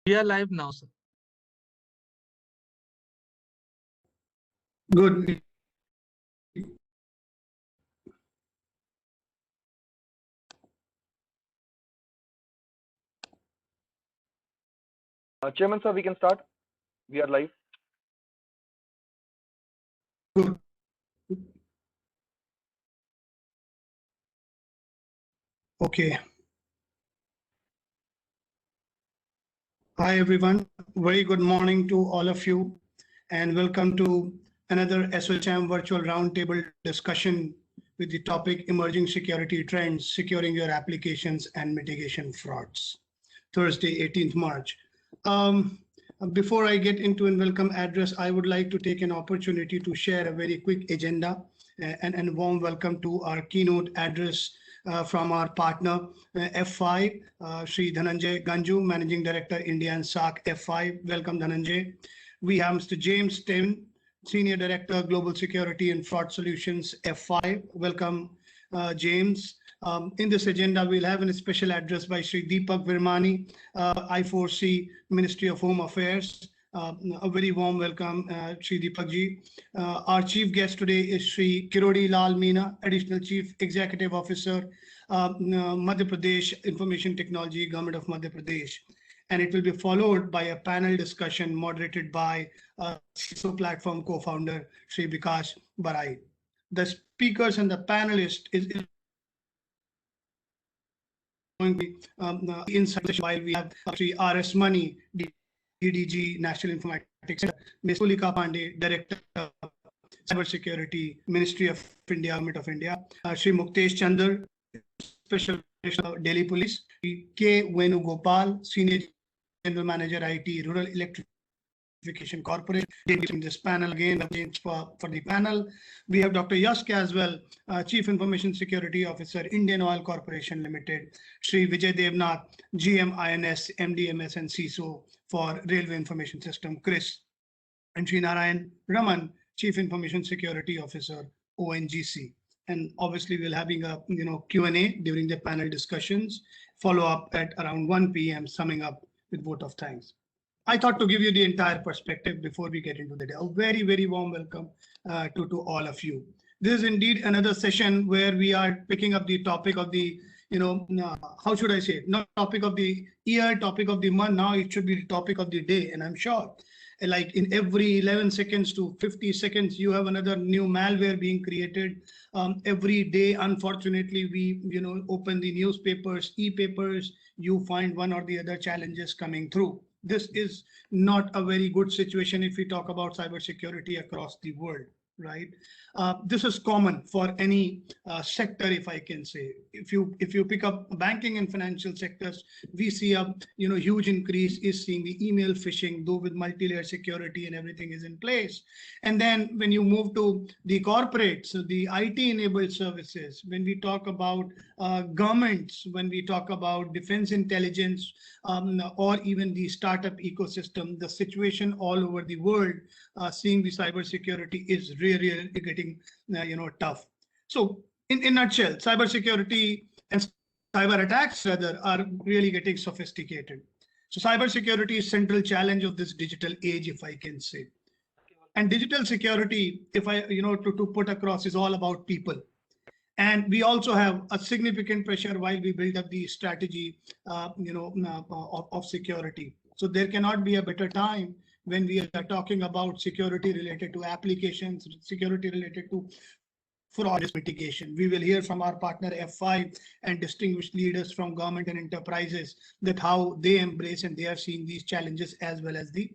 We are live now, sir. Good. Chairman, sir, we can start. We are live. Good. Okay. Hi, everyone. Very good morning to all of you, and welcome to another ASSOCHAM virtual roundtable discussion with the topic Emerging Security Trends, Securing Your Applications and Mitigation Frauds, Thursday, 18th March. Before I get into a welcome address, I would like to take an opportunity to share a very quick agenda and warm welcome to our keynote address from our partner F5, Shri Dhananjay Ganjoo, Managing Director, India and SAARC F5. Welcome, Dhananjay. We have Mr. James Tim, Senior Director, Global Security and Fraud Solutions F5. Welcome, James. In this agenda, we'll have a special address by Shri Deepak Virmani, I4C, Ministry of Home Affairs. A very warm welcome, Shri Deepak ji. Our chief guest today is Shri Kirodi Meena, Additional Chief Executive Officer, Madhya Pradesh Information Technology, Government of Madhya Pradesh. And it will be followed by a panel discussion moderated by CISO platform co-founder, Shri Bikash, Barai. The speakers and the panelists is going to be inside while we have Shri R.S. Money, DDG, National Informatics Center, Ms. Tulika Pandey, Director of Cybersecurity, Ministry of India, Government of India, Shri Muktesh Chander, Special Delhi Police, K. Venugopal, Senior General Manager IT, Rural Electrification Corporation. In this panel again, for the panel, we have Dr. Yask as well, Chief Information Security Officer, Indian Oil Corporation Limited, Shri Vijay Devnath, GM INS, MDMS and CISO for Railway Information System, CRIS, and Shri Narayan Raman, Chief Information Security Officer, ONGC. And obviously we'll having a Q&A during the panel discussions, follow up at around 1 p.m. summing up with vote of thanks. I thought to give you the entire perspective before we get into the day. A very, very warm welcome to all of you. This is indeed another session where we are picking up the topic of the, how should I say it? Not topic of the year, topic of the month. Now it should be the topic of the day. And I'm sure like in every 11 seconds to 50 seconds, you have another new malware being created. Every day, unfortunately, we open the newspapers, e-papers, you find one or the other challenges coming through. This is not a very good situation if we talk about cybersecurity across the world, right? This is common for any sector, if I can say. If you pick up banking and financial sectors, we see a huge increase is seeing the email phishing, though with multi-layer security and everything is in place. And then when you move to the corporate, so the IT-enabled services, when we talk about governments, when we talk about defense intelligence, or even the startup ecosystem, the situation all over the world, seeing the cybersecurity is really getting tough. So in a nutshell, cybersecurity and cyber attacks rather are really getting sophisticated. So cybersecurity is central challenge of this digital age, if I can say. And digital security, if I to put across, is all about people. And we also have a significant pressure while we build up the strategy of security. So there cannot be a better time when we are talking about security related to applications, security related to fraud mitigation. We will hear from our partner F5 and distinguished leaders from government and enterprises that how they embrace and they are seeing these challenges as well as the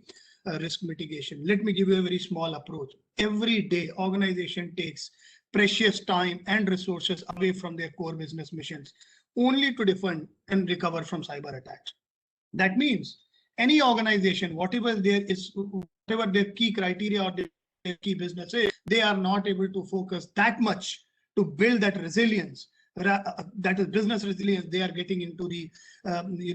risk mitigation. Let me give you a very small approach. Every day, organization takes precious time and resources away from their core business missions only to defend and recover from cyber attacks. That means any organization, whatever their key criteria or their key business is, they are not able to focus that much to build that resilience. That is business resilience. They are getting into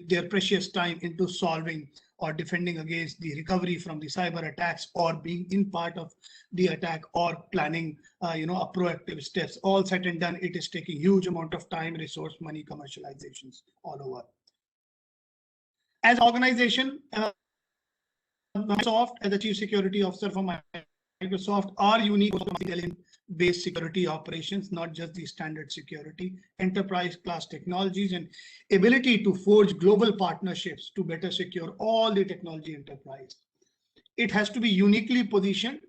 their precious time into solving or defending against the recovery from the cyber attacks or being in part of the attack or planning a proactive steps. All said and done, it is taking huge amount of time, resource, money, commercializations all over. As an organization, Microsoft, as the Chief Security Officer for Microsoft, are unique intelligence-based security operations, not just the standard security, enterprise-class technologies, and ability to forge global partnerships to better secure all the technology enterprise. It has to be uniquely positioned.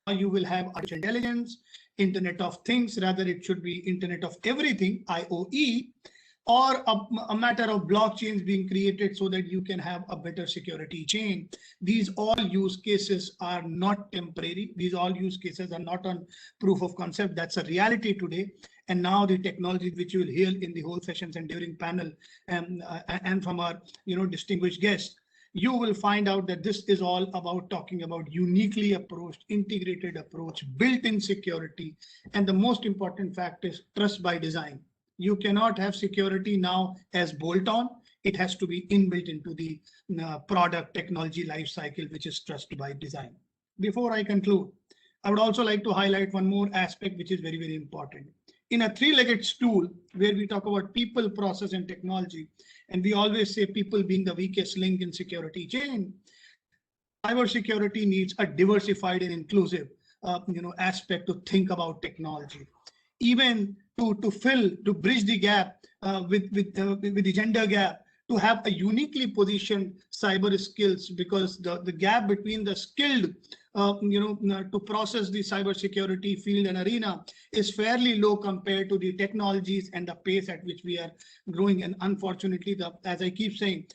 You will have artificial intelligence, Internet of Things, rather it should be Internet of Everything, IoE, or a matter of blockchains being created so that you can have a better security chain. These all use cases are not temporary. These all use cases are not on proof of concept. That's a reality today. And now the technology which you will hear in the whole sessions and during panel and from our distinguished guests, you will find out that this is all about talking about uniquely approached, integrated approach, built-in security. And the most important fact is trust by design. You cannot have security now as bolt-on. It has to be inbuilt into the product technology life cycle, which is trust by design. Before I conclude, I would also like to highlight one more aspect, which is very, very important. In a three-legged stool, where we talk about people, process, and technology, and we always say people being the weakest link in security chain, cybersecurity needs a diversified and inclusive aspect to think about technology. Even to bridge the gap with the gender gap, to have a uniquely positioned cyber skills, because the gap between the skilled to process the cybersecurity field and arena is fairly low compared to the technologies and the pace at which we are growing. And unfortunately, as I keep saying,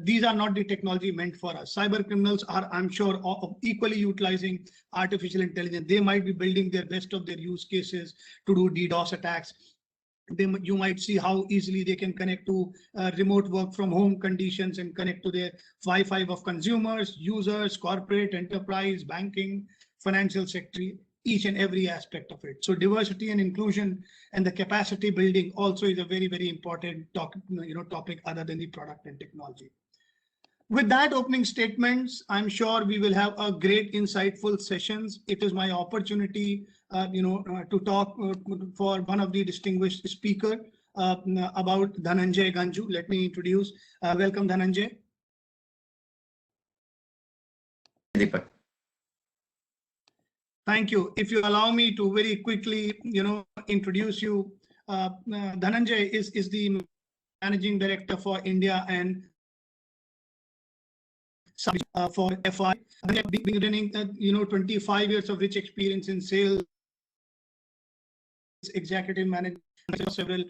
these are not the technology meant for us. Cyber criminals are, I'm sure, equally utilizing artificial intelligence. They might be building their best of their use cases to do DDoS attacks. You might see how easily they can connect to remote work from home conditions and connect to the Wi-Fi of consumers, users, corporate, enterprise, banking, financial sector, each and every aspect of it. So diversity and inclusion and the capacity building also is a very, very important topic other than the product and technology. With that opening statements, I'm sure we will have a great insightful sessions. It is my opportunity to talk for one of the distinguished speaker about Dhananjay Ganjoo. Let me introduce. Welcome, Dhananjay. Deepak. Thank you. If you allow me to very quickly, introduce you, Dhananjay is the Managing Director for India and for FI, beginning 25 years of rich experience in sales, executive management, several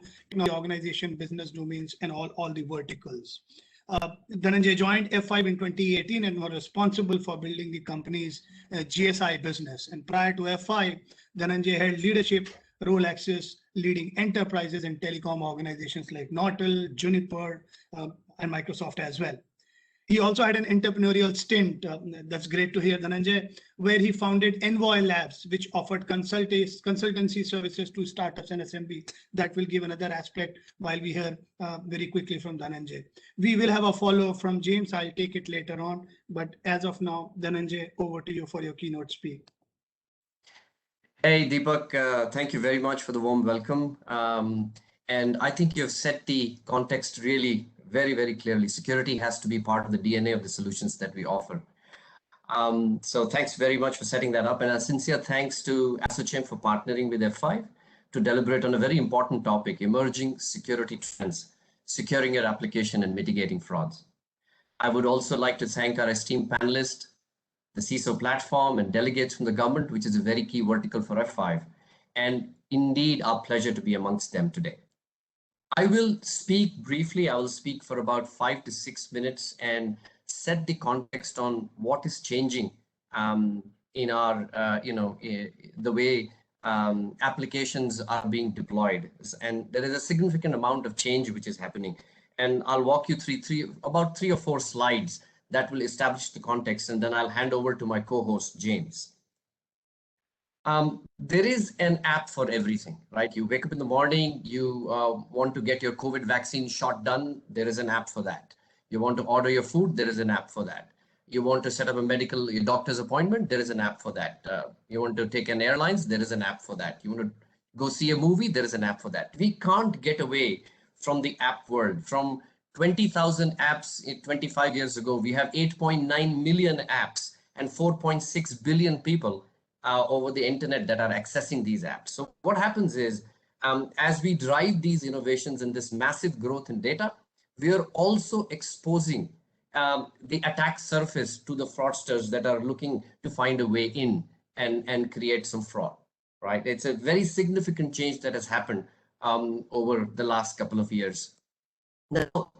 organization, business domains, and all the verticals. Dhananjay joined F5 in 2018 and was responsible for building the company's GSI business. And prior to F5, Dhananjay held leadership role access leading enterprises and telecom organizations like Nortel, Juniper, and Microsoft as well. He also had an entrepreneurial stint, that's great to hear, Dhananjay, where he founded Envoy Labs, which offered consultancy services to startups and SMB. That will give another aspect while we hear very quickly from Dhananjay. We will have a follow-up from James. I'll take it later on. But as of now, Dhananjay, over to you for your keynote speak. Hey, Deepak, thank you very much for the warm welcome. And I think you've set the context really very, very clearly. Security has to be part of the DNA of the solutions that we offer. So thanks very much for setting that up. And a sincere thanks to ASSOCHAM for partnering with F5 to deliberate on a very important topic, emerging security trends, securing your application and mitigating frauds. I would also like to thank our esteemed panelists, the CISO platform and delegates from the government, which is a very key vertical for F5. And indeed, our pleasure to be amongst them today. I will speak briefly. I will speak for about 5 to 6 minutes and set the context on what is changing in our, the way applications are being deployed. And there is a significant amount of change which is happening. And I'll walk you through about 3 or 4 slides that will establish the context. And then I'll hand over to my co-host, James. There is an app for everything, right? You wake up in the morning, you want to get your COVID vaccine shot done, there is an app for that. You want to order your food, there is an app for that. You want to set up your doctor's appointment, there is an app for that. You want to take an airlines, there is an app for that. You want to go see a movie, there is an app for that. We can't get away from the app world, from 20,000 apps 25 years ago. We have 8.9 million apps and 4.6 billion people over the internet that are accessing these apps. So what happens is, as we drive these innovations and this massive growth in data, we are also exposing the attack surface to the fraudsters that are looking to find a way in and create some fraud, right? It's a very significant change that has happened over the last couple of years. Now,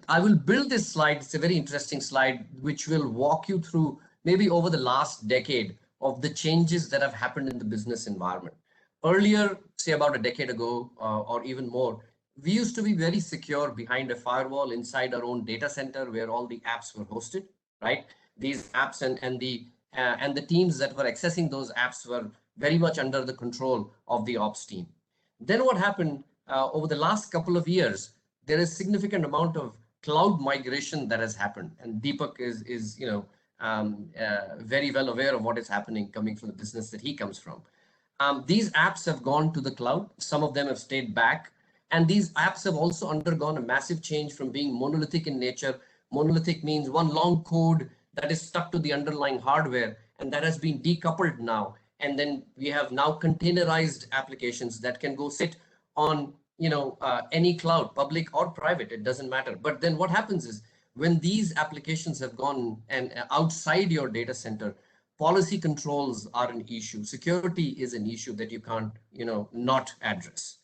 I will build this slide. It's a very interesting slide, which will walk you through maybe over the last decade of the changes that have happened in the business environment. Earlier, say about a decade ago or even more, we used to be very secure behind a firewall inside our own data center where all the apps were hosted, right? These apps and the teams that were accessing those apps were very much under the control of the ops team. Then what happened over the last couple of years, there is significant amount of cloud migration that has happened, and Deepak is very well aware of what is happening coming from the business that he comes from. These apps have gone to the cloud. Some of them have stayed back, and these apps have also undergone a massive change from being monolithic in nature. Monolithic means one long code that is stuck to the underlying hardware, and that has been decoupled now. And then we have now containerized applications that can go sit on any cloud, public or private, it doesn't matter. But then what happens is, when these applications have gone and outside your data center, policy controls are an issue. Security is an issue that you can't, not address.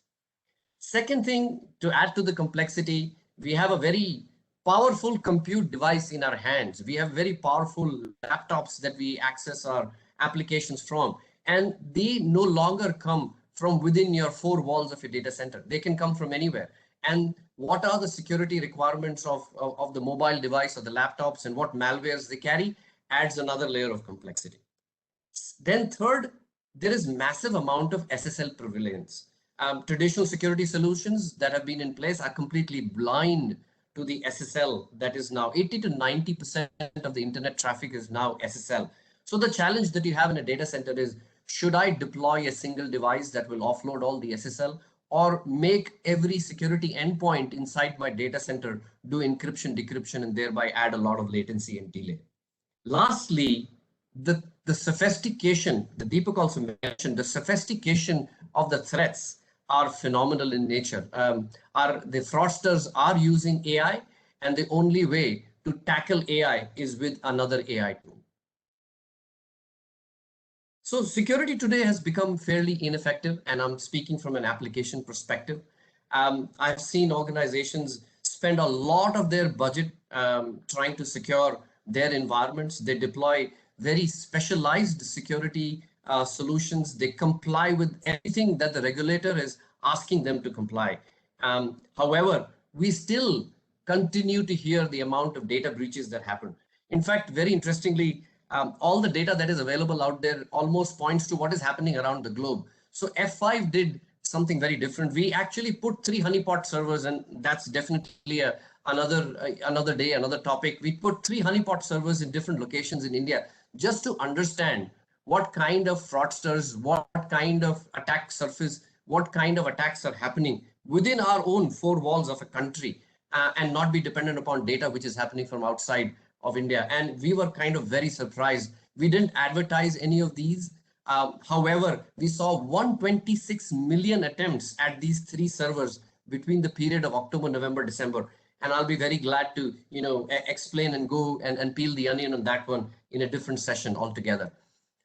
Second thing, to add to the complexity, we have a very powerful compute device in our hands. We have very powerful laptops that we access our applications from, and they no longer come from within your four walls of your data center. They can come from anywhere. And what are the security requirements of the mobile device or the laptops, and what malwares they carry adds another layer of complexity. Then third, there is massive amount of SSL prevalence. Traditional security solutions that have been in place are completely blind to the SSL that is now 80 to 90% of the internet traffic is now SSL. So the challenge that you have in a data center is, should I deploy a single device that will offload all the SSL, or make every security endpoint inside my data center do encryption, decryption, and thereby add a lot of latency and delay? Lastly, the sophistication, the Deepak also mentioned, the sophistication of the threats are phenomenal in nature. The fraudsters are using AI, and the only way to tackle AI is with another AI tool. So security today has become fairly ineffective, and I'm speaking from an application perspective. I've seen organizations spend a lot of their budget trying to secure their environments. They deploy very specialized security solutions. They comply with everything that the regulator is asking them to comply. However, we still continue to hear the amount of data breaches that happen. In fact, very interestingly, all the data that is available out there almost points to what is happening around the globe. So F5 did something very different. We actually put 3 honeypot servers, and that's definitely another day, another topic. We put 3 honeypot servers in different locations in India just to understand what kind of fraudsters, what kind of attack surface, what kind of attacks are happening within our own 4 walls of a country, and not be dependent upon data which is happening from outside of India. And we were kind of very surprised. We didn't advertise any of these. However, we saw 126 million attempts at these 3 servers between the period of October, November, December. And I'll be very glad to explain and go and peel the onion on that one in a different session altogether.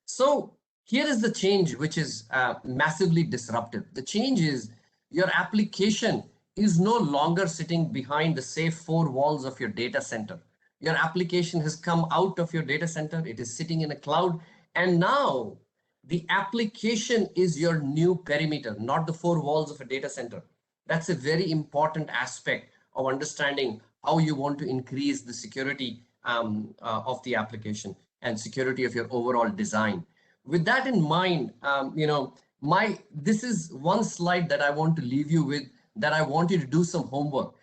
So here is the change, which is massively disruptive. The change is, your application is no longer sitting behind the safe 4 walls of your data center. Your application has come out of your data center. It is sitting in a cloud. And now the application is your new perimeter, not the 4 walls of a data center. That's a very important aspect of understanding how you want to increase the security of the application and security of your overall design. With that in mind, this is one slide that I want to leave you with, that I want you to do some homework.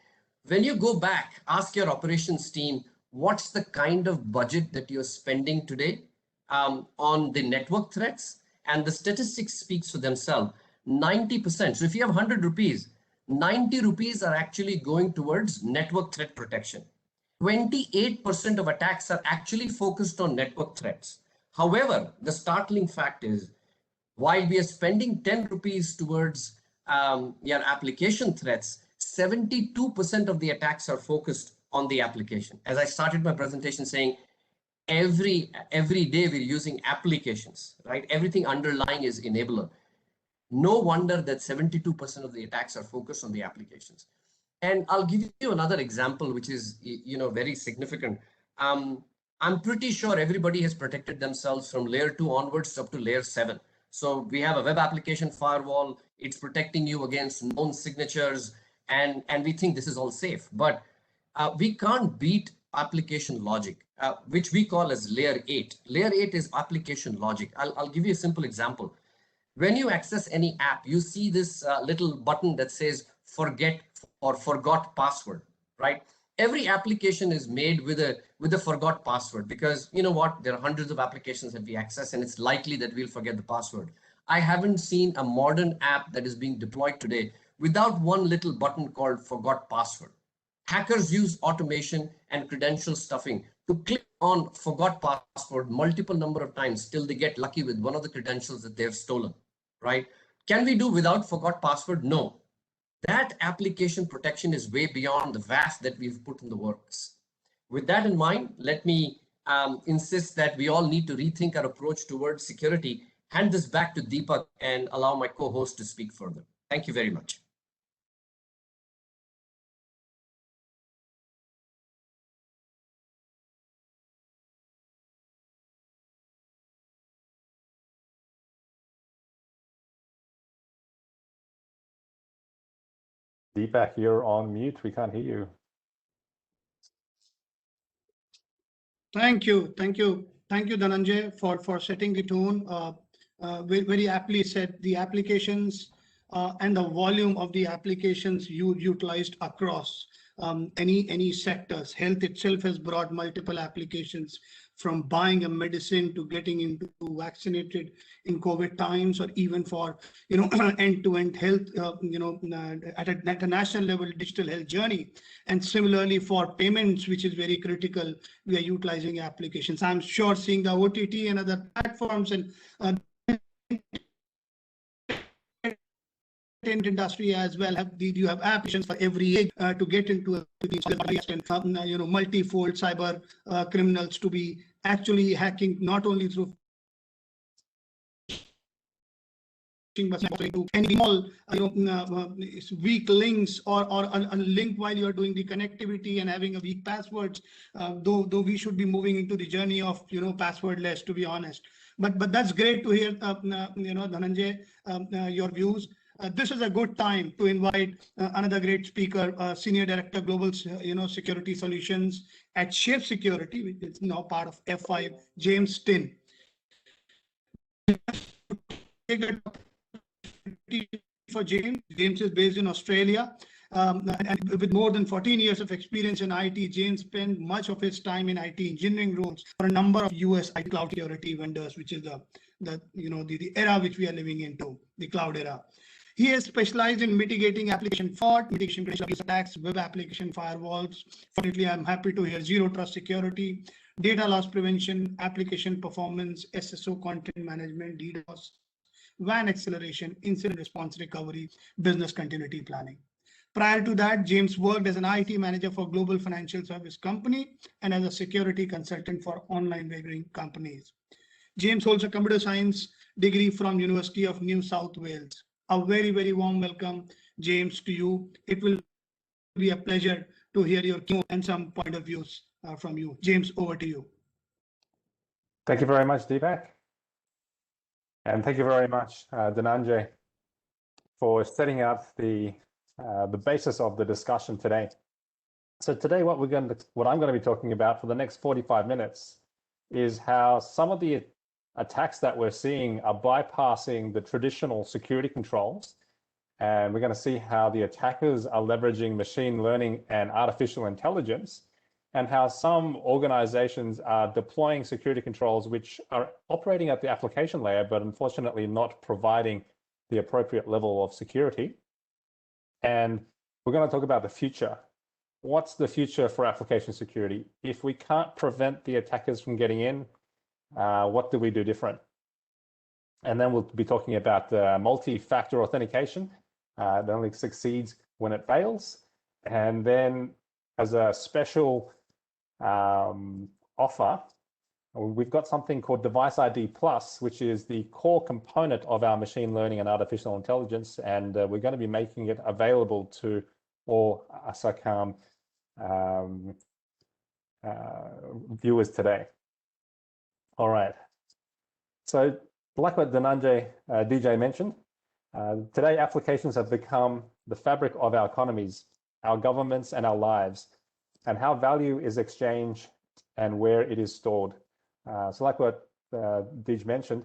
When you go back, ask your operations team, what's the kind of budget that you're spending today on the network threats? And the statistics speaks for themselves. 90%. So if you have 100 rupees, 90 rupees are actually going towards network threat protection. 28% of attacks are actually focused on network threats. However, the startling fact is, while we are spending 10 rupees towards your application threats, 72% of the attacks are focused on the application. As I started my presentation saying, every day we're using applications, right? Everything underlying is enabler. No wonder that 72% of the attacks are focused on the applications. And I'll give you another example, which is, very significant. I'm pretty sure everybody has protected themselves from layer 2 onwards up to layer 7. So we have a web application firewall. It's protecting you against known signatures, and we think this is all safe. But we can't beat application logic, which we call as layer 8. Layer 8 is application logic. I'll give you a simple example. When you access any app, you see this little button that says forget or forgot password, right? Every application is made with a forgot password, because you know what? There are hundreds of applications that we access, and it's likely that we'll forget the password. I haven't seen a modern app that is being deployed today without one little button called forgot password. Hackers use automation and credential stuffing to click on forgot password multiple number of times till they get lucky with one of the credentials that they've stolen, right? Can we do without forgot password? No. That application protection is way beyond the vast that we've put in the works. With that in mind, let me insist that we all need to rethink our approach towards security. Hand this back to Deepak and allow my co-host to speak further. Thank you very much. Deepak, you're on mute. We can't hear you. Thank you, Dhananjay, for setting the tone. Very aptly said. The applications and the volume of the applications utilized across any sectors. Health itself has brought multiple applications, from buying a medicine to getting into vaccinated in COVID times, or even for end-to-end health, at a national level digital health journey. And similarly for payments, which is very critical, we are utilizing applications. I'm sure seeing the OTT and other platforms and industry as well you have applications for every age to get into multi-fold cyber criminals to be actually hacking, not only through any small weak links or a link while you are doing the connectivity and having a weak passwords, though we should be moving into the journey of passwordless, to be honest. But that's great to hear, Dhananjay, your views. This is a good time to invite another great speaker, Senior Director Global Security Solutions at Shape Security, which is now part of F5, James Tin. For James is based in Australia, and with more than 14 years of experience in IT. James spent much of his time in IT engineering roles for a number of US IT cloud security vendors, which is the era which we are living into, the cloud era. He has specialized in mitigating application fraud, mitigation attacks, web application firewalls. Fortunately, I'm happy to hear zero trust security, data loss prevention, application performance, SSO content management, DDoS, WAN acceleration, incident response recovery, business continuity planning. Prior to that, James worked as an IT manager for global financial service company and as a security consultant for online wagering companies. James holds a computer science degree from University of New South Wales. A very, very warm welcome, James, to you. It will be a pleasure to hear your keynote and some point of views from you. James, over to you. Thank you very much, Deepak. And thank you very much, Dhananjay, for setting out the basis of the discussion today. So today, what I'm going to be talking about for the next 45 minutes is how some of the attacks that we're seeing are bypassing the traditional security controls. And we're going to see how the attackers are leveraging machine learning and artificial intelligence, and how some organizations are deploying security controls which are operating at the application layer, but unfortunately not providing the appropriate level of security. And we're going to talk about the future. What's the future for application security? If we can't prevent the attackers from getting in, what do we do different? And then we'll be talking about multi-factor authentication. It only succeeds when it fails. And then as a special offer, we've got something called Device ID Plus, which is the core component of our machine learning and artificial intelligence. And we're going to be making it available to all ASSOCHAM viewers today. All right. So like what Dhananjay DJ mentioned, today applications have become the fabric of our economies, our governments, and our lives, and how value is exchanged and where it is stored. So like what Dij mentioned,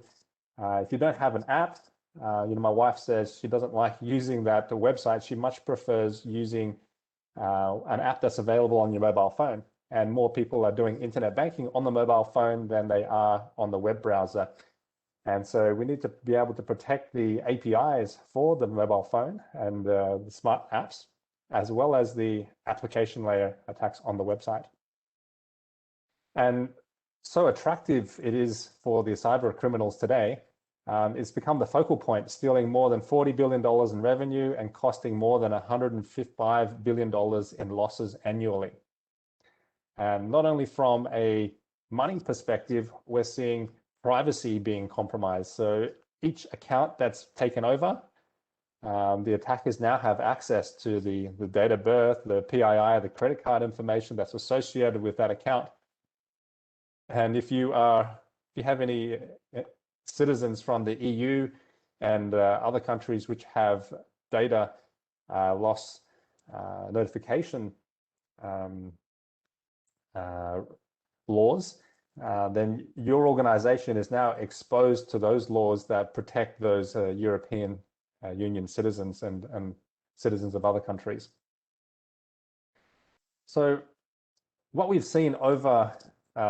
if you don't have an app, my wife says she doesn't like using that website. She much prefers using an app that's available on your mobile phone. And more people are doing internet banking on the mobile phone than they are on the web browser. And so we need to be able to protect the APIs for the mobile phone and the smart apps, as well as the application layer attacks on the website. And so attractive it is for the cyber criminals today, it's become the focal point, stealing more than $40 billion in revenue and costing more than $155 billion in losses annually. And not only from a money perspective, we're seeing privacy being compromised. So each account that's taken over, the attackers now have access to the date of birth, the PII, the credit card information that's associated with that account. And if you have any citizens from the EU and other countries which have data loss notification laws, then your organization is now exposed to those laws that protect those European Union citizens and citizens of other countries. So what we've seen over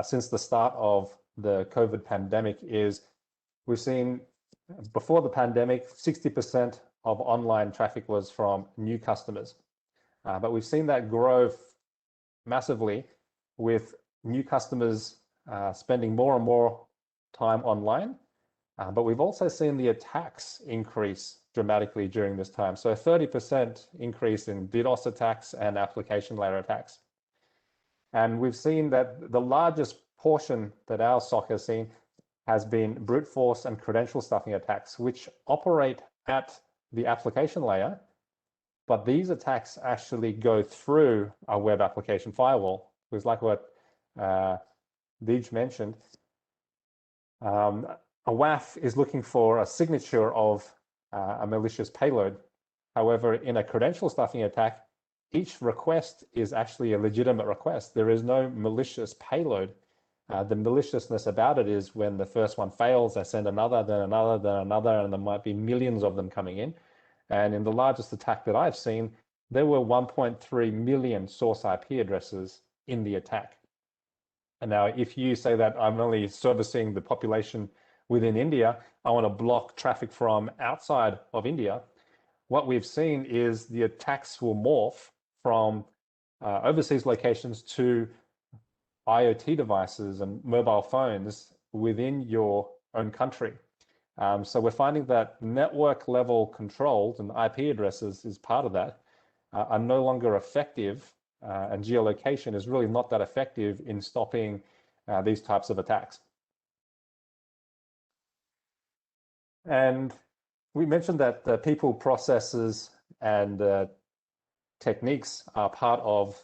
since the start of the COVID pandemic is we've seen before the pandemic, 60% of online traffic was from new customers. But we've seen that grow massively with new customers spending more and more time online. But we've also seen the attacks increase dramatically during this time. So a 30% increase in DDoS attacks and application layer attacks. And we've seen that the largest portion that our SOC has seen has been brute force and credential stuffing attacks, which operate at the application layer. But these attacks actually go through a web application firewall. Because like what Deej mentioned, a WAF is looking for a signature of a malicious payload. However, in a credential stuffing attack, each request is actually a legitimate request. There is no malicious payload. The maliciousness about it is when the first one fails, they send another, then another, then another, and there might be millions of them coming in. And in the largest attack that I've seen, there were 1.3 million source IP addresses in the attack. And now, if you say that I'm only servicing the population within India, I want to block traffic from outside of India, what we've seen is the attacks will morph from overseas locations to IoT devices and mobile phones within your own country. So we're finding that network level controls and IP addresses is part of that are no longer effective, and geolocation is really not that effective in stopping these types of attacks. And we mentioned that the people, processes, and techniques are part of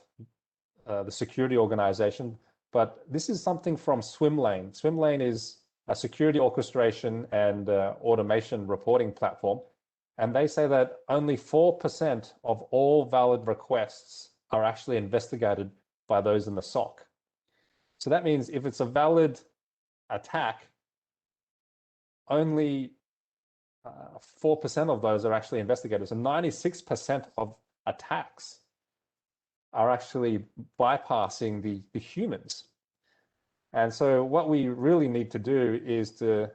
the security organization, but this is something from Swimlane. Swimlane is a security orchestration and automation reporting platform, and they say that only 4% of all valid requests are actually investigated by those in the SOC. So that means if it's a valid attack, only 4% of those are actually investigated. So 96% of attacks are actually bypassing the humans. And so what we really need to do is to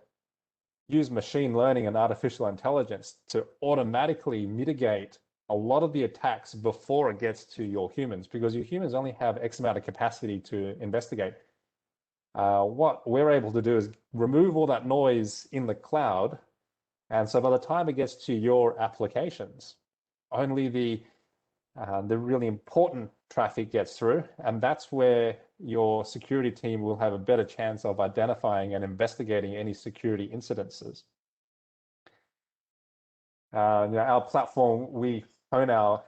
use machine learning and artificial intelligence to automatically mitigate a lot of the attacks before it gets to your humans, because your humans only have X amount of capacity to investigate. What we're able to do is remove all that noise in the cloud. And so by the time it gets to your applications, only the really important traffic gets through. And that's where your security team will have a better chance of identifying and investigating any security incidences. Our platform, we hone our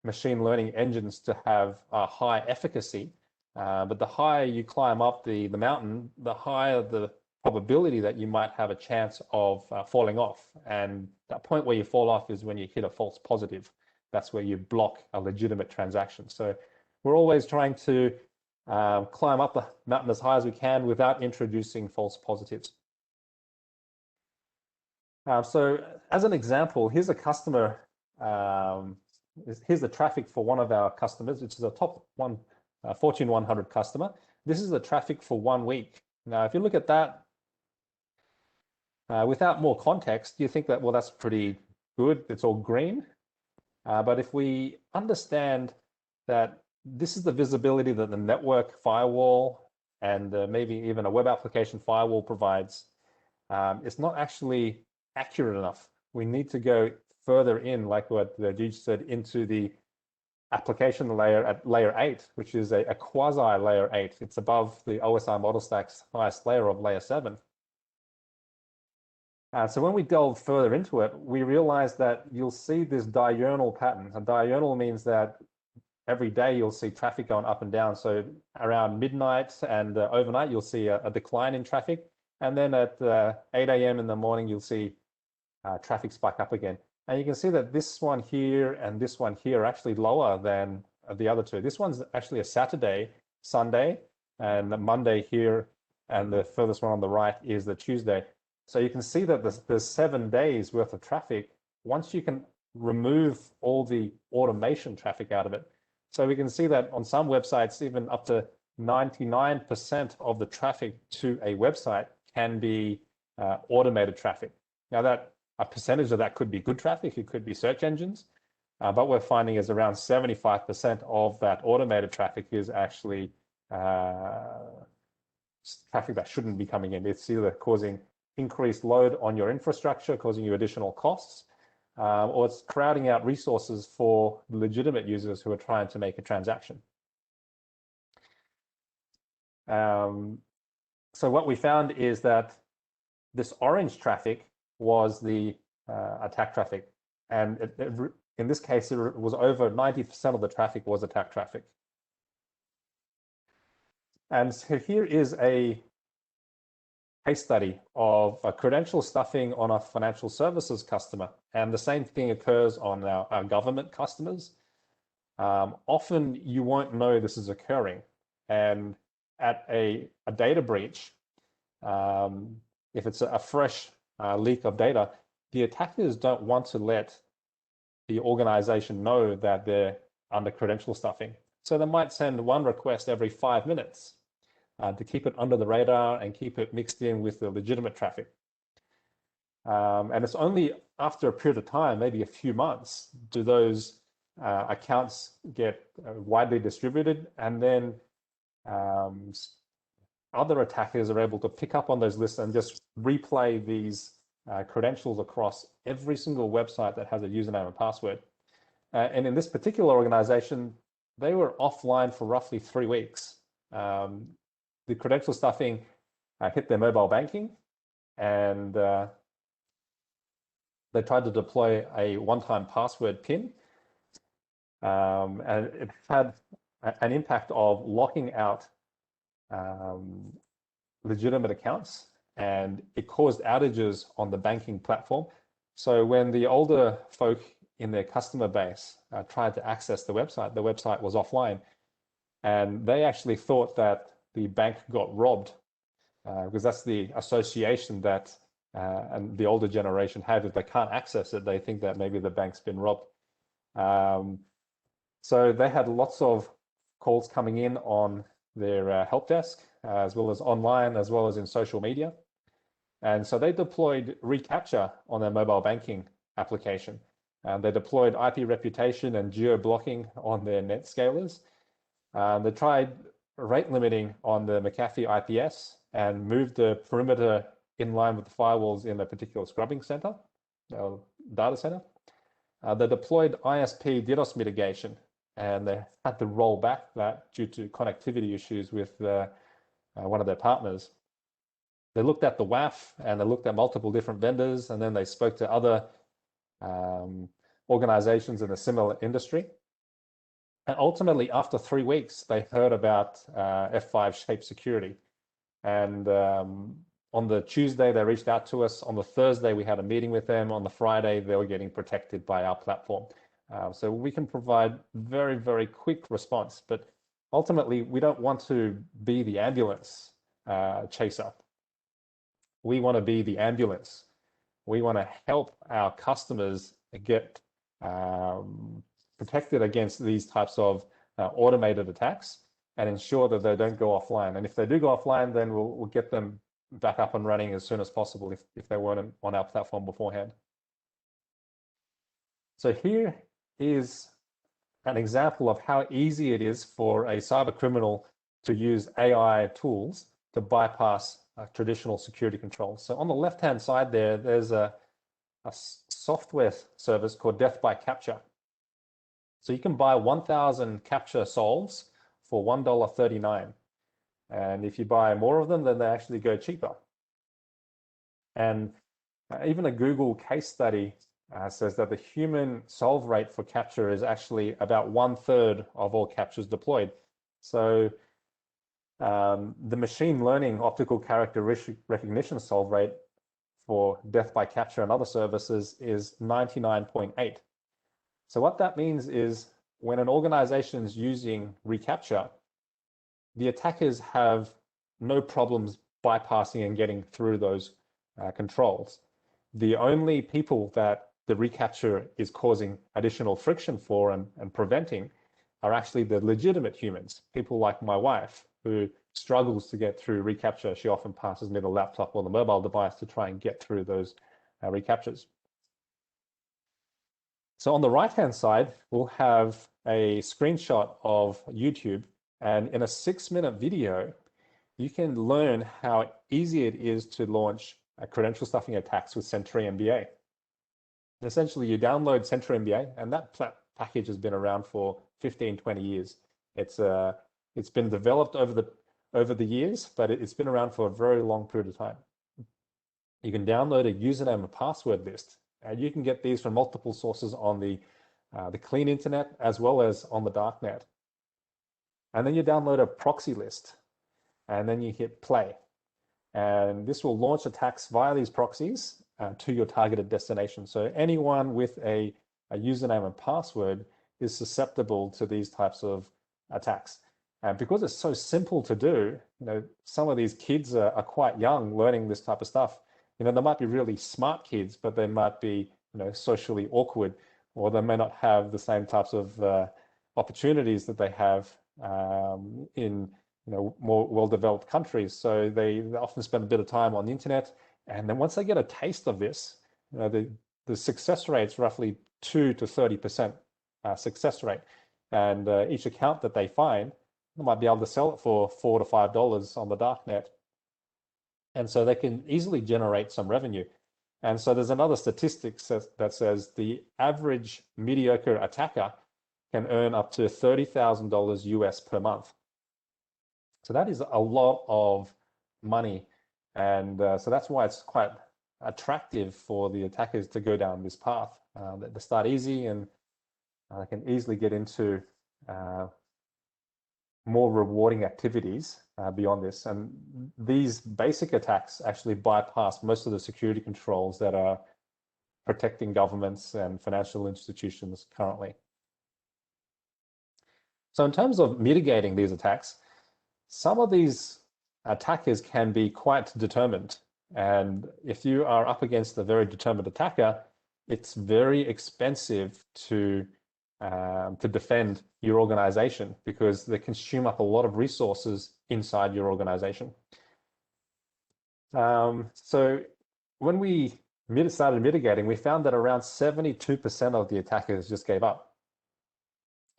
machine learning engines to have a high efficacy, but the higher you climb up the mountain, the higher the probability that you might have a chance of falling off. And that point where you fall off is when you hit a false positive. That's where you block a legitimate transaction. So we're always trying to climb up the mountain as high as we can without introducing false positives. So as an example, here's a customer, here's the traffic for one of our customers, which is a top one Fortune 100 customer. This is the traffic for 1 week. Now, if you look at that, without more context, you think that, well, that's pretty good, it's all green. But if we understand that this is the visibility that the network firewall and maybe even a web application firewall provides, it's not actually accurate enough. We need to go further in, like what Vijay said, into the application layer at layer 8, which is a quasi layer 8. It's above the OSI model stack's highest layer of layer 7. So when we delve further into it, we realize that you'll see this diurnal pattern. A diurnal means that every day you'll see traffic going up and down. So around midnight and overnight, you'll see a decline in traffic. And then at 8 a.m. in the morning, you'll see traffic spike up again. And you can see that this one here and this one here are actually lower than the other two. This one's actually a Saturday, Sunday, and the Monday here, and the furthest one on the right is the Tuesday. So you can see that there's 7 days worth of traffic once you can remove all the automation traffic out of it. So we can see that on some websites, even up to 99% of the traffic to a website can be automated traffic. Now that a percentage of that could be good traffic, it could be search engines, but we're finding is around 75% of that automated traffic is actually traffic that shouldn't be coming in. It's either causing increased load on your infrastructure, causing you additional costs, or it's crowding out resources for legitimate users who are trying to make a transaction. So what we found is that this orange traffic was the attack traffic. And in this case, it was over 90% of the traffic was attack traffic. And so here is a case study of a credential stuffing on a financial services customer. And the same thing occurs on our government customers. Often you won't know this is occurring. And at a data breach, if it's a fresh leak of data, the attackers don't want to let the organization know that they're under credential stuffing. So they might send one request every 5 minutes to keep it under the radar and keep it mixed in with the legitimate traffic. And it's only after a period of time, maybe a few months, do those accounts get widely distributed, and then other attackers are able to pick up on those lists and just replay these credentials across every single website that has a username and password. And in this particular organization, they were offline for roughly 3 weeks. The credential stuffing hit their mobile banking, and they tried to deploy a one-time password PIN, and it had an impact of locking out legitimate accounts, and it caused outages on the banking platform. So when the older folk in their customer base tried to access the website was offline, and they actually thought that the bank got robbed, because that's the association that and the older generation have. If they can't access it, they think that maybe the bank's been robbed. So they had lots of calls coming in on their help desk, as well as online, as well as in social media. And so they deployed reCAPTCHA on their mobile banking application. They deployed IP reputation and geo-blocking on their net scalers. They tried rate limiting on the McAfee IPS and moved the perimeter in line with the firewalls in a particular scrubbing center, data center. They deployed ISP DDoS mitigation, and they had to roll back that due to connectivity issues with one of their partners. They looked at the WAF and they looked at multiple different vendors, and then they spoke to other organizations in a similar industry. And ultimately, after 3 weeks, they heard about F5 Shape Security. And on the Tuesday, they reached out to us. On the Thursday, we had a meeting with them. On the Friday, they were getting protected by our platform. So we can provide very, very quick response. But ultimately, we don't want to be the ambulance chaser. We want to be the ambulance. We want to help our customers get protected against these types of automated attacks and ensure that they don't go offline. And if they do go offline, then we'll get them back up and running as soon as possible if they weren't on our platform beforehand. So here is an example of how easy it is for a cyber criminal to use AI tools to bypass traditional security controls. So on the left-hand side there's a software service called Death by Capture. So you can buy 1,000 capture solves for $1.39. And if you buy more of them, then they actually go cheaper. And even a Google case study says that the human solve rate for capture is actually about 1/3 of all captures deployed. So the machine learning optical character recognition solve rate for Death by Capture and other services is 99.8. So what that means is when an organization is using reCAPTCHA, the attackers have no problems bypassing and getting through those controls. The only people that the reCAPTCHA is causing additional friction for and preventing are actually the legitimate humans, people like my wife, who struggles to get through reCAPTCHA. She often passes me the laptop or the mobile device to try and get through those reCAPTCHAs. So on the right-hand side, we'll have a screenshot of YouTube, and in a 6-minute video, you can learn how easy it is to launch credential stuffing attacks with Sentry MBA. Essentially, you download Sentry MBA, and that package has been around for 15, 20 years. It's been developed over the years, but it's been around for a very long period of time. You can download a username and password list, and you can get these from multiple sources on the clean internet as well as on the darknet. And then you download a proxy list, and then you hit play. And this will launch attacks via these proxies to your targeted destination. So anyone with a username and password is susceptible to these types of attacks. And because it's so simple to do, some of these kids are quite young learning this type of stuff. They might be really smart kids, but they might be, socially awkward, or they may not have the same types of opportunities that they have in, more well-developed countries. So they often spend a bit of time on the internet, and then once they get a taste of this, the success rate's roughly 2 to 30% success rate, and each account that they find, they might be able to sell it for $4 to $5 on the darknet. And so they can easily generate some revenue. And so there's another statistic that says the average mediocre attacker can earn up to $30,000 US per month. So that is a lot of money. And so that's why it's quite attractive for the attackers to go down this path. They start easy, and they can easily get into more rewarding activities beyond this. And these basic attacks actually bypass most of the security controls that are protecting governments and financial institutions currently. So in terms of mitigating these attacks, some of these attackers can be quite determined. And if you are up against a very determined attacker, it's very expensive to defend your organization, because they consume up a lot of resources inside your organization. So when we started mitigating, we found that around 72% of the attackers just gave up.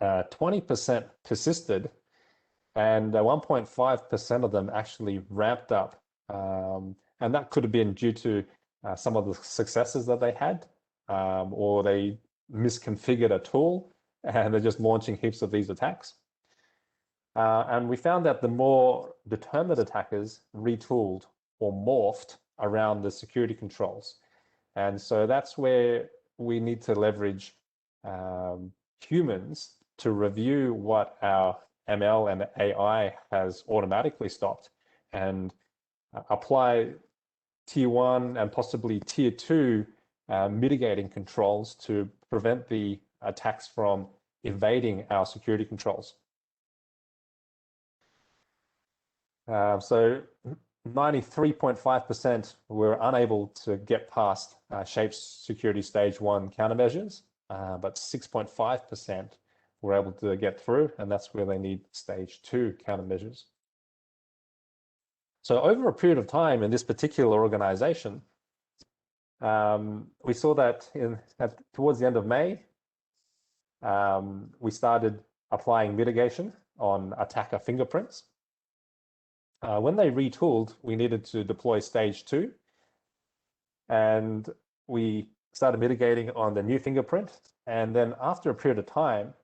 20% persisted, and 1.5% of them actually ramped up. And that could have been due to some of the successes that they had, or they misconfigured a tool and they're just launching heaps of these attacks. And we found that the more determined attackers retooled or morphed around the security controls. And so that's where we need to leverage humans to review what our ML and AI has automatically stopped and apply tier 1 and possibly tier 2 mitigating controls to prevent the attacks from evading our security controls. So 93.5% were unable to get past Shape's security stage 1 countermeasures, but 6.5% were able to get through, and that's where they need stage 2 countermeasures. So over a period of time in this particular organization, we saw that towards the end of May, we started applying mitigation on attacker fingerprints. When they retooled, we needed to deploy stage 2, and we started mitigating on the new fingerprint. And then after a period of time,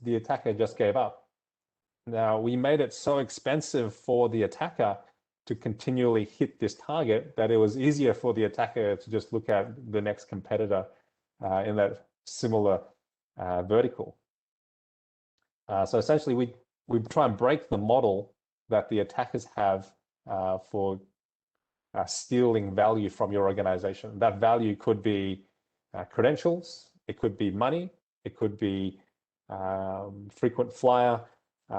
the attacker just gave up. Now, we made it so expensive for the attacker to continually hit this target that it was easier for the attacker to just look at the next competitor in that similar vertical. So essentially, we try and break the model that the attackers have for stealing value from your organization. That value could be credentials, it could be money, it could be frequent flyer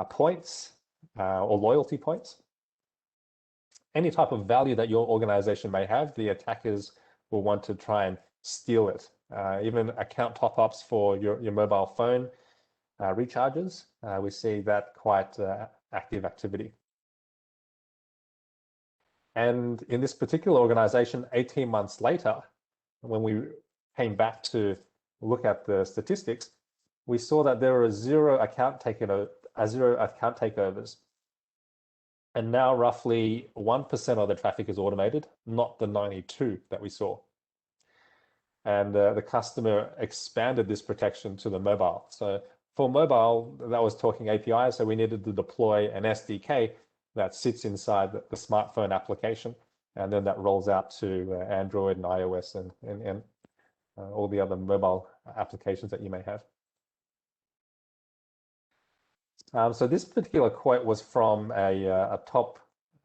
points or loyalty points. Any type of value that your organization may have, the attackers will want to try and steal it. Even account top-ups for your mobile phone recharges, we see that quite active activity. And in this particular organization, 18 months later, when we came back to look at the statistics, we saw that there were zero account takeovers. And now roughly 1% of the traffic is automated, not the 92 that we saw. And the customer expanded this protection to the mobile. So for mobile, that was talking API, so we needed to deploy an SDK that sits inside the smartphone application, and then that rolls out to Android and iOS and all the other mobile applications that you may have. So this particular quote was from a top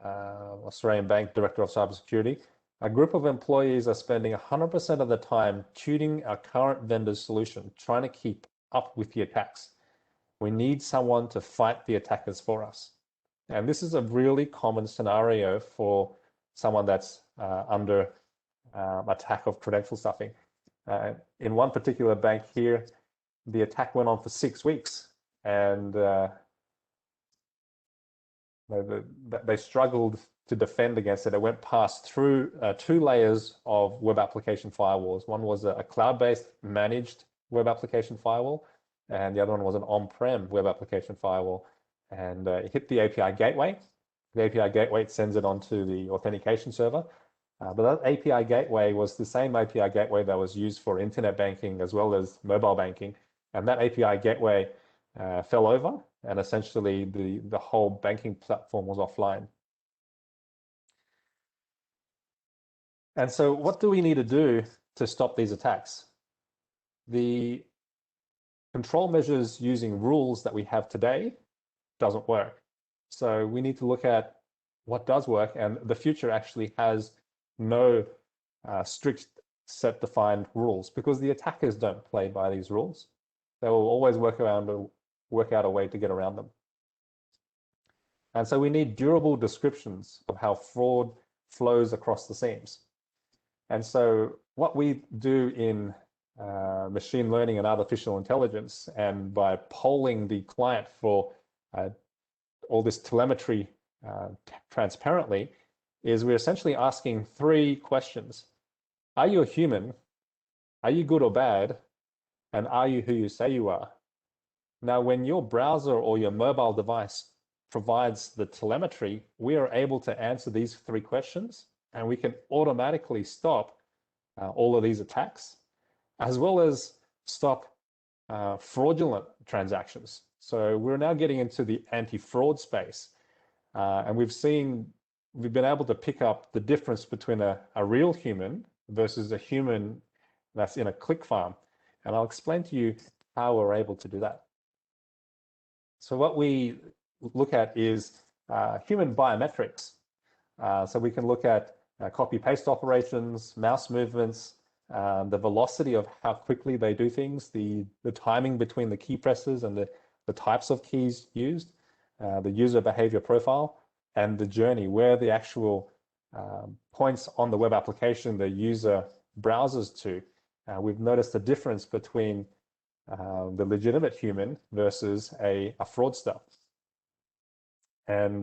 Australian bank director of cybersecurity. A group of employees are spending 100% of the time tuning our current vendor's solution, trying to keep up with the attacks. We need someone to fight the attackers for us. And this is a really common scenario for someone that's under attack of credential stuffing. In one particular bank here, the attack went on for 6 weeks, and they struggled to defend against it. It went past through 2 layers of web application firewalls. One was a cloud-based managed web application firewall, and the other one was an on-prem web application firewall. And it hit the API gateway. The API gateway sends it onto the authentication server. But that API gateway was the same API gateway that was used for internet banking as well as mobile banking. And that API gateway fell over, and essentially the whole banking platform was offline. And so what do we need to do to stop these attacks? The control measures using rules that we have today doesn't work. So we need to look at what does work, and the future actually has no strict set defined rules, because the attackers don't play by these rules. They will always work out a way to get around them. And so we need durable descriptions of how fraud flows across the seams. And so what we do in machine learning and artificial intelligence, and by polling the client for all this telemetry transparently, is we're essentially asking 3 questions. Are you a human? Are you good or bad? And are you who you say you are? Now, when your browser or your mobile device provides the telemetry, we are able to answer these three questions, and we can automatically stop all of these attacks, as well as stop fraudulent transactions. So we're now getting into the anti-fraud space, and we've been able to pick up the difference between a real human versus a human that's in a click farm. And I'll explain to you how we're able to do that. So what we look at is human biometrics. So we can look at copy-paste operations, mouse movements, the velocity of how quickly they do things, the timing between the key presses and the types of keys used, the user behavior profile, and the journey, where the actual points on the web application the user browses to. We've noticed a difference between the legitimate human versus a fraudster. And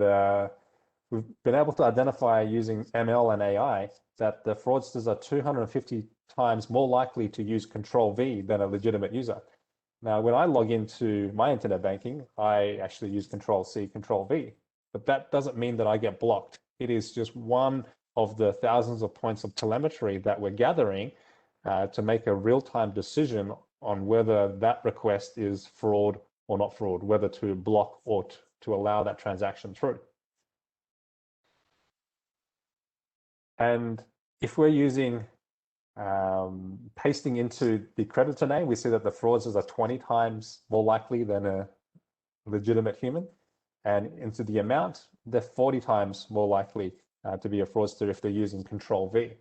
we've been able to identify using ML and AI that the fraudsters are 250 times more likely to use Control-V than a legitimate user. Now, when I log into my internet banking, I actually use Control-C, Control-V, but that doesn't mean that I get blocked. It is just one of the thousands of points of telemetry that we're gathering to make a real-time decision on whether that request is fraud or not fraud, whether to block or to allow that transaction through. And if we're using pasting into the creditor name, we see that the fraudsters are 20 times more likely than a legitimate human. And into the amount, they're 40 times more likely to be a fraudster if they're using Control-V.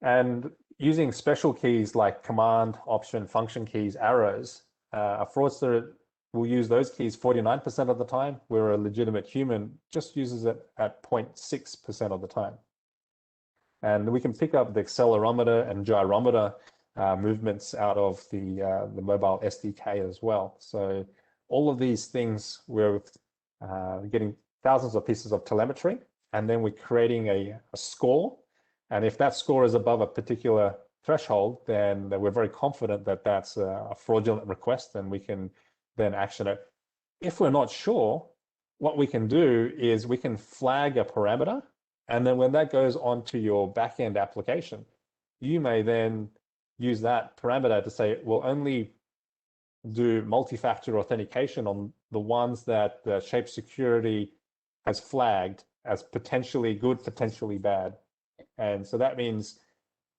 And using special keys like command, option, function keys, arrows, a fraudster will use those keys 49% of the time, where a legitimate human just uses it at 0.6% of the time. And we can pick up the accelerometer and gyrometer movements out of the mobile SDK as well. So all of these things, we're getting thousands of pieces of telemetry, and then we're creating a score. And if that score is above a particular threshold, then we're very confident that that's a fraudulent request, and we can then action it. If we're not sure, what we can do is we can flag a parameter, and then when that goes onto your backend application, you may then use that parameter to say, we'll only do multi-factor authentication on the ones that the Shape Security has flagged as potentially good, potentially bad. And so that means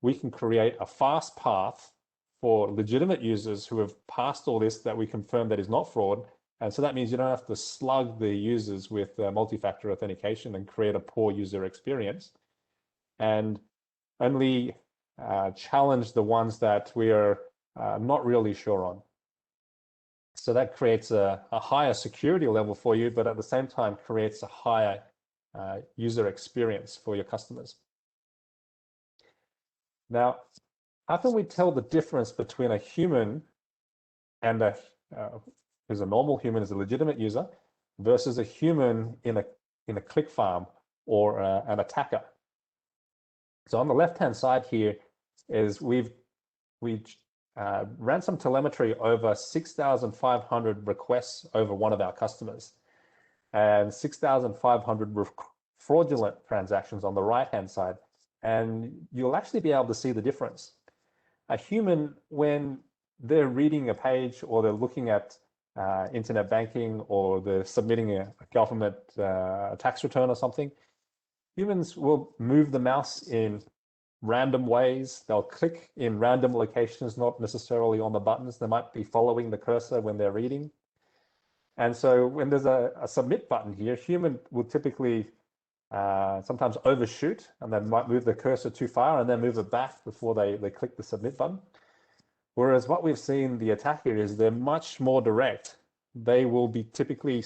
we can create a fast path for legitimate users who have passed all this that we confirm that is not fraud. And so that means you don't have to slug the users with multi-factor authentication and create a poor user experience, and only challenge the ones that we are not really sure on. So that creates a higher security level for you, but at the same time creates a higher user experience for your customers. Now, how can we tell the difference between a human and who's a normal human, is a legitimate user, versus a human in a click farm or an attacker? So on the left-hand side here is we ran some telemetry over 6,500 requests over one of our customers, and 6,500 fraudulent transactions on the right-hand side. And you'll actually be able to see the difference. A human, when they're reading a page or they're looking at internet banking or they're submitting a government tax return or something, humans will move the mouse in random ways. They'll click in random locations, not necessarily on the buttons. They might be following the cursor when they're reading. And so when there's a submit button here, human will typically sometimes overshoot, and they might move the cursor too far and then move it back before they click the submit button. Whereas what we've seen the attacker is they're much more direct. They will be typically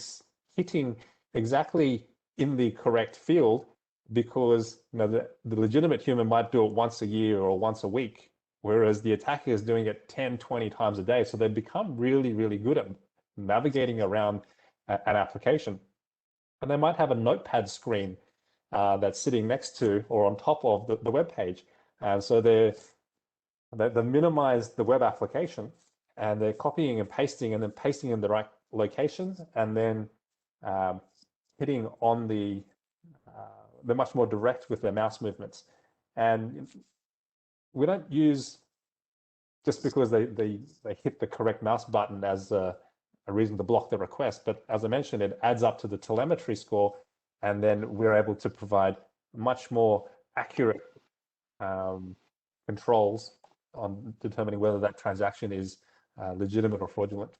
hitting exactly in the correct field, because the legitimate human might do it once a year or once a week, whereas the attacker is doing it 10, 20 times a day. So they become really, really good at navigating around an application. And they might have a notepad screen that's sitting next to or on top of the web page. And so they minimize the web application, and they're copying and pasting in the right locations, and then hitting on they're much more direct with their mouse movements. And we don't use, just because they hit the correct mouse button as a reason to block the request, but as I mentioned, it adds up to the telemetry score, and then we're able to provide much more accurate controls on determining whether that transaction is legitimate or fraudulent.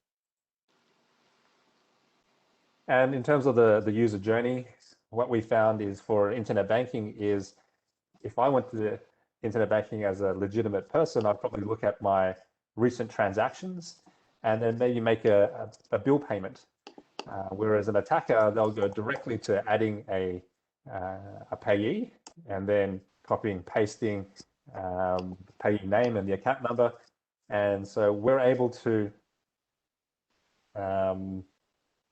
And in terms of the user journey, what we found is for internet banking is, if I went to the internet banking as a legitimate person, I'd probably look at my recent transactions and then maybe make a bill payment. Whereas an attacker, they'll go directly to adding a payee and then copying, pasting payee name and the account number. And so we're able to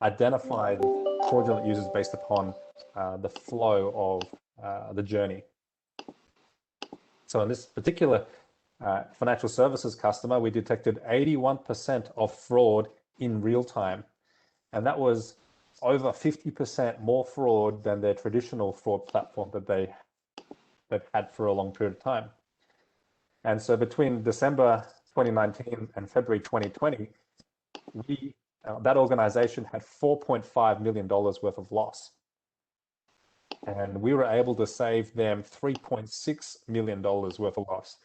identify fraudulent users based upon the flow of the journey. So in this particular financial services customer, we detected 81% of fraud in real time. And that was over 50% more fraud than their traditional fraud platform that they've had for a long period of time. And so between December 2019 and February 2020, that organization had $4.5 million worth of loss. And we were able to save them $3.6 million worth of loss.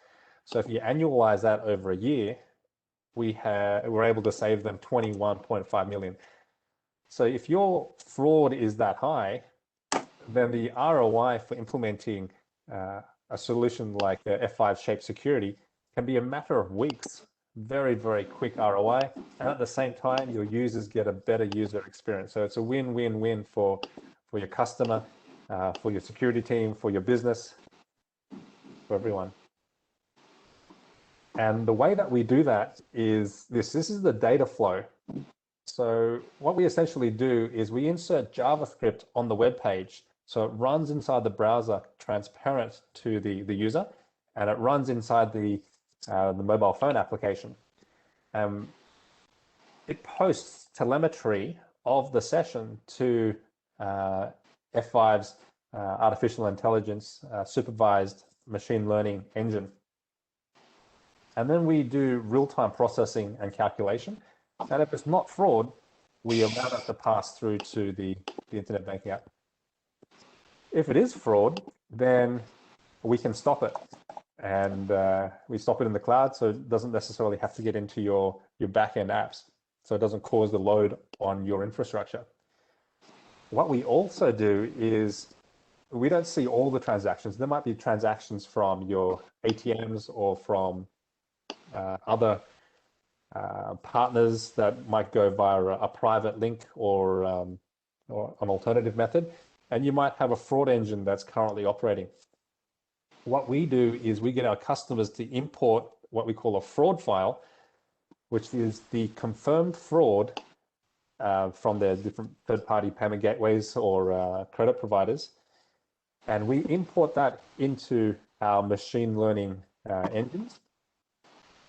So if you annualize that over a year, we're able to save them $21.5 million. So if your fraud is that high, then the ROI for implementing a solution like F5 Shape Security can be a matter of weeks. Very, very quick ROI. And at the same time, your users get a better user experience. So it's a win-win-win for your customer, for your security team, for your business, for everyone. And the way that we do that is this is the data flow. So what we essentially do is we insert JavaScript on the web page. So it runs inside the browser, transparent to the user, and it runs inside the mobile phone application. It posts telemetry of the session to F5's artificial intelligence supervised machine learning engine. And then we do real-time processing and calculation. And if it's not fraud, we allow that to pass through to the internet banking app. If it is fraud, then we can stop it. And we stop it in the cloud, so it doesn't necessarily have to get into your back-end apps. So it doesn't cause the load on your infrastructure. What we also do is we don't see all the transactions. There might be transactions from your ATMs or from other partners that might go via a private link or an alternative method. And you might have a fraud engine that's currently operating. What we do is we get our customers to import what we call a fraud file, which is the confirmed fraud from their different third-party payment gateways or credit providers. And we import that into our machine learning engines.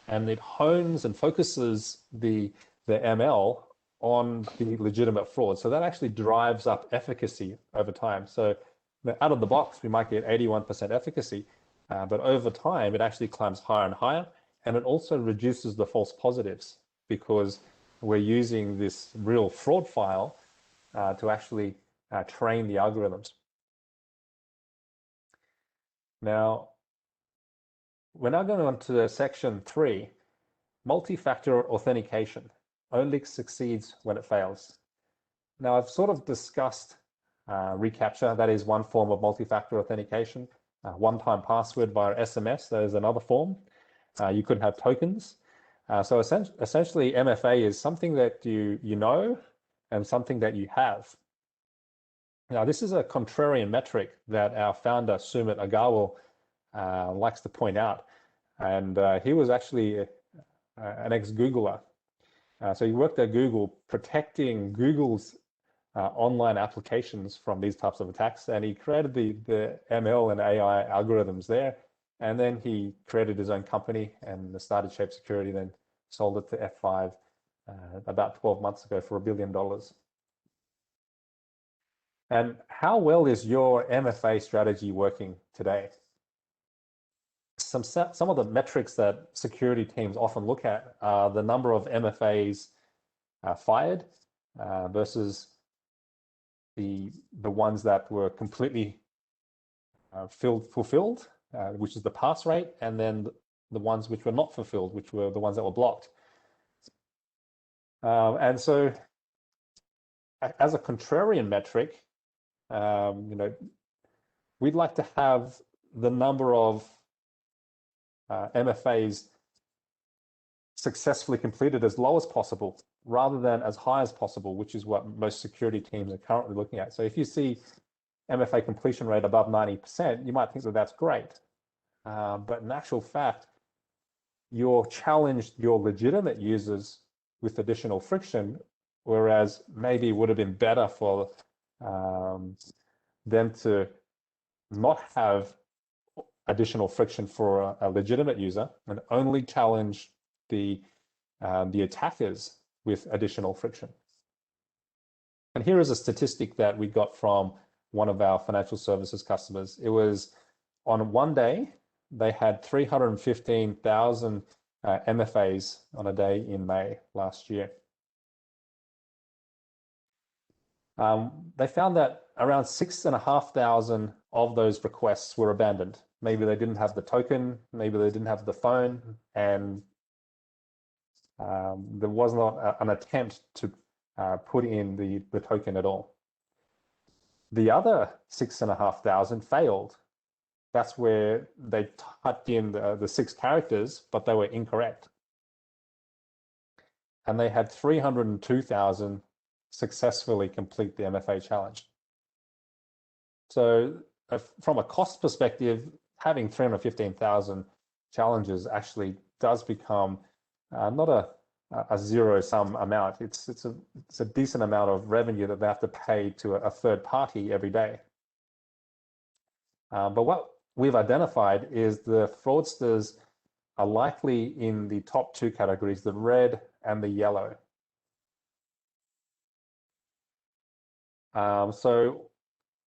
And it hones and focuses the ML on the legitimate fraud. So that actually drives up efficacy over time. So out of the box, we might get 81% efficacy, but over time, it actually climbs higher and higher. And it also reduces the false positives because we're using this real fraud file to actually train the algorithms. Now, we're now going on to section 3, multi-factor authentication. Only succeeds when it fails. Now, I've sort of discussed reCAPTCHA. That is one form of multi-factor authentication. One-time password via SMS, that is another form. You could have tokens. So essentially, MFA is something that you know and something that you have. Now, this is a contrarian metric that our founder, Sumit Agarwal, likes to point out. And he was actually an ex-Googler. So he worked at Google protecting Google's online applications from these types of attacks, and he created the ML and AI algorithms there, and then he created his own company and started Shape Security, then sold it to F5 about 12 months ago for $1 billion. And how well is your MFA strategy working today? Some of the metrics that security teams often look at are the number of MFAs fired versus the ones that were completely fulfilled, which is the pass rate, and then the ones which were not fulfilled, which were the ones that were blocked. And so, as a contrarian metric, we'd like to have the number of MFAs successfully completed as low as possible, rather than as high as possible, which is what most security teams are currently looking at. So if you see MFA completion rate above 90%, you might think that that's great. But in actual fact, you're challenged your legitimate users with additional friction, whereas maybe it would have been better for them to not have additional friction for a legitimate user and only challenge the attackers with additional friction. And here is a statistic that we got from one of our financial services customers. It was on one day, they had 315,000 MFAs on a day in May last year. They found that around 6,500 of those requests were abandoned. Maybe they didn't have the token, maybe they didn't have the phone, and there was not an attempt to put in the token at all. The other 6,500 failed. That's where they typed in the 6 characters, but they were incorrect. And they had 302,000 successfully complete the MFA challenge. So from a cost perspective, having 315,000 challenges actually does become not a zero-sum amount. It's a decent amount of revenue that they have to pay to a third party every day. But what we've identified is the fraudsters are likely in the top 2 categories, the red and the yellow. So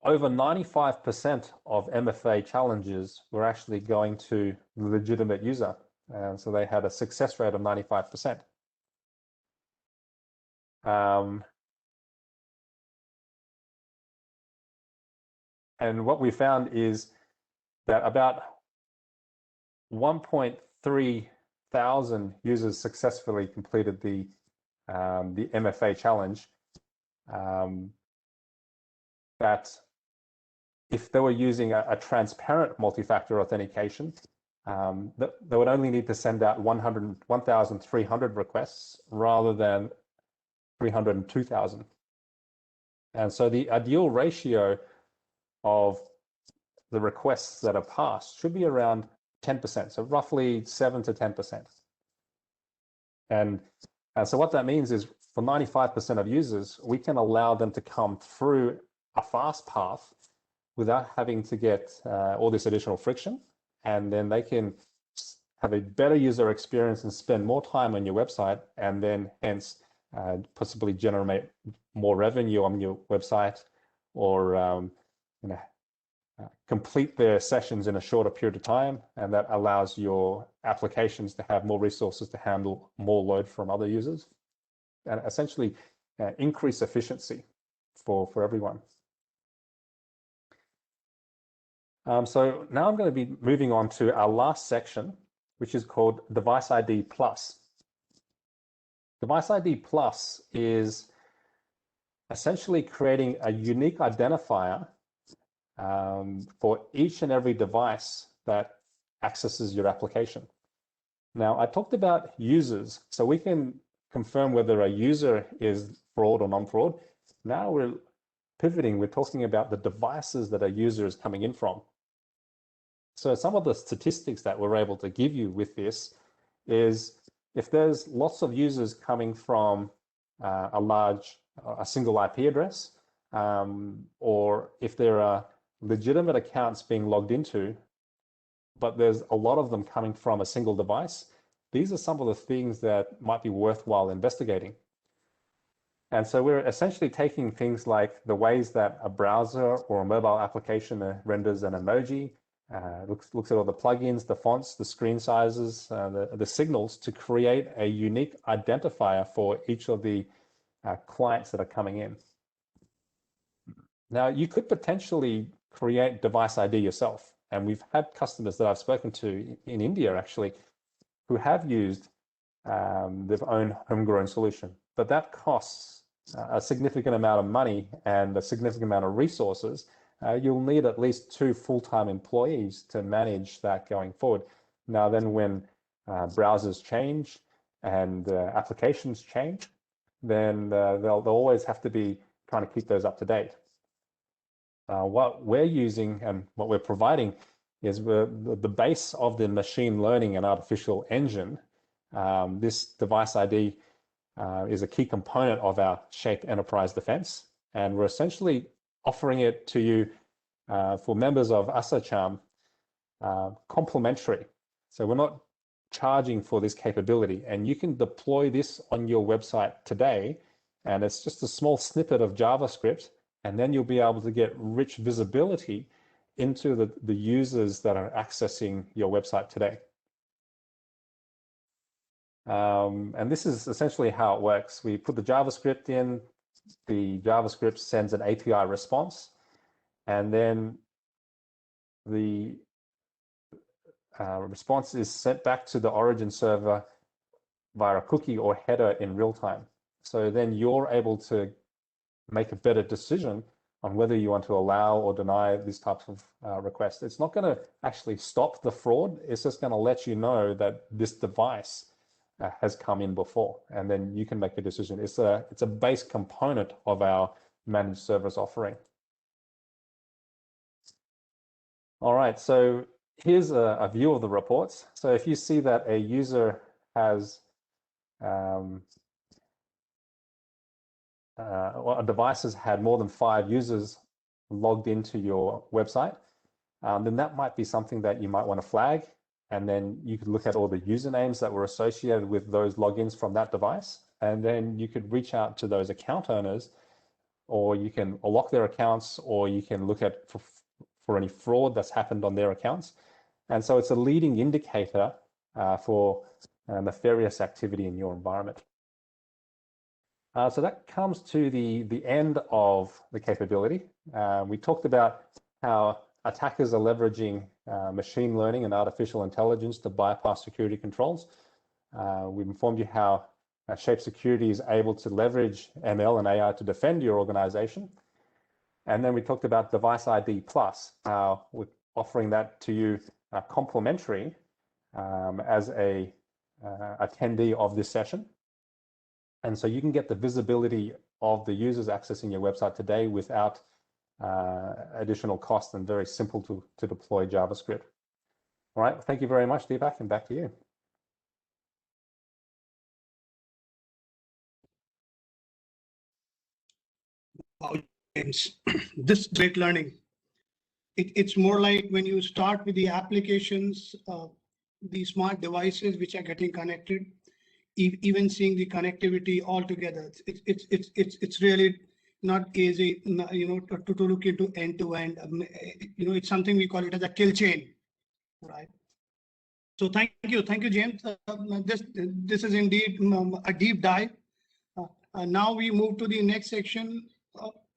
over 95% of MFA challenges were actually going to the legitimate user. And so they had a success rate of 95%. And what we found is that about 1.3 thousand users successfully completed the MFA challenge. That if they were using a transparent multi-factor authentication, they would only need to send out 1,300 requests rather than 302,000. And so the ideal ratio of the requests that are passed should be around 10%, so roughly 7 to 10%. And so what that means is for 95% of users, we can allow them to come through a fast path without having to get all this additional friction, and then they can have a better user experience and spend more time on your website, and then hence possibly generate more revenue on your website, or complete their sessions in a shorter period of time, and that allows your applications to have more resources to handle more load from other users, and essentially increase efficiency for everyone. So now I'm going to be moving on to our last section, which is called Device ID Plus. Device ID Plus is essentially creating a unique identifier for each and every device that accesses your application. Now, I talked about users, so we can confirm whether a user is fraud or non-fraud. Now we're pivoting, we're talking about the devices that a user is coming in from. So some of the statistics that we're able to give you with this is if there's lots of users coming from a single IP address, or if there are legitimate accounts being logged into, but there's a lot of them coming from a single device, these are some of the things that might be worthwhile investigating. And so we're essentially taking things like the ways that a browser or a mobile application renders an emoji, looks at all the plugins, the fonts, the screen sizes, the signals to create a unique identifier for each of the clients that are coming in. Now, you could potentially create device ID yourself. And we've had customers that I've spoken to in India, actually, who have used their own homegrown solution. But that costs a significant amount of money and a significant amount of resources. You'll need at least 2 full-time employees to manage that going forward. Now, then when browsers change and applications change, then they'll always have to be trying to keep those up to date. What we're using and what we're providing is the base of the machine learning and artificial engine. This device ID is a key component of our Shape Enterprise Defense, and we're essentially offering it to you for members of ASSOCHAM complimentary. So we're not charging for this capability, and you can deploy this on your website today, and it's just a small snippet of JavaScript, and then you'll be able to get rich visibility into the users that are accessing your website today. And this is essentially how it works. We put the JavaScript in, the JavaScript sends an API response, and then the response is sent back to the origin server via a cookie or header in real time. So then you're able to make a better decision on whether you want to allow or deny these types of requests. It's not going to actually stop the fraud. It's just going to let you know that this device has come in before, and then you can make a decision. It's a base component of our managed service offering. All right, so here's a view of the reports. So if you see that a user has a device has had more than 5 users logged into your website, then that might be something that you might want to flag. And then you could look at all the usernames that were associated with those logins from that device. And then you could reach out to those account owners, or you can lock their accounts, or you can look at for any fraud that's happened on their accounts. And so it's a leading indicator for nefarious activity in your environment. So that comes to the end of the capability. We talked about how attackers are leveraging machine learning and artificial intelligence to bypass security controls. We've informed you how Shape Security is able to leverage ML and AI to defend your organization. And then we talked about Device ID Plus, with offering that to you complimentary as a attendee of this session. And so you can get the visibility of the users accessing your website today without additional cost, and very simple to deploy JavaScript. All right, thank you very much, Deepak, and back to you. Wow, James, this great learning. It's more like when you start with the applications, the smart devices which are getting connected, even seeing the connectivity all together. It's really not easy, to look into end to end. It's something we call it as a kill chain, right? So thank you, James. This is indeed a deep dive. Now we move to the next section.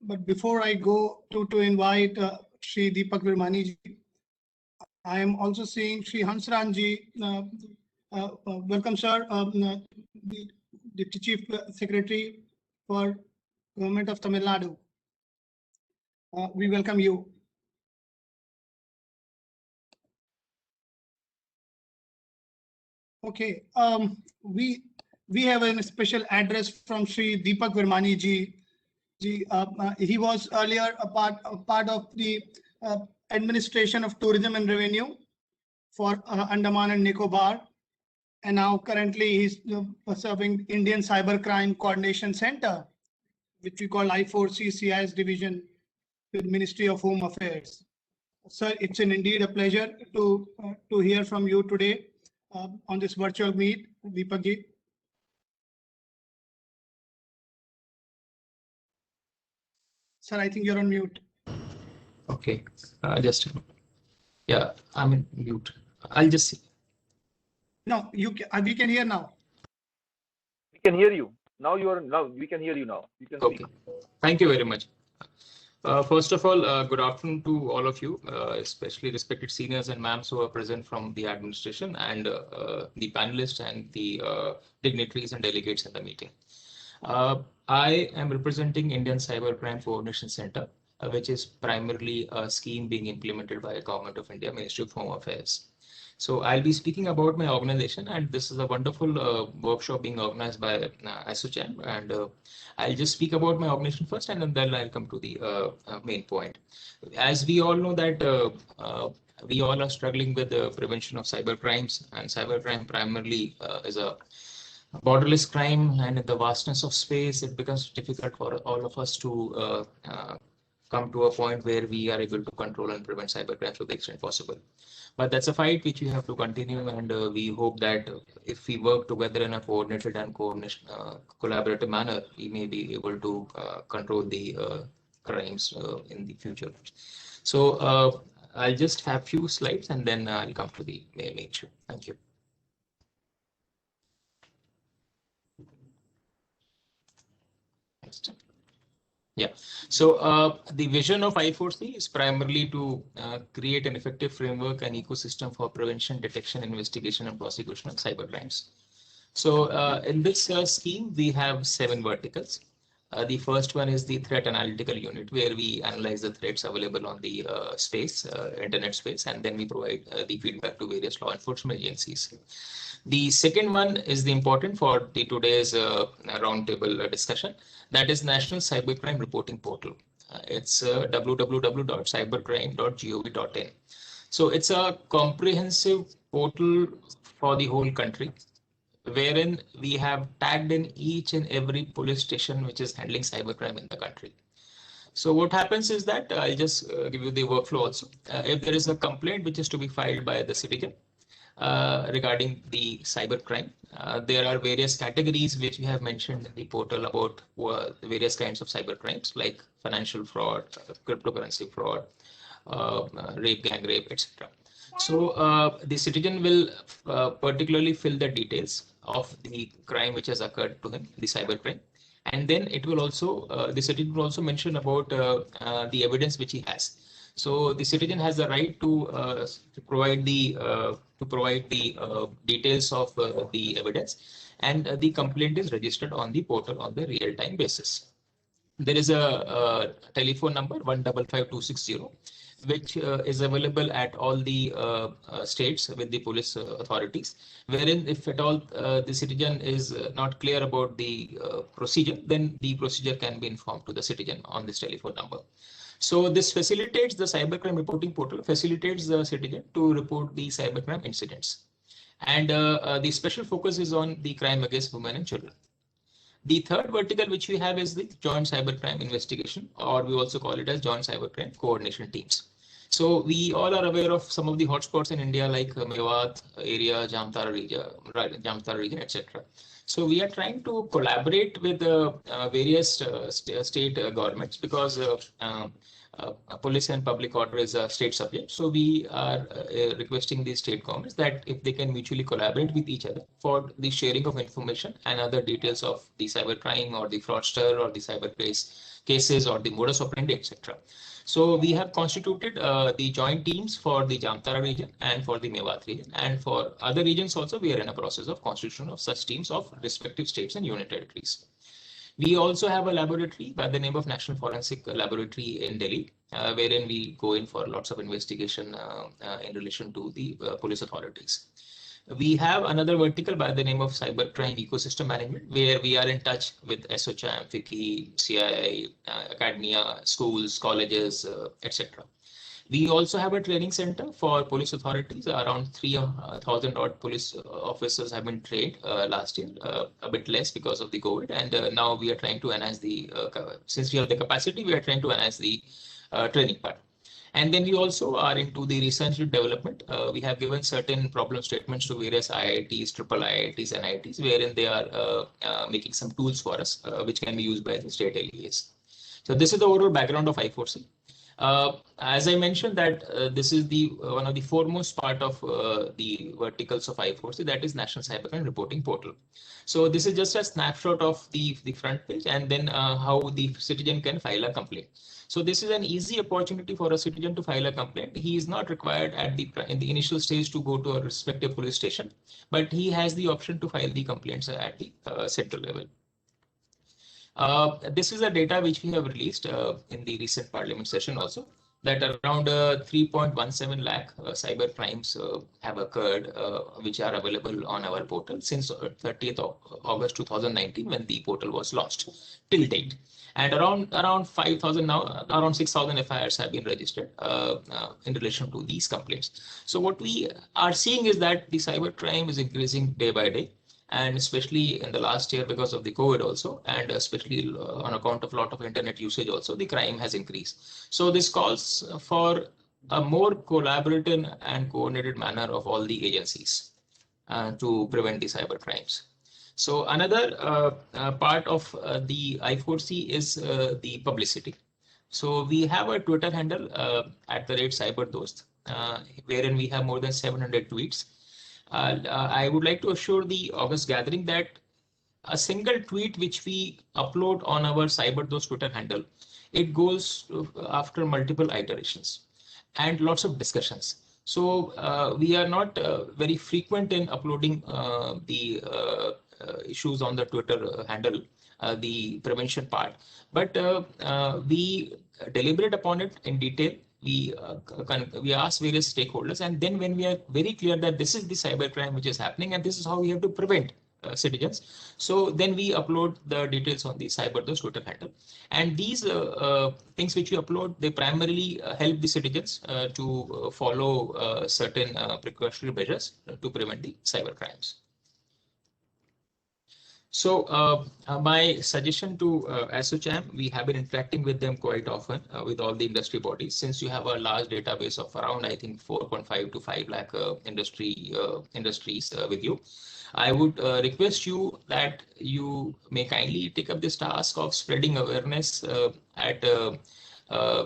But before I go to invite Shri Deepak Virmani ji, I am also seeing Shri Hansran ji. Welcome, sir. The Chief Secretary for Government of Tamil Nadu. We welcome you. Okay. We have a special address from Shri Deepak Virmani ji. He was earlier a part of the administration of tourism and revenue for Andaman and Nicobar. and now currently he's serving Indian Cybercrime Coordination Center, which we call I4C CIS division with Ministry of Home Affairs. Sir, it's indeed a pleasure to hear from you today on this virtual meet, Deepak ji. Sir, I think you're on mute. Okay, yeah, I'm in mute. I'll just see. No, we can hear now. We can hear you. Now we can hear you now. You can speak. Okay, thank you very much. First of all, good afternoon to all of you, especially respected seniors and ma'ams who are present from the administration and the panelists and the dignitaries and delegates at the meeting. I am representing Indian Cybercrime Coordination Center, which is primarily a scheme being implemented by the Government of India, Ministry of Home Affairs. So I'll be speaking about my organization, and this is a wonderful workshop being organized by ASSOCHAM, and I'll just speak about my organization first, and then I'll come to the main point. As we all know that we all are struggling with the prevention of cyber crimes, and cybercrime primarily is a borderless crime, and in the vastness of space, it becomes difficult for all of us to come to a point where we are able to control and prevent cybercrime to the extent possible. But that's a fight which we have to continue, and we hope that if we work together in a coordinated and collaborative manner, we may be able to control the crimes in the future. So I'll just have few slides and then I'll come to the main issue. Thank you. Next. Yeah, so the vision of I4C is primarily to create an effective framework and ecosystem for prevention, detection, investigation, and prosecution of cybercrimes. So in this scheme, we have 7 verticals. The first one is the threat analytical unit, where we analyze the threats available on the internet space, and then we provide the feedback to various law enforcement agencies. The second one is the important for the today's roundtable discussion. That is National Cybercrime Reporting Portal. It's www.cybercrime.gov.in. So it's a comprehensive portal for the whole country, wherein we have tagged in each and every police station which is handling cybercrime in the country. So what happens is that I'll just give you the workflow also. If there is a complaint which is to be filed by the citizen regarding the cybercrime, there are various categories which we have mentioned in the portal about various kinds of cybercrimes like financial fraud, cryptocurrency fraud, rape, gang rape, etc. So the citizen will particularly fill the details of the crime which has occurred to him, the cybercrime, and then it will also the citizen will also mention about the evidence which he has. So the citizen has the right to provide the details of the evidence, and the complaint is registered on the portal on the real-time basis. There is a telephone number 155260, which is available at all the states with the police authorities, wherein if at all the citizen is not clear about the procedure, then the procedure can be informed to the citizen on this telephone number. So this facilitates the cybercrime reporting portal, facilitates the citizen to report the cybercrime incidents. And the special focus is on the crime against women and children. The third vertical which we have is the joint cybercrime investigation, or we also call it as joint cybercrime coordination teams. So we all are aware of some of the hotspots in India like Mewat area, Jamtara region, etc. So we are trying to collaborate with various state governments, because police and public order is a state subject. So we are requesting the state governments that if they can mutually collaborate with each other for the sharing of information and other details of the cybercrime or the fraudster or the cyber cases or the modus operandi, etc. So we have constituted the joint teams for the Jamtara region and for the Mewat region, and for other regions also we are in a process of constitution of such teams of respective states and union territories. We also have a laboratory by the name of National Forensic Laboratory in Delhi, wherein we go in for lots of investigation in relation to the police authorities. We have another vertical by the name of Cybercrime Ecosystem Management, where we are in touch with ASSOCHAM, FICCI, CIA, academia, schools, colleges, etc. We also have a training center for police authorities. Around 3,000 odd police officers have been trained last year, a bit less because of the COVID. And now we are trying to enhance the, since we have the capacity, we are trying to enhance the training part. And then we also are into the research and development. We have given certain problem statements to various IITs, triple IITs, and IITs, wherein they are making some tools for us, which can be used by the state LEAs. So this is the overall background of I4C. As I mentioned that this is the one of the foremost part of the verticals of I4C, that is National Cybercrime Reporting Portal. So this is just a snapshot of the front page, and then how the citizen can file a complaint. So this is an easy opportunity for a citizen to file a complaint. He is not required in the initial stage to go to a respective police station, but he has the option to file the complaints at the central level. This is the data which we have released in the recent parliament session also, that around 3.17 lakh cyber crimes have occurred, which are available on our portal since 30th of August 2019, when the portal was launched till date. And around 5,000 now, around 6,000 FIRs have been registered in relation to these complaints. So what we are seeing is that the cyber crime is increasing day by day, and especially in the last year because of the COVID also, and especially on account of a lot of internet usage also, the crime has increased. So this calls for a more collaborative and coordinated manner of all the agencies to prevent the cyber crimes. So another part of the I4C is the publicity. So we have a Twitter handle @cyberdost, wherein we have more than 700 tweets. I would like to assure the August gathering that a single tweet which we upload on our CyberDost Twitter handle, it goes after multiple iterations and lots of discussions. So we are not very frequent in uploading the issues on the Twitter handle, the prevention part, but we deliberate upon it in detail. We ask various stakeholders, and then when we are very clear that this is the cybercrime which is happening and this is how we have to prevent citizens, so then we upload the details on the CyberDost Twitter handle. And these things which we upload, they primarily help the citizens to follow certain precautionary measures to prevent the cybercrimes. So my suggestion to ASSOCHAM, we have been interacting with them quite often with all the industry bodies, since you have a large database of around, I think, 4.5 to 5 lakh industries with you. I would request you that you may kindly take up this task of spreading awareness at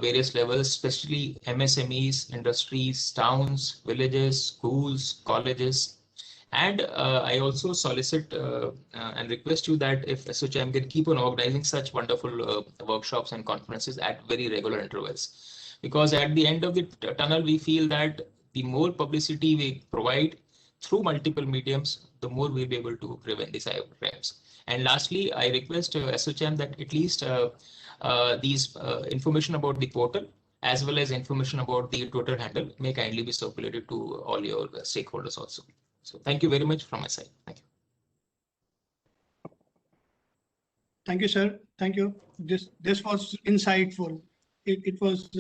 various levels, especially MSMEs, industries, towns, villages, schools, colleges. And I also solicit and request you that if ASSOCHAM can keep on organizing such wonderful workshops and conferences at very regular intervals, because at the end of the tunnel, we feel that the more publicity we provide through multiple mediums, the more we'll be able to prevent the cyber crimes. And lastly, I request ASSOCHAM that at least these information about the portal as well as information about the Twitter handle may kindly be circulated to all your stakeholders also. So thank you very much from my side. Thank you. Thank you, sir. Thank you. This was insightful. It was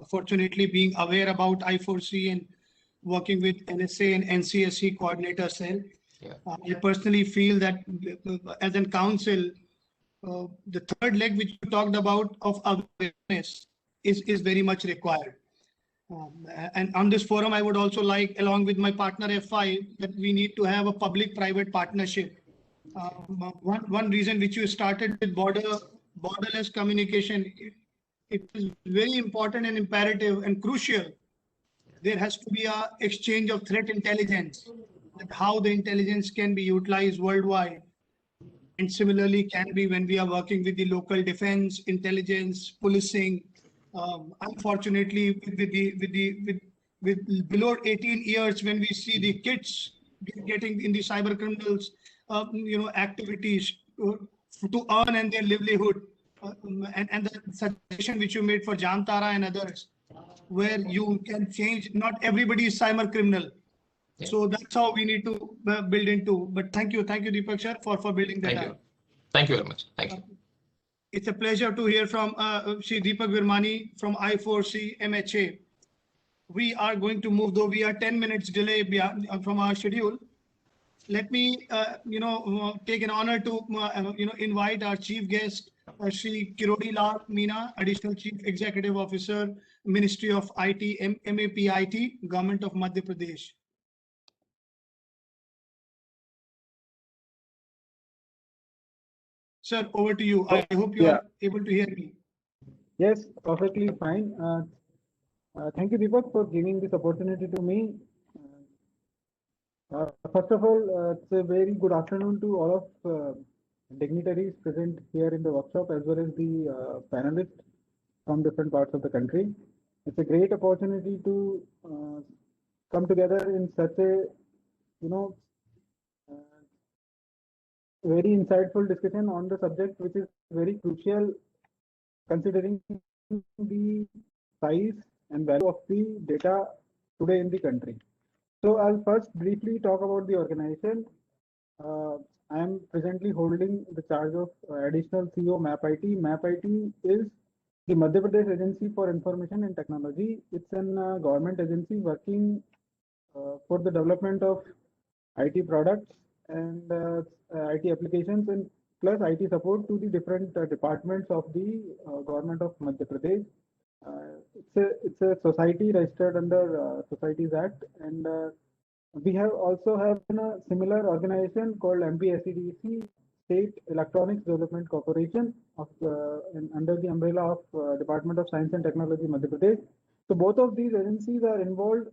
fortunately being aware about I4C and working with NSA and NCSC coordinator cell. Yeah. I personally feel that as a council, the third leg which you talked about of awareness is very much required. And on this forum, I would also like, along with my partner F5, that we need to have a public-private partnership. One reason which you started with borderless communication, it is very important and imperative and crucial. There has to be an exchange of threat intelligence, like how the intelligence can be utilized worldwide. And similarly can be when we are working with the local defense, intelligence, policing. Unfortunately, with below 18 years, when we see the kids getting in the cyber criminals, activities to earn and their livelihood, and the suggestion which you made for Jamtara and others, where you can change. Not everybody is cyber criminal, so that's how we need to build into. But thank you, Deepak sir, for building that. Thank you very much. Thank you. It's a pleasure to hear from Shri Deepak Virmani from I4C MHA. we are going to move, though we are 10 minutes delay from our schedule. Let me, take an honor to, invite our chief guest, Shri Kirodi Lal Meena, Additional Chief Executive Officer, Ministry of IT, MAPIT, Government of Madhya Pradesh. Sir, over to you. I hope you are able to hear me. Yes, perfectly fine. Thank you, Deepak, for giving this opportunity to me. First of all, it's a very good afternoon to all of dignitaries present here in the workshop, as well as the panelists from different parts of the country. It's a great opportunity to come together in such a, very insightful discussion on the subject, which is very crucial considering the size and value of the data today in the country. So I'll first briefly talk about the organization. I am presently holding the charge of additional CEO MAPIT. MAPIT is the Madhya Pradesh Agency for Information and Technology. It's a government agency working for the development of IT products and IT applications, and plus IT support to the different departments of the government of Madhya Pradesh. It's a society registered under Societies Act, and we also have a similar organization called MPSCDC, State Electronics Development Corporation, of under the umbrella of Department of Science and Technology, Madhya Pradesh. So both of these agencies are involved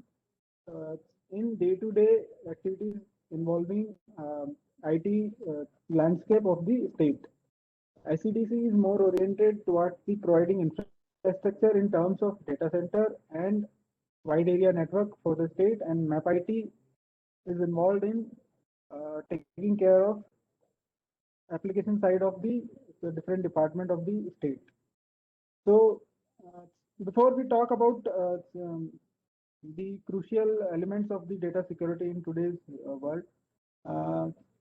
in day-to-day activities involving IT landscape of the state. ICDC is more oriented towards the providing infrastructure in terms of data center and wide area network for the state, and MAPIT is involved in taking care of application side of the different department of the state. So before we talk about the crucial elements of the data security in today's world,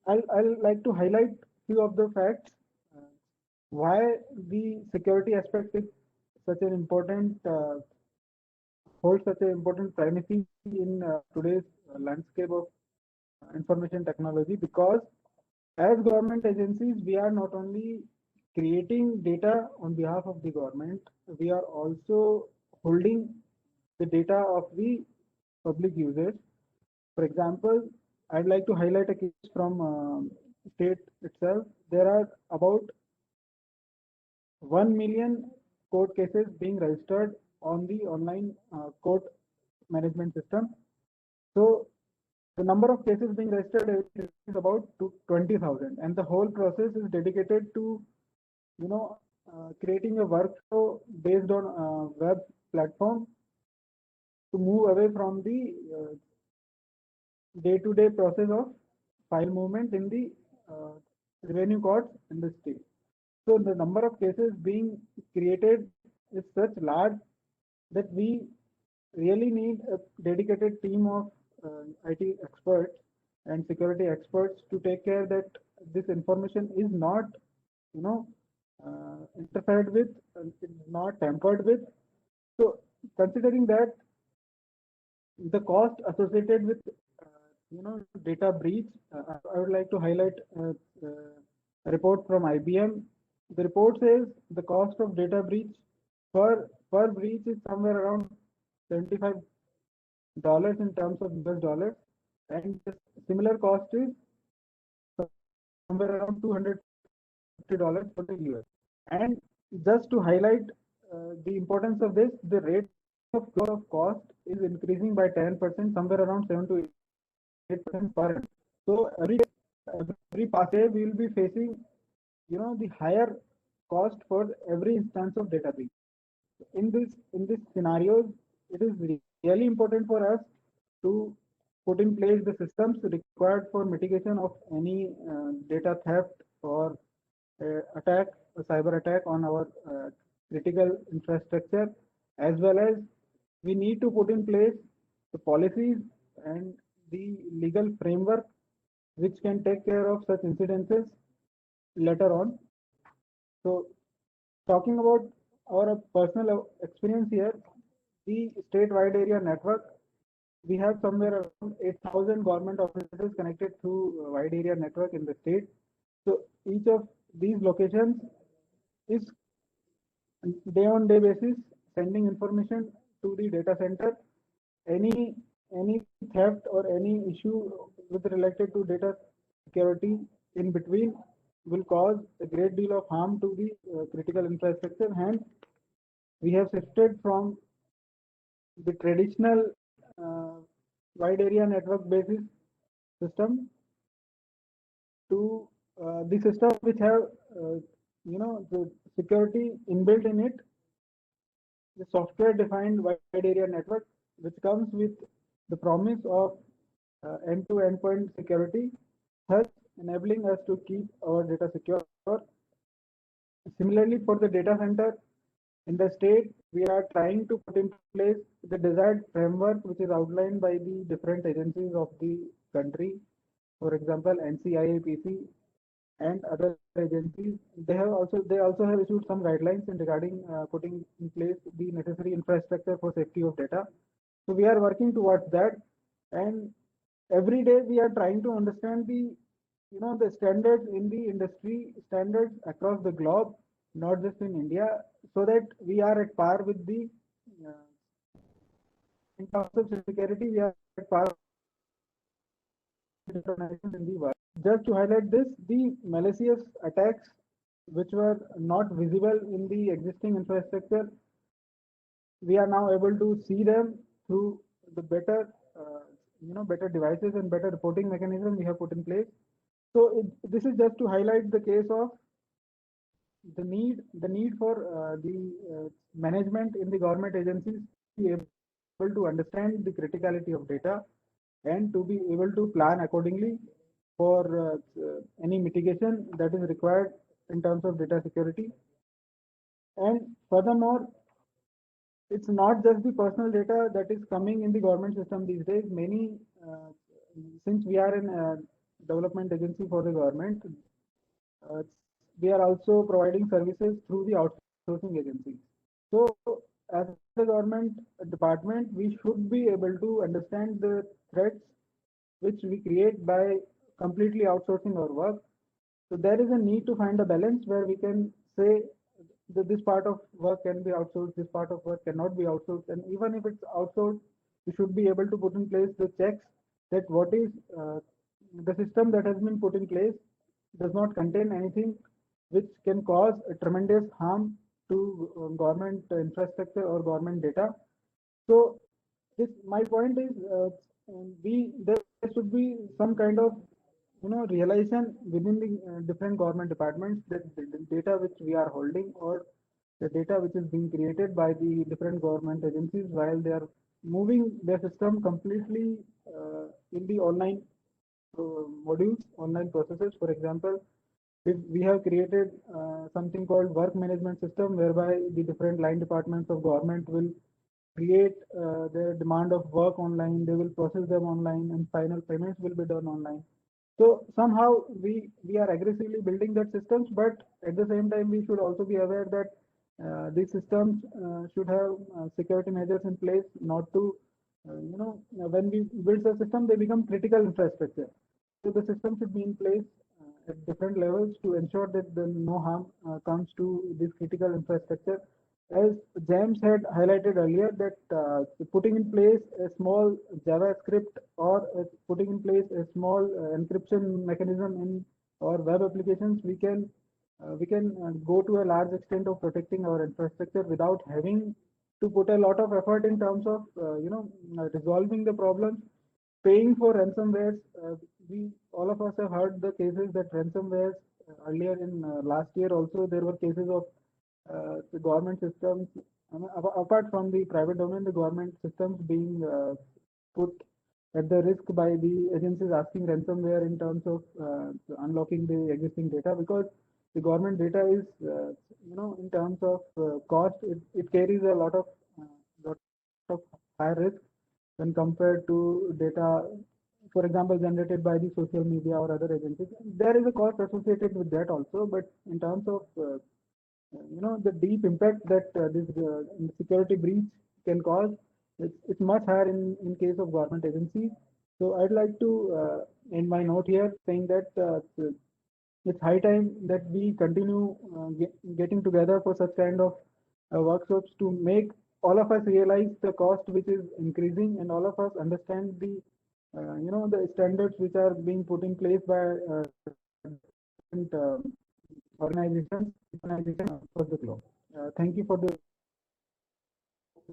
I'll like to highlight few of the facts why the security aspect is such an important holds such an important primacy in today's landscape of information technology, because as government agencies we are not only creating data on behalf of the government, we are also holding the data of the public users. For example, I'd like to highlight a case from state itself. There are about 1 million court cases being registered on the online court management system. So the number of cases being registered is about 20,000, and the whole process is dedicated to, creating a workflow based on web platform to move away from the day-to-day process of file movement in the revenue courts in the state. So the number of cases being created is such large that we really need a dedicated team of IT experts and security experts to take care that this information is not, interfered with, not tampered with. So considering that the cost associated with data breach, I would like to highlight a report from IBM. The report says the cost of data breach per breach is somewhere around $75 in terms of US dollars, and the similar cost is somewhere around $250 for the US. And just to highlight the importance of this, the rate of cost is increasing by 10%, somewhere around 7 to 8% per annum. So every past day we will be facing, the higher cost for every instance of data breach. In this scenarios, it is really important for us to put in place the systems required for mitigation of any data theft or attack, a cyber attack on our critical infrastructure, as well as we need to put in place the policies and the legal framework which can take care of such incidences later on. So talking about our personal experience here, the state wide area network, we have somewhere around 8,000 government offices connected through wide area network in the state. So each of these locations is day on day basis sending information to the data center. Any theft or any issue with related to data security in between will cause a great deal of harm to the critical infrastructure. Hence, we have shifted from the traditional wide area network basis system to the system which have the security inbuilt in it, the software defined wide area network, which comes with the promise of end-to-end point security, thus enabling us to keep our data secure. Similarly, for the data center in the state, we are trying to put in place the desired framework which is outlined by the different agencies of the country. For example, NCIAPC and other agencies. They also have issued some guidelines in regarding putting in place the necessary infrastructure for safety of data. So we are working towards that, and every day we are trying to understand the the standards in the industry, standards across the globe, not just in India, so that we are at par with the in terms of security, we are at par with organizations in the world. Just to highlight this, the malicious attacks which were not visible in the existing infrastructure, we are now able to see them through the better better devices and better reporting mechanism we have put in place. So this is just to highlight the case of the need for the management in the government agencies to be able to understand the criticality of data and to be able to plan accordingly for any mitigation that is required in terms of data security. And furthermore, it's not just the personal data that is coming in the government system these days. Many, since we are in a development agency for the government, we are also providing services through the outsourcing agencies. So as a government department, we should be able to understand the threats which we create by completely outsourcing our work. So there is a need to find a balance where we can say that this part of work can be outsourced, this part of work cannot be outsourced, and even if it's outsourced, we should be able to put in place the checks that what is the system that has been put in place does not contain anything which can cause a tremendous harm to government infrastructure or government data. So this, my point is, there should be some kind of realization within the different government departments that the data which we are holding or the data which is being created by the different government agencies while they are moving their system completely in the online modules, online processes. For example, if we have created something called work management system, whereby the different line departments of government will create their demand of work online, they will process them online, and final payments will be done online. So somehow we are aggressively building that systems, but at the same time we should also be aware that these systems should have security measures in place, not to when we build the system, they become critical infrastructure. So the system should be in place at different levels to ensure that no harm comes to this critical infrastructure. As James had highlighted earlier, that putting in place a small JavaScript or putting in place a small encryption mechanism in our web applications, we can go to a large extent of protecting our infrastructure without having to put a lot of effort in terms of resolving the problems, paying for ransomwares. We all of us have heard the cases that ransomwares earlier in last year also there were cases of the government systems, apart from the private domain, the government systems being put at the risk by the agencies asking ransomware in terms of unlocking the existing data, because the government data is, in terms of cost, it carries a lot of high risk when compared to data, for example, generated by the social media or other agencies. There is a cost associated with that also, but in terms of the deep impact that this security breach can cause, it's much higher in case of government agencies. So I'd like to end my note here saying that it's high time that we continue getting together for such kind of workshops to make all of us realize the cost which is increasing, and all of us understand the the standards which are being put in place by different organizations across the globe. Thank you for the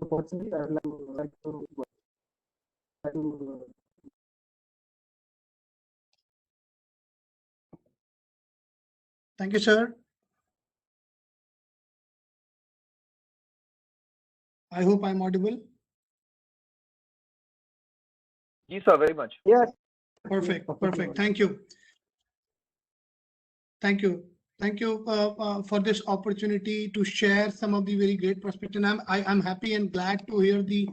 opportunity. I'd like to Thank you, sir. I hope I'm audible. Yes, sir, very much. Yes. Perfect. Perfect. Thank you. Thank you. Thank you for this opportunity to share some of the very great perspective. I'm happy and glad to hear the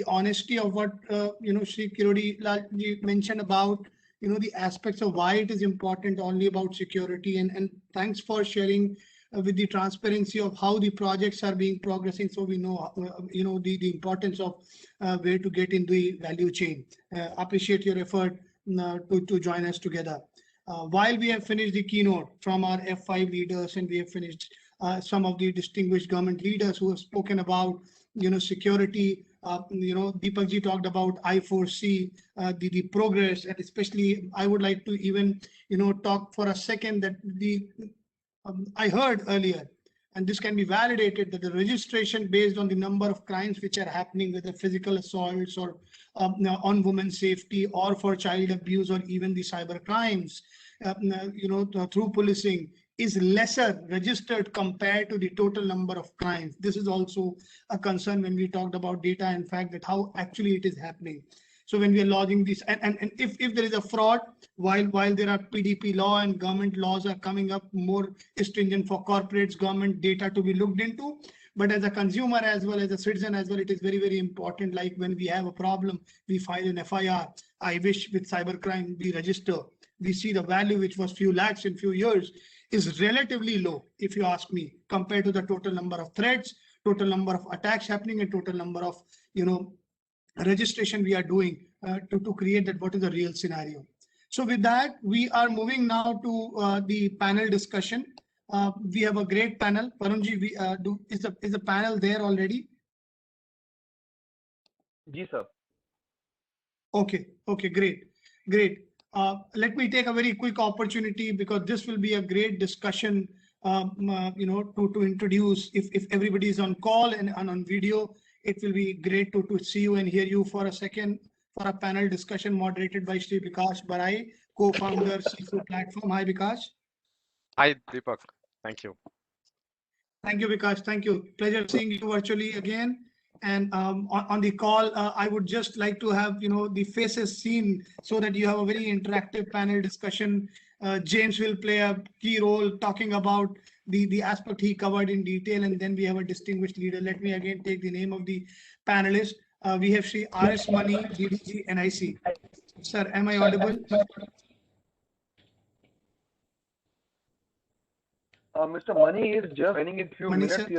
honesty of what Shri Kirodi mentioned about the aspects of why it is important only about security, and thanks for sharing with the transparency of how the projects are being progressing, so we know the importance of where to get in the value chain. Appreciate your effort to join us together. While we have finished the keynote from our F5 leaders, and we have finished some of the distinguished government leaders who have spoken about security, Deepak ji talked about I4C, the progress, and especially I would like to even talk for a second that I heard earlier, and this can be validated, that the registration based on the number of crimes which are happening, whether physical assaults or on women's safety, or for child abuse, or even the cyber crimes, through policing, is lesser registered compared to the total number of crimes. This is also a concern when we talked about data, in fact, that how actually it is happening. So when we are logging this, and if there is a fraud, while there are PDP law and government laws are coming up more stringent for corporates, government data to be looked into, but as a consumer as well as a citizen as well, it is very, very important. Like when we have a problem, we file an FIR. I wish with cybercrime we register. We see the value, which was few lakhs in few years, is relatively low, if you ask me, compared to the total number of threats, total number of attacks happening, and total number of registration we are doing to create that what is the real scenario. So with that, we are moving now to the panel discussion. We have a great panel. Varunji, is the panel there already? Ji, sir. Okay, great. Let me take a very quick opportunity, because this will be a great discussion, to introduce, if everybody is on call and on video, it will be great to see you and hear you for a second for a panel discussion moderated by Shri Bikash Barai, co-founder CISO platform. Hi, Bikash. Hi, Deepak. Thank you. Thank you, Bikash. Thank you. Pleasure seeing you virtually again. And on the call, I would just like to have the faces seen, so that you have a very interactive panel discussion. James will play a key role talking about the aspect he covered in detail, and then we have a distinguished leader. Let me again take the name of the panelists. We have Shri R.S. Money, DDG, NIC. Sir, am I audible? Mr. Money is just joining in few Money, minutes. sir? He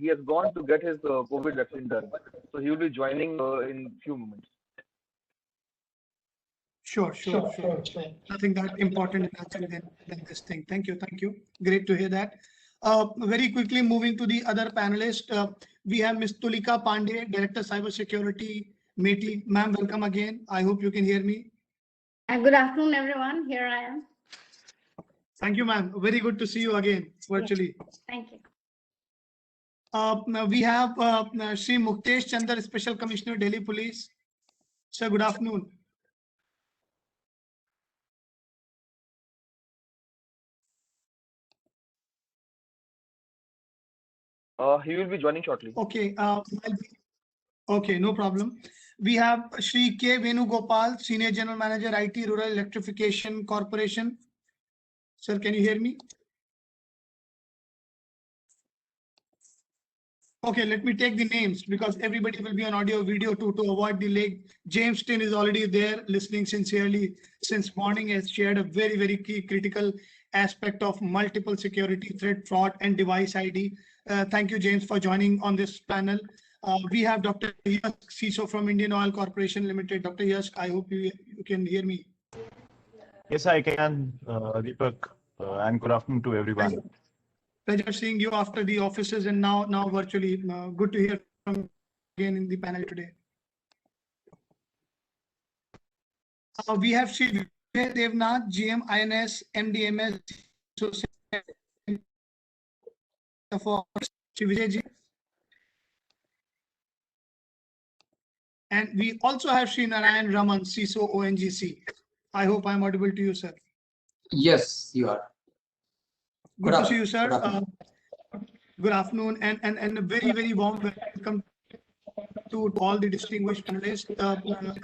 has gone to get his COVID vaccine done. So he will be joining in few moments. Sure. Nothing that important actually than this thing. Thank you. Great to hear that. Very quickly moving to the other panelist, we have Ms. Tulika Pandey, Director Cybersecurity, MAPIT. Ma'am, welcome again. I hope you can hear me. Good afternoon, everyone. Here I am. Thank you, ma'am. Very good to see you again virtually. Thank you. We have Shri Muktesh, Chander, Special Commissioner, Delhi Police. Sir, good afternoon. He will be joining shortly. Okay. Okay, no problem. We have Shri K. Venugopal, Senior General Manager, IT, Rural Electrification Corporation. Sir, can you hear me? Okay, let me take the names, because everybody will be on audio video to avoid delay. James Tin is already there, listening sincerely since morning, has shared a very, very key critical aspect of multiple security threat, fraud, and device ID. Thank you, James, for joining on this panel. We have Dr. Yask, CISO from Indian Oil Corporation Limited. Dr. Yask, I hope you can hear me. Yes, I can, Deepak, and good afternoon to everyone. Pleasure seeing you after the offices and now virtually. Good to hear from again in the panel today. We have Shri Vijay, Devnath, GM, INS, MDMS, for Shri Vijay ji. And we also have Shri Narayan Raman, CISO, ONGC. I hope I'm audible to you, sir. Yes, you are. Good to see you, sir. Good afternoon, and a very warm welcome to all the distinguished panelists.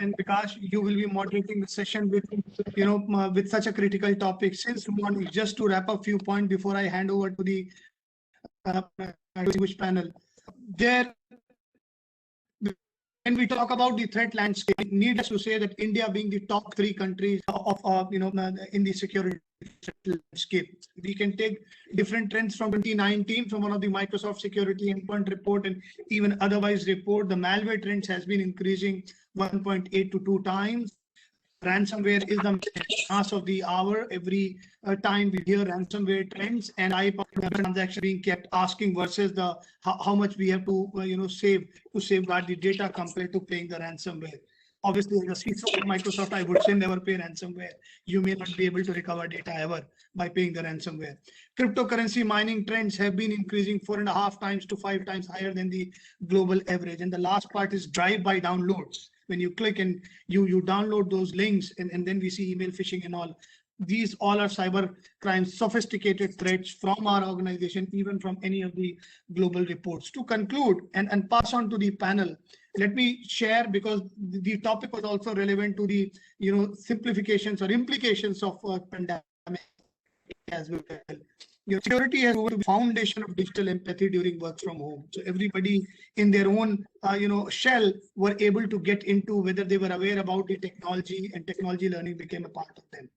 And Bikash, you will be moderating the session with, with such a critical topic. Since morning, just to wrap up a few points before I hand over to the distinguished panel. When we talk about the threat landscape, needless to say that India being the top 3 countries of in the security landscape, we can take different trends from 2019 from one of the Microsoft Security Endpoint report and even otherwise report. The malware trends has been increasing 1.8 to 2 times. Ransomware is the mass of the hour. Every time we hear ransomware trends and transaction being kept asking versus the how much we have to save to safeguard the data compared to paying the ransomware. Obviously, as a CISO of Microsoft, I would say never pay ransomware. You may not be able to recover data ever by paying the ransomware. Cryptocurrency mining trends have been increasing 4.5 times to 5 times higher than the global average. And the last part is drive-by downloads. When you click and you download those links and then we see email phishing and all. These all are cyber crimes, sophisticated threats from our organization, even from any of the global reports. To conclude and pass on to the panel, let me share, because the topic was also relevant to the simplifications or implications of pandemic as well. Security has been the foundation of digital empathy during work from home. So everybody in their own shell were able to get into whether they were aware about the technology, and technology learning became a part of them.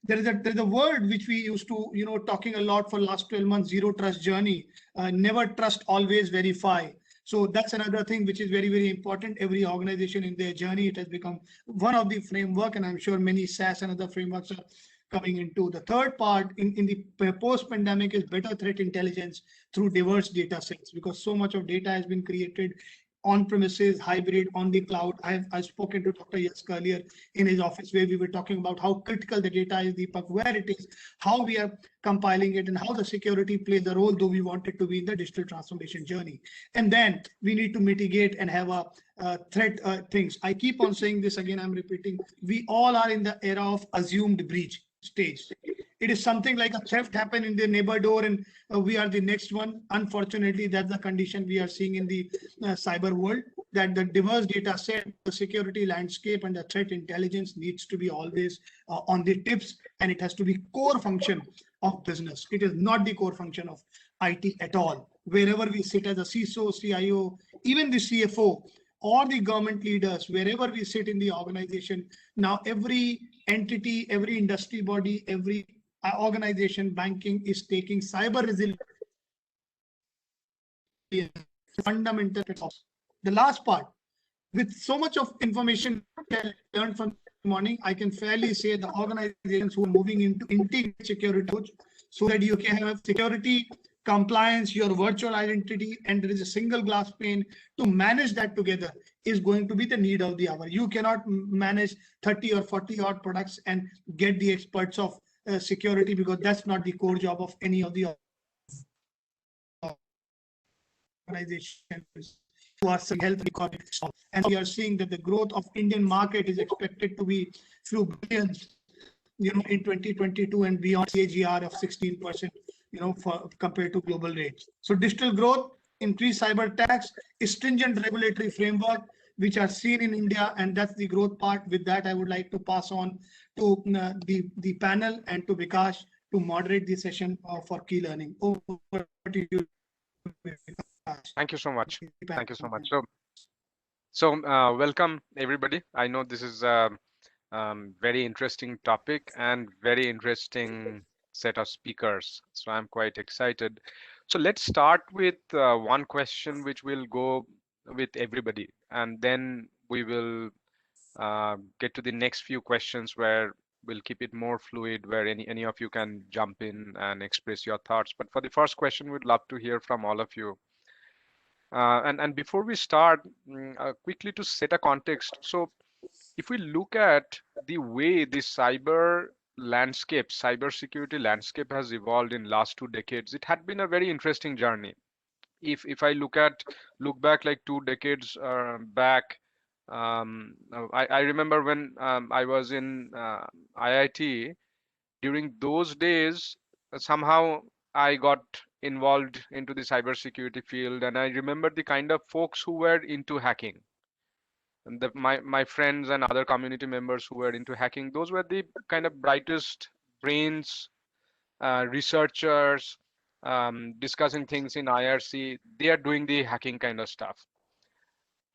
There's a word which we used to talking a lot for last 12 months, zero trust journey. Never trust, always verify. So that's another thing which is very important. Every organization in their journey, it has become one of the framework, and I'm sure many SaaS and other frameworks are coming into. The third part in the post-pandemic is better threat intelligence through diverse data sets, because so much of data has been created on premises, hybrid, on the cloud. I've spoken to Dr. Yask earlier in his office where we were talking about how critical the data is, Deepak, where it is, how we are compiling it, and how the security plays a role, though we want it to be in the digital transformation journey. And then we need to mitigate and have a threat things. I keep on saying this again, I'm repeating, we all are in the era of assumed breach stage. It is something like a theft happened in the neighbor door and we are the next one. Unfortunately, that's the condition we are seeing in the cyber world, that the diverse data set, the security landscape, and the threat intelligence needs to be always on the tips, and it has to be core function of business. It is not the core function of IT at all. Wherever we sit as a CISO, CIO, even the CFO, or the government leaders, wherever we sit in the organization, now every entity, every industry body, every organization, banking is taking cyber resilience fundamental. The last part, with so much of information I learned from the morning, I can fairly say the organizations who are moving into integrated security, so that you can have security, compliance, your virtual identity, and there is a single glass pane to manage that together, is going to be the need of the hour. You cannot manage 30 or 40 odd products and get the experts of security, because that's not the core job of any of the organizations who are health records. And we are seeing that the growth of Indian market is expected to be few billions, in 2022 and beyond, CAGR of 16%, for compared to global rates. So digital growth, increased cyber attacks, stringent regulatory framework, which are seen in India, and that's the growth part. With that, I would like to pass on to the panel and to Bikash to moderate the session for key learning. Over to you, Bikash. Thank you so much. Thank you so much. So welcome everybody. I know this is a very interesting topic and very interesting set of speakers. So I'm quite excited. So let's start with one question which will go with everybody, and then we will get to the next few questions where we'll keep it more fluid, where any of you can jump in and express your thoughts. But for the first question, we'd love to hear from all of you. And before we start, quickly to set a context. So if we look at the way the cybersecurity landscape has evolved in last 2 decades, it had been a very interesting journey. If I look back like 2 decades back, I remember when I was in IIT. During those days, somehow I got involved into the cybersecurity field, and I remember the kind of folks who were into hacking. And my friends and other community members who were into hacking, those were the kind of brightest brains, researchers, discussing things in IRC. They are doing the hacking kind of stuff.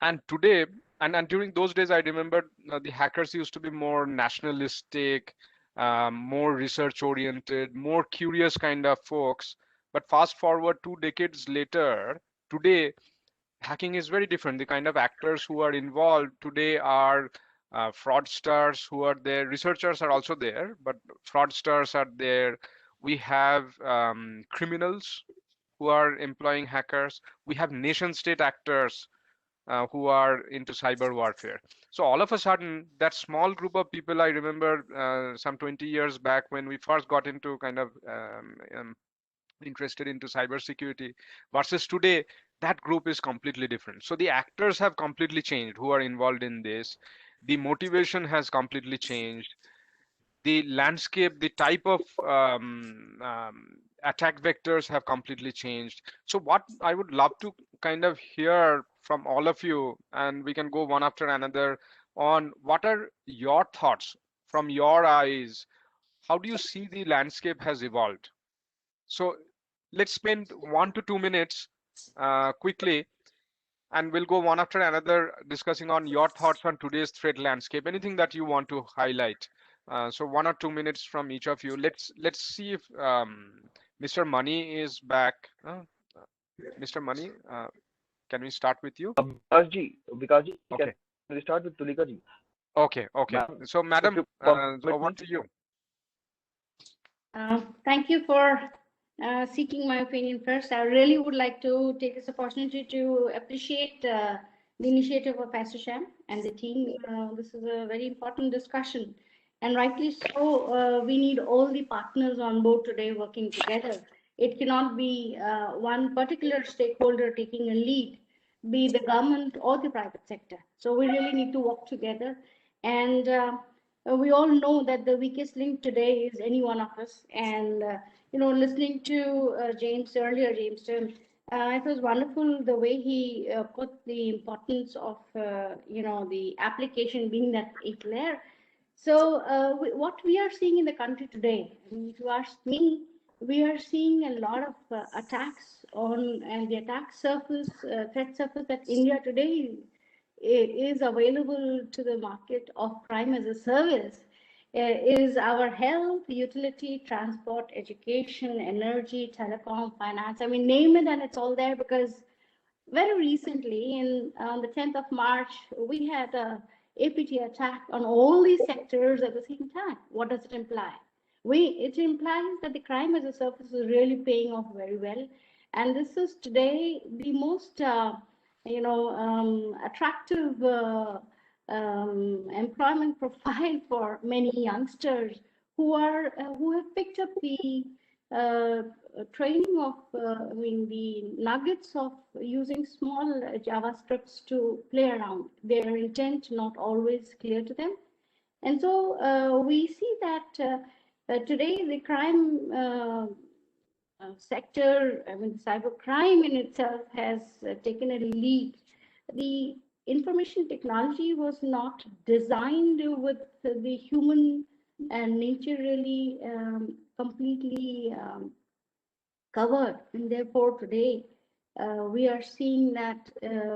And today, and during those days, I remember the hackers used to be more nationalistic, more research oriented, more curious kind of folks. But fast forward 2 decades later, today, hacking is very different. The kind of actors who are involved today are fraudsters who are there. Researchers are also there, but fraudsters are there. We have criminals who are employing hackers. We have nation state actors who are into cyber warfare. So all of a sudden, that small group of people, I remember some 20 years back when we first got into kind of interested into cybersecurity, versus today, that group is completely different. So the actors have completely changed who are involved in this. The motivation has completely changed. The landscape, the type of attack vectors have completely changed. So what I would love to kind of hear from all of you, and we can go one after another, on what are your thoughts from your eyes. How do you see the landscape has evolved? So let's spend 1 to 2 minutes quickly, and we'll go one after another discussing on your thoughts on today's threat landscape, anything that you want to highlight. So 1 or 2 minutes from each of you. Let's see if Mr. Money is back. Mr. Money, can we start with you? Bikash ji, Okay. can we start with Tulika ji? Okay. So madam, over to you. Thank you for seeking my opinion first. I really would like to take this opportunity to appreciate the initiative of ASSOCHAM and the team. This is a very important discussion, and rightly so. We need all the partners on board today working together. It cannot be one particular stakeholder taking a lead, be the government or the private sector. So we really need to work together, and we all know that the weakest link today is any one of us. And listening to James, it was wonderful the way he put the importance of the application being that 8th layer. So what we are seeing in the country today, if you ask me, we are seeing a lot of attacks on, and the attack surface, threat surface that India today is available to the market of crime as a service is our health, utility, transport, education, energy, telecom, finance. I mean, name it and it's all there, because very recently, on the 10th of March, we had a APT attack on all these sectors at the same time. What does it imply? It implies that the crime as a service is really paying off very well. And this is today the most attractive employment profile for many youngsters who have picked up the training of the nuggets of using small JavaScripts to play around. Their intent not always clear to them. And so we see that today the crime sector, cybercrime in itself has taken a lead. The information technology was not designed with the human nature really completely covered. And therefore today we are seeing that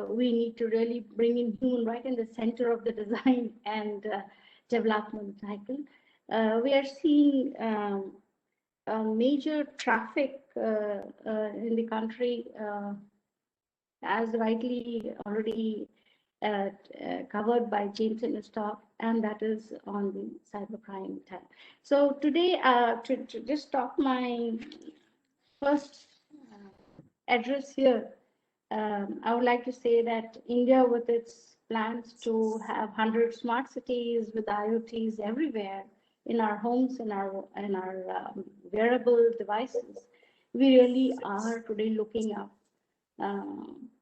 we need to really bring in human right in the center of the design and development cycle. We are seeing major traffic in the country as rightly already covered by James and Stock, and that is on the cybercrime tab. So today, to just talk my first address here, I would like to say that India, with its plans to have 100 smart cities with IoTs everywhere in our homes, in our wearable devices, we really are today looking up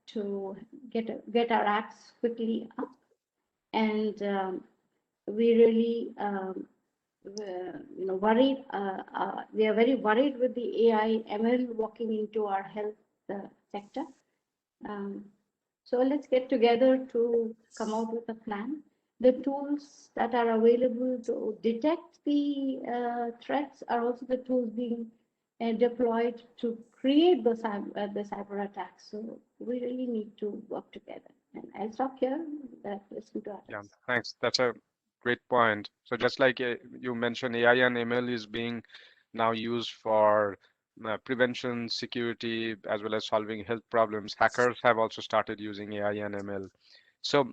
to get our acts quickly up, and we really worried. We are very worried with the AI ML walking into our health sector. So let's get together to come out with a plan. The tools that are available to detect the threats are also the tools being deployed to create the cyber attacks. So we really need to work together. And I'll stop here. Listen to others. Yeah, thanks. That's a great point. So just like you mentioned, AI and ML is being now used for prevention, security, as well as solving health problems. Hackers have also started using AI and ML. So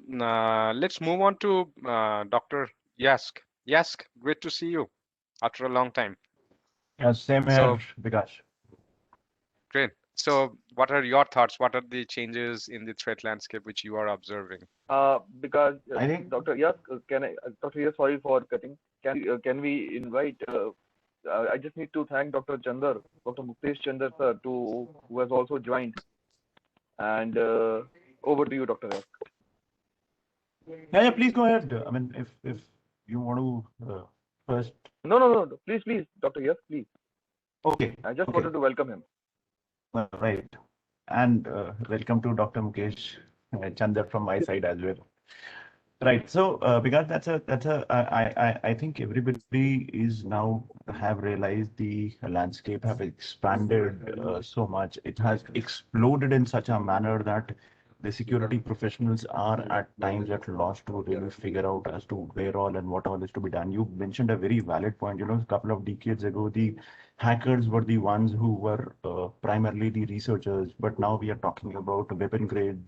let's move on to Dr. Yask. Yask, great to see you after a long time. Yeah, same So here, Bikash. great. So what are your thoughts? What are the changes in the threat landscape which you are observing? Because I think Dr. Yask, can I, Dr. Yask, sorry for cutting. Can we invite? I just need to thank Dr. Chander, Dr. Muktesh Chander, sir, who has also joined. And over to you, Dr. Yask. yeah, please go ahead. I mean, if you want to first. No. Please, Dr. Yask, please. Okay. I just Okay. wanted to welcome him. Right. And welcome to Dr. Mukesh Chander from my side as well. Right. So because I think everybody is now have realized the landscape have expanded so much. It has exploded in such a manner that the security professionals are at times at loss to really figure out as to where all and what all is to be done. You mentioned a very valid point. You know, a couple of decades ago, the hackers were the ones who were primarily the researchers, but now we are talking about weapon grade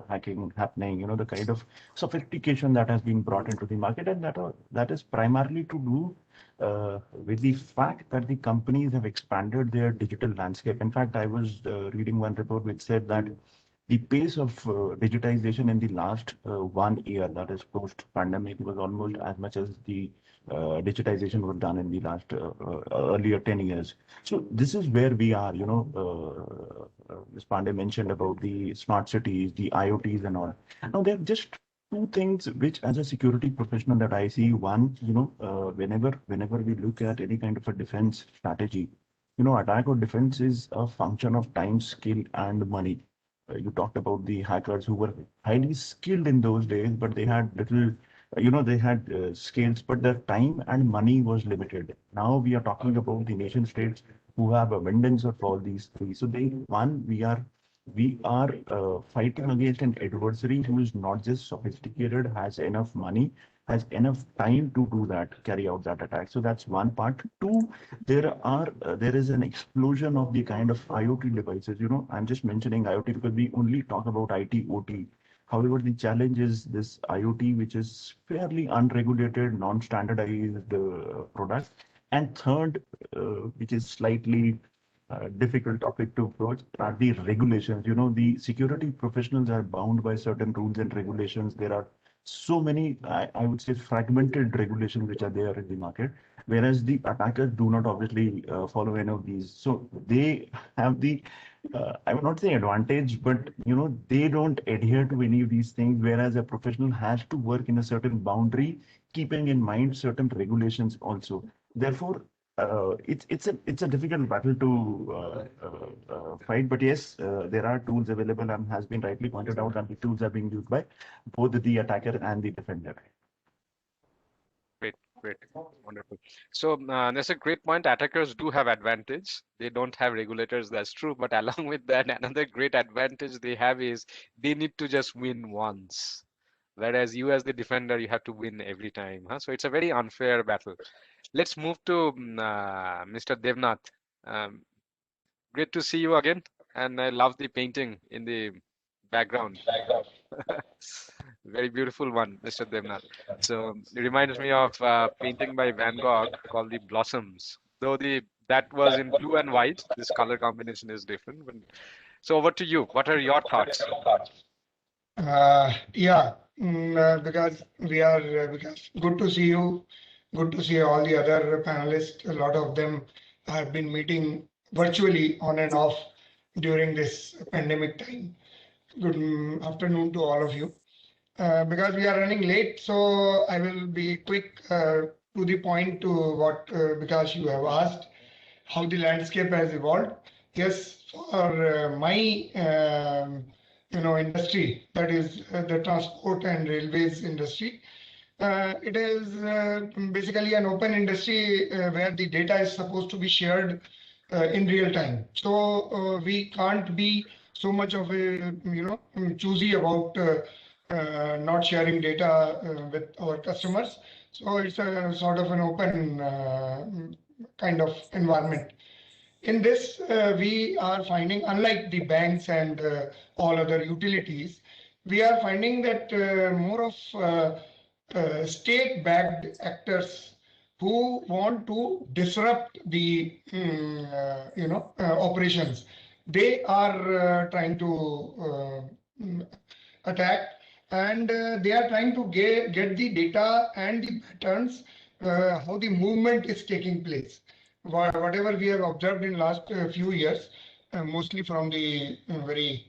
hacking happening. You know, the kind of sophistication that has been brought into the market, and that is primarily to do with the fact that the companies have expanded their digital landscape. In fact, I was reading one report which said that the pace of digitization in the last 1 year, that is post-pandemic, was almost as much as the digitization was done in the last earlier 10 years. So this is where we are, you know, Ms. Pandey mentioned about the smart cities, the IoTs and all. Now, there are just two things which, as a security professional, that I see. One, you know, whenever we look at any kind of a defense strategy, you know, attack or defense is a function of time, skill, and money. You talked about the hackers who were highly skilled in those days, but they had little, you know, they had skills, but their time and money was limited. Now we are talking about the nation states who have abundance of all these three. So we are fighting against an adversary who is not just sophisticated, has enough money, has enough time to do that, carry out that attack. So that's one part. Two, there is an explosion of the kind of IoT devices. You know, I'm just mentioning IoT because we only talk about IT, OT. However, the challenge is this IoT, which is fairly unregulated, non-standardized product. And third, which is slightly difficult topic to approach, are the regulations. You know, the security professionals are bound by certain rules and regulations. There are so many, I would say, fragmented regulations which are there in the market, whereas the attackers do not obviously follow any of these. So they have the, I would not say advantage, but you know, they don't adhere to any of these things, whereas a professional has to work in a certain boundary, keeping in mind certain regulations also. Therefore, it's a difficult battle to fight, but yes, there are tools available, and has been rightly pointed out that the tools are being used by both the attacker and the defender. Great, wonderful. So that's a great point. Attackers do have advantage. They don't have regulators, that's true. But along with that, another great advantage they have is they need to just win once. Whereas you as the defender, you have to win every time. Huh? So it's a very unfair battle. Let's move to Mr. Devnath. Great to see you again. And I love the painting in the background. Very beautiful one, Mr. Devnath. So it reminds me of a painting by Van Gogh called The Blossoms. Though that was in blue and white, this color combination is different. But, so over to you. What are your thoughts? Because because good to see you, good to see all the other panelists. A lot of them have been meeting virtually on and off during this pandemic time. Good afternoon to all of you. Because we are running late, so I will be quick to the point to what Bikash you have asked, how the landscape has evolved. Yes, for my industry, that is the transport and railways industry, it is basically an open industry where the data is supposed to be shared in real time. So we can't be so much of a choosy about not sharing data with our customers. So it's a sort of an open kind of environment. In this, we are finding, unlike the banks and all other utilities, we are finding that more of state-backed actors who want to disrupt the operations, they are trying to attack, and they are trying to get the data and the patterns, how the movement is taking place. Whatever we have observed in last few years, mostly from the very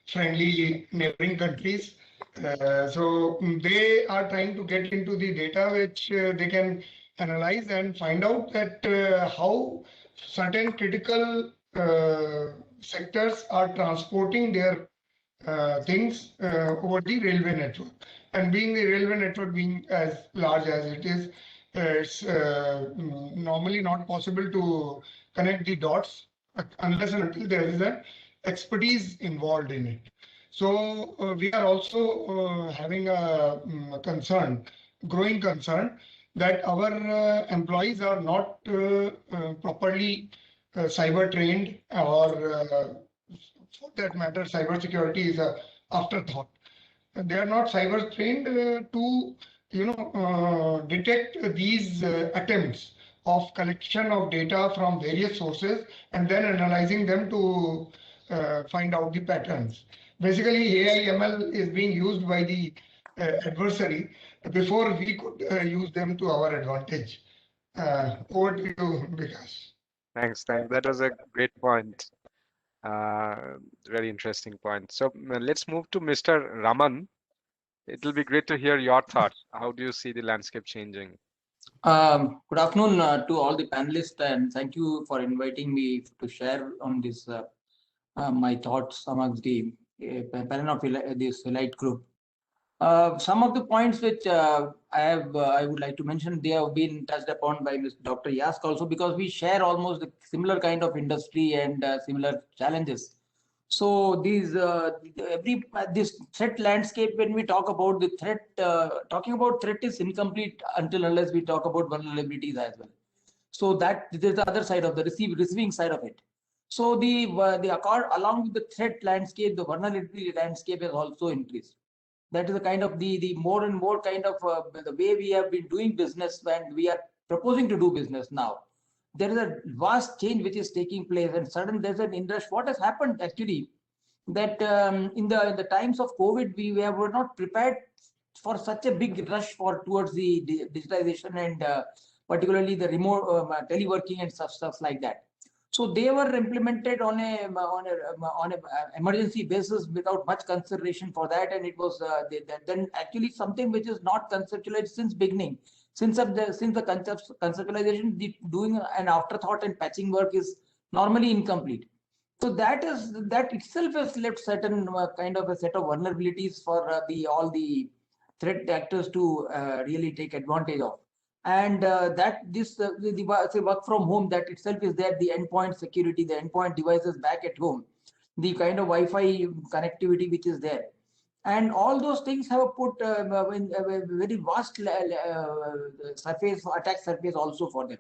friendly neighboring countries. So they are trying to get into the data which they can analyze and find out that how certain critical sectors are transporting their things over the railway network. And being the railway network being as large as it is, it's normally not possible to connect the dots unless and until there is an expertise involved in it. So we are also having a concern, growing concern, that our employees are not properly cyber trained, or for that matter, cyber security is a afterthought. They are not cyber trained to detect these attempts of collection of data from various sources and then analyzing them to find out the patterns. Basically, AI ML is being used by the adversary before we could use them to our advantage. Over to you, Bikash. Thanks. That was a great point. Very interesting point. So let's move to Mr. Raman. It will be great to hear your thoughts. How do you see the landscape changing? Good afternoon to all the panelists, and thank you for inviting me to share on this my thoughts amongst the panel of this elite group. Some of the points which I would like to mention, they have been touched upon by Dr. Yask also, because we share almost a similar kind of industry and similar challenges. So these this threat landscape, when we talk about the threat, talking about threat is incomplete unless we talk about vulnerabilities as well. So that there's the other side of the receiving side of it. So along with the threat landscape, the vulnerability landscape has also increased. That is the kind of the more and more kind of the way we have been doing business, and we are proposing to do business now. There is a vast change which is taking place, and suddenly there's an interest. What has happened actually, that in the times of COVID, we were not prepared for such a big rush towards the digitization, and particularly the remote teleworking and stuff like that. So they were implemented on a emergency basis without much consideration for that, and it was then actually something which is not conceptualized since beginning. Since the conceptualization, doing an afterthought and patching work is normally incomplete. So that itself has left certain kind of a set of vulnerabilities for all the threat actors to really take advantage of. And the work from home, that itself is there, the endpoint security, the endpoint devices back at home, the kind of Wi-Fi connectivity which is there. And all those things have put in a very vast attack surface also for them.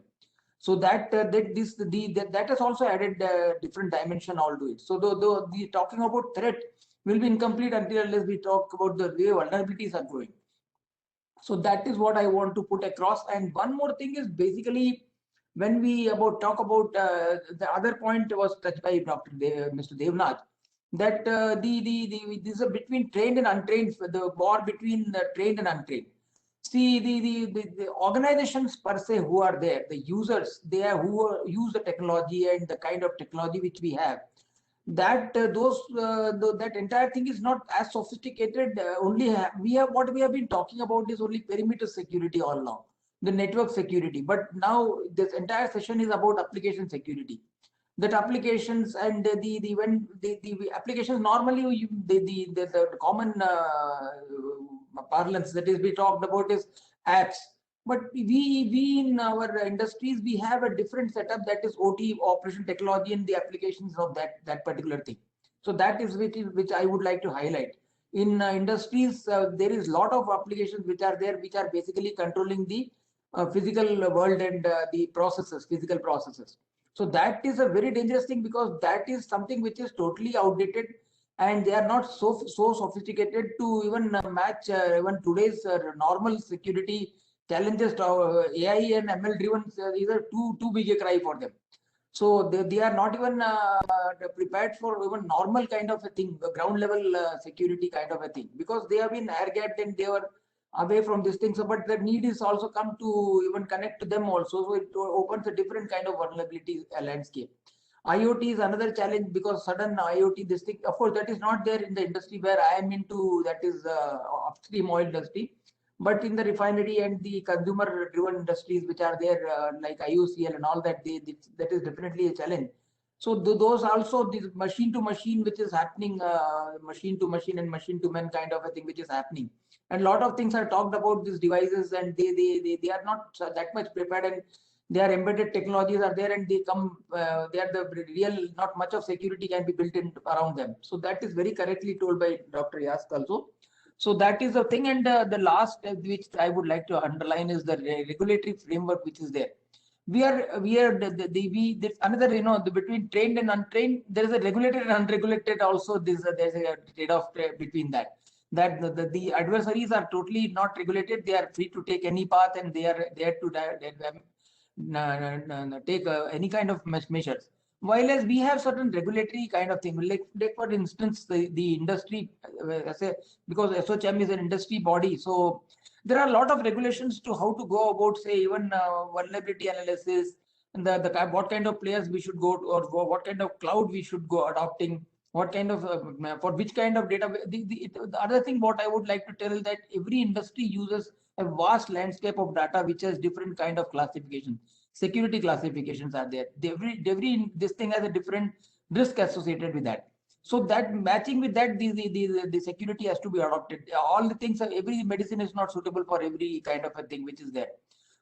So that has also added different dimension all to it. So the talking about threat, will be incomplete unless we talk about the way vulnerabilities are growing. So that is what I want to put across. And one more thing is basically when we talk about the other point was touched by Mr. Devnath, that this is between trained and untrained, the war between trained and untrained. See, the organizations per se who are there, the users, they are who use the technology and the kind of technology which we have, that that entire thing is not as sophisticated. We have what we have been talking about is only perimeter security all along, the network security. But now this entire session is about application security. That applications and the applications normally the common parlance that is we talked about is apps. But we in our industries, we have a different setup, that is OT, operation technology, and the applications of that particular thing. So that is which I would like to highlight. In industries, there is a lot of applications which are there, which are basically controlling the physical world and the processes, physical processes. So that is a very dangerous thing, because that is something which is totally outdated, and they are not so sophisticated to even match even today's normal security challenges. AI and ML driven, these are too big a cry for them. So they are not even prepared for even normal kind of a thing, ground level security kind of a thing, because they have been air gapped and they were away from these things. So, but the need is also come to even connect to them also. So it opens a different kind of vulnerability landscape. IoT is another challenge, because sudden IoT, this thing, of course, that is not there in the industry where I am into, that is upstream oil industry. But in the refinery and the consumer-driven industries which are there, like IOCL and all that, that is definitely a challenge. So those also, this machine-to-machine which is happening, machine-to-machine and machine-to-man kind of a thing which is happening. And a lot of things are talked about these devices, and they are not that much prepared, and their embedded technologies are there, and they come, they are the real, not much of security can be built in around them. So that is very correctly told by Dr. Yask also. So that is the thing. And the last which I would like to underline is the regulatory framework which is there. Another, between trained and untrained, there is a regulated and unregulated also. There's a trade-off between that. That the adversaries are totally not regulated. They are free to take any path, and they are there to take any kind of measures. While as we have certain regulatory kind of thing, like for instance, the industry, because ASSOCHAM is an industry body, so there are a lot of regulations to how to go about, say, even vulnerability analysis, and what kind of players we should go to, or what kind of cloud we should go adopting, what kind of for which kind of data. The other thing what I would like to tell is that every industry uses a vast landscape of data which has different kind of classification. Security classifications are there. This thing has a different risk associated with that. So that matching with that, the security has to be adopted. All the things, every medicine is not suitable for every kind of a thing which is there.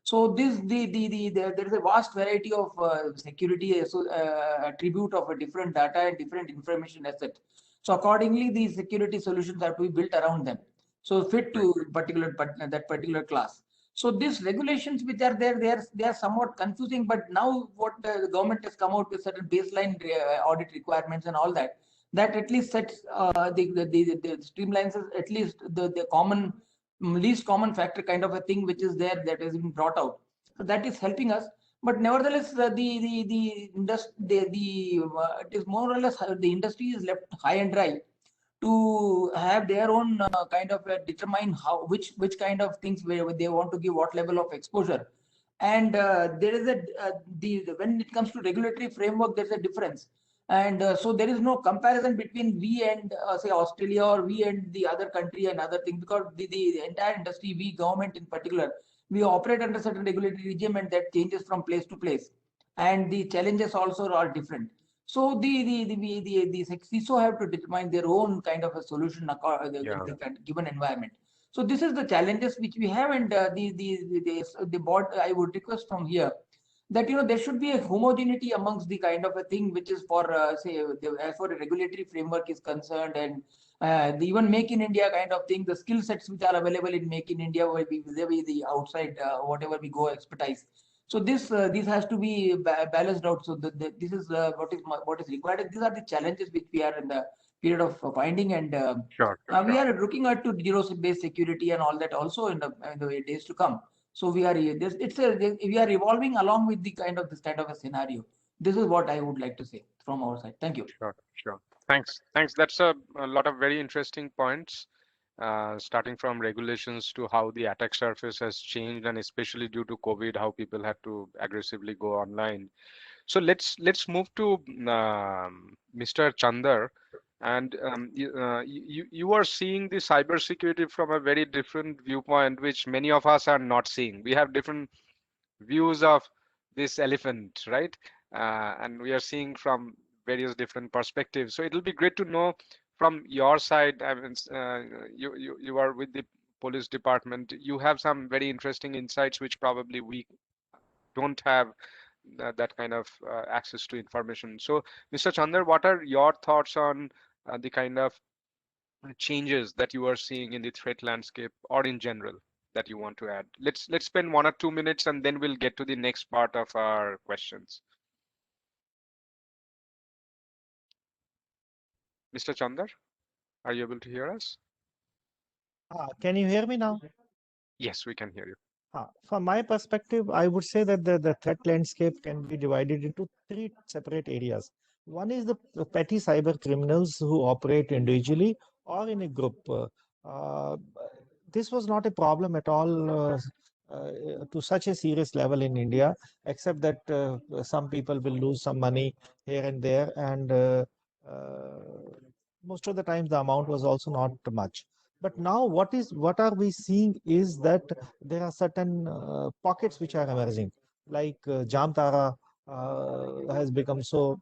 So there is a vast variety of security attribute of a different data and different information asset. So accordingly, the security solutions have to be built around them, so fit to that particular class. So these regulations which are there, they are somewhat confusing. But now what the government has come out with certain baseline audit requirements and all that, that at least sets the streamlines at least the common, least common factor kind of a thing which is there, that has been brought out. So that is helping us. But nevertheless, it is more or less the industry is left high and dry to have their own kind of determine which kind of things where they want to give what level of exposure. And there is when it comes to regulatory framework, there's a difference. And so there is no comparison between we and say Australia, or we and the other country and other things, because the entire industry, we government in particular, we operate under certain regulatory regime, and that changes from place to place, and the challenges also are different. So the CISO have to determine their own kind of a solution the given environment. So this is the challenges which we have, and the board, I would request from here that there should be a homogeneity amongst the kind of a thing which is for say as far as regulatory framework is concerned, and the even Make in India kind of thing, the skill sets which are available in Make in India will be the outside whatever we go expertise. So this has to be balanced out. So this is what is required. These are the challenges which we are in the period of finding, and we are looking at to zero-based security and all that also in the days to come. So we are we are evolving along with this kind of a scenario. This is what I would like to say from our side. Thank you. Sure. Thanks. That's a lot of very interesting points. Starting from regulations to how the attack surface has changed, and especially due to COVID, how people had to aggressively go online. So let's move to Mr. Chander, and you are seeing the cybersecurity from a very different viewpoint, which many of us are not seeing. We have different views of this elephant, right? And we are seeing from various different perspectives. So it'll be great to know from your side. I mean, you are with the police department. You have some very interesting insights, which probably we don't have that kind of access to information. So, Mr. Chander, what are your thoughts on the kind of changes that you are seeing in the threat landscape or in general that you want to add? Let's spend 1 or 2 minutes, and then we'll get to the next part of our questions. Mr. Chander, are you able to hear us? Can you hear me now? Yes, we can hear you. From my perspective, I would say that the threat landscape can be divided into 3 separate areas. One is the petty cyber criminals who operate individually or in a group. This was not a problem at all to such a serious level in India, except that some people will lose some money here and there, and most of the times the amount was also not much. But now what are we seeing is that there are certain pockets which are emerging, like Jamtara has become so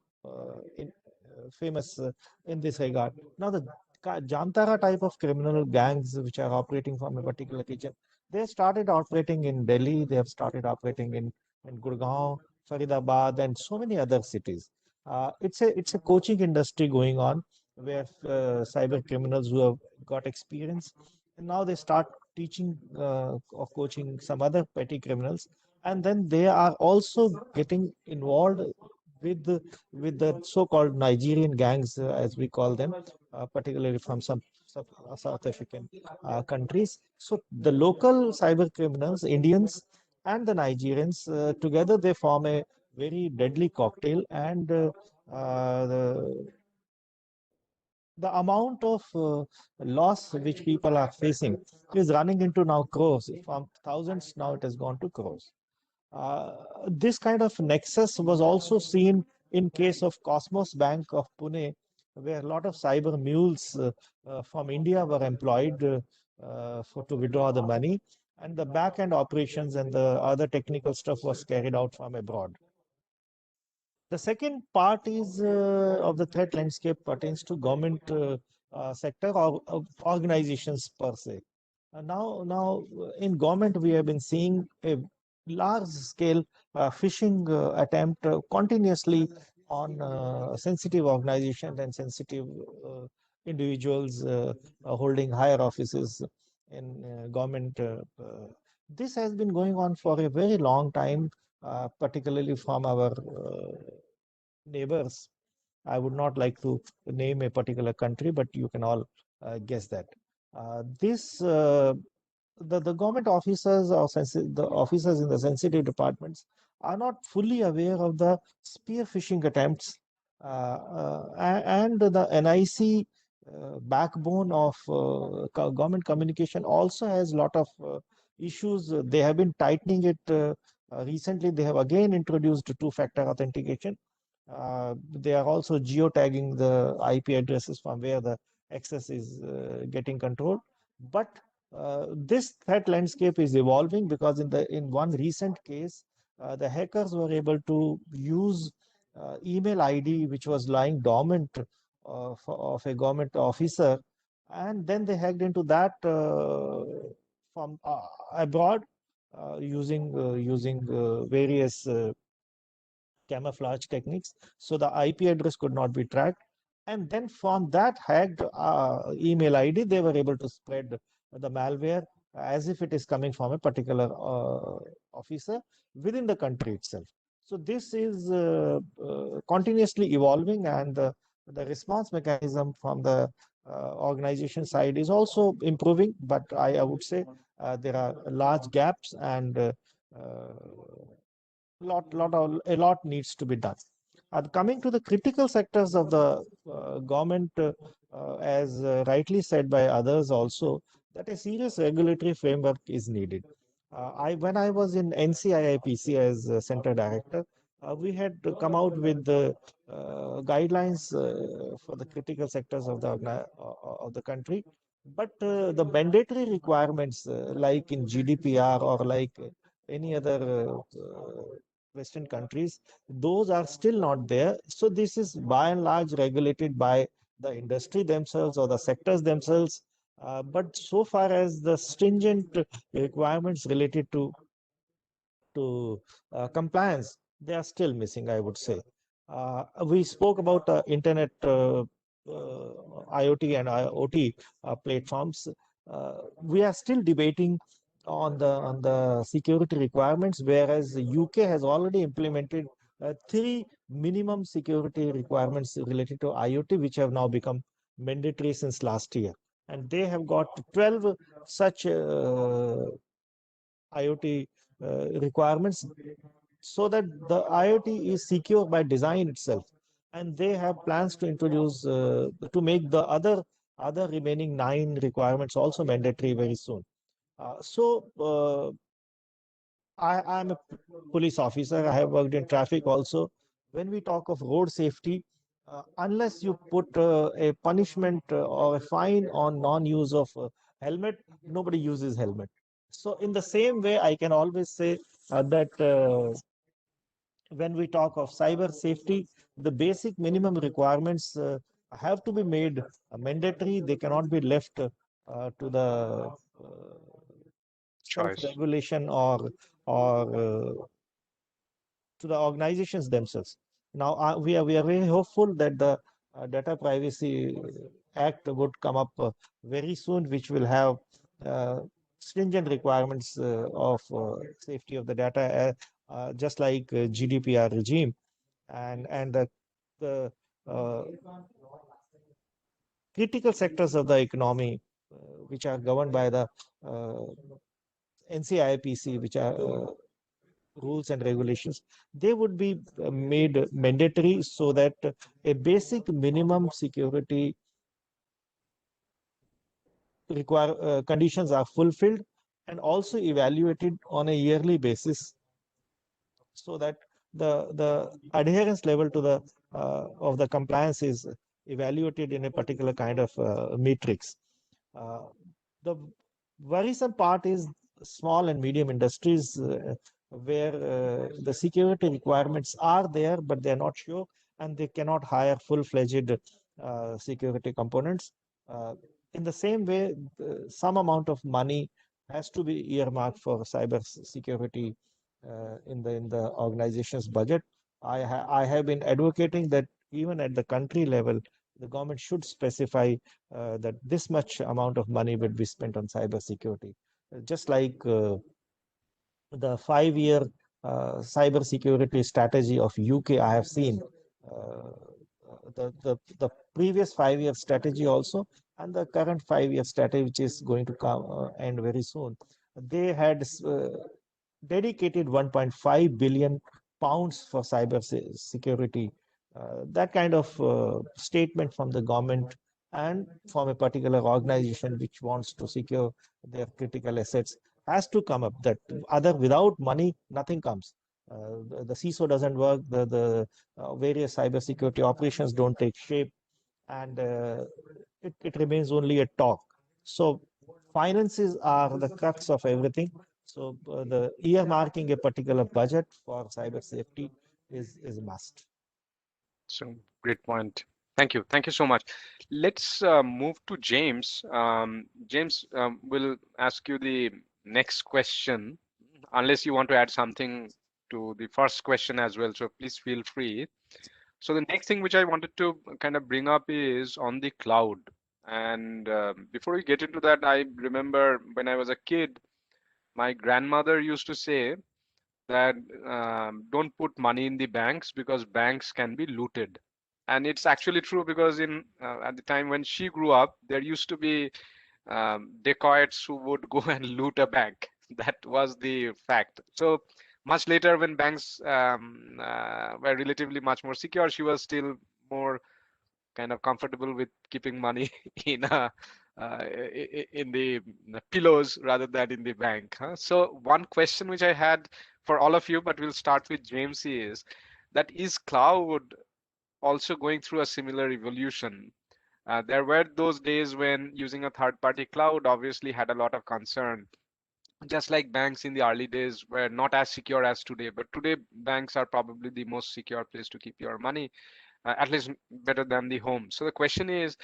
famous in this regard. Now the Jamtara type of criminal gangs which are operating from a particular region, they started operating in Delhi, they have started operating in Gurgaon, Faridabad, and so many other cities. It's a coaching industry going on, where cyber criminals who have got experience, and now they start teaching or coaching some other petty criminals, and then they are also getting involved with the so-called Nigerian gangs, as we call them, particularly from some South African countries. So the local cyber criminals, Indians and the Nigerians, together they form a very deadly cocktail, and the amount of loss which people are facing is running into now crores. From thousands, now it has gone to crores. This kind of nexus was also seen in case of Cosmos Bank of Pune, where a lot of cyber mules from India were employed to withdraw the money, and the back-end operations and the other technical stuff was carried out from abroad. The second part is of the threat landscape pertains to government sector or organizations per se. Now in government, we have been seeing a large scale phishing attempt continuously on sensitive organizations and sensitive individuals holding higher offices in government. This has been going on for a very long time, particularly from our neighbors. I would not like to name a particular country, but you can all guess that. The government officers or the officers in the sensitive departments are not fully aware of the spear phishing attempts and the NIC backbone of government communication also has a lot of issues. They have been tightening it. Recently, they have again introduced two-factor authentication. They are also geotagging the IP addresses from where the access is getting controlled. But this threat landscape is evolving, because in one recent case, the hackers were able to use email ID which was lying dormant of a government officer, and then they hacked into that from abroad using various camouflage techniques. So the IP address could not be tracked. And then from that hacked email ID, they were able to spread the malware as if it is coming from a particular officer within the country itself. So this is continuously evolving, and the response mechanism from the organization side is also improving, but I would say there are large gaps, and a lot needs to be done. Coming to the critical sectors of the government, as rightly said by others also, that a serious regulatory framework is needed. When I was in NCIIPC as Center Director, we had to come out with the guidelines for the critical sectors of the country. But the mandatory requirements, like in GDPR or like any other Western countries, those are still not there. So this is by and large regulated by the industry themselves or the sectors themselves. But so far as the stringent requirements related to compliance, they are still missing, I would say. We spoke about internet IoT and IoT platforms. We are still debating on the security requirements, whereas the UK has already implemented 3 minimum security requirements related to IoT, which have now become mandatory since last year. And they have got 12 such IoT requirements, so that the IoT is secure by design itself. And they have plans to introduce to make the other remaining 9 requirements also mandatory very soon. I am a police officer. I have worked in traffic also. When we talk of road safety, unless you put a punishment or a fine on non-use of helmet, nobody uses helmet. So in the same way, I can always say that when we talk of cyber safety, the basic minimum requirements have to be made mandatory. They cannot be left to the self-regulation or to the organizations themselves. Now we are very hopeful that the Data Privacy Act would come up very soon, which will have stringent requirements of safety of the data, just like GDPR regime, and the critical sectors of the economy, which are governed by the NCIIPC, which are rules and regulations, they would be made mandatory, so that a basic minimum security conditions are fulfilled and also evaluated on a yearly basis, so that the adherence level to the of the compliance is evaluated in a particular kind of matrix. The worrisome part is small and medium industries, where the security requirements are there, but they're not sure, and they cannot hire full-fledged security components. In the same way, some amount of money has to be earmarked for cyber security in the organization's budget. I have been advocating that even at the country level, the government should specify that this much amount of money would be spent on cyber security. Just like the 5-year cyber security strategy of UK, I have seen the previous 5-year strategy also, and the current 5-year strategy, which is going to come end very soon. They had dedicated 1.5 billion pounds for cyber security. That kind of statement from the government and from a particular organization which wants to secure their critical assets has to come up. That without money, nothing comes. The CISO doesn't work. The various cyber security operations don't take shape, and it remains only a talk. So finances are the crux of everything. So the earmarking a particular budget for cyber safety is a must. So great point. Thank you. Thank you so much. Let's move to James. James, will ask you the next question, unless you want to add something to the first question as well. So please feel free. So the next thing which I wanted to kind of bring up is on the cloud. And before we get into that, I remember when I was a kid, my grandmother used to say that don't put money in the banks because banks can be looted. And it's actually true because in at the time when she grew up, there used to be dacoits who would go and loot a bank. That was the fact. So much later, when banks were relatively much more secure, she was still more kind of comfortable with keeping money in in the pillows rather than in the bank. So one question which I had for all of you, but we'll start with James, is that is cloud also going through a similar evolution? There were those days when using a third-party cloud obviously had a lot of concern. Just like banks in the early days were not as secure as today, but today banks are probably the most secure place to keep your money, at least better than the home. So the question is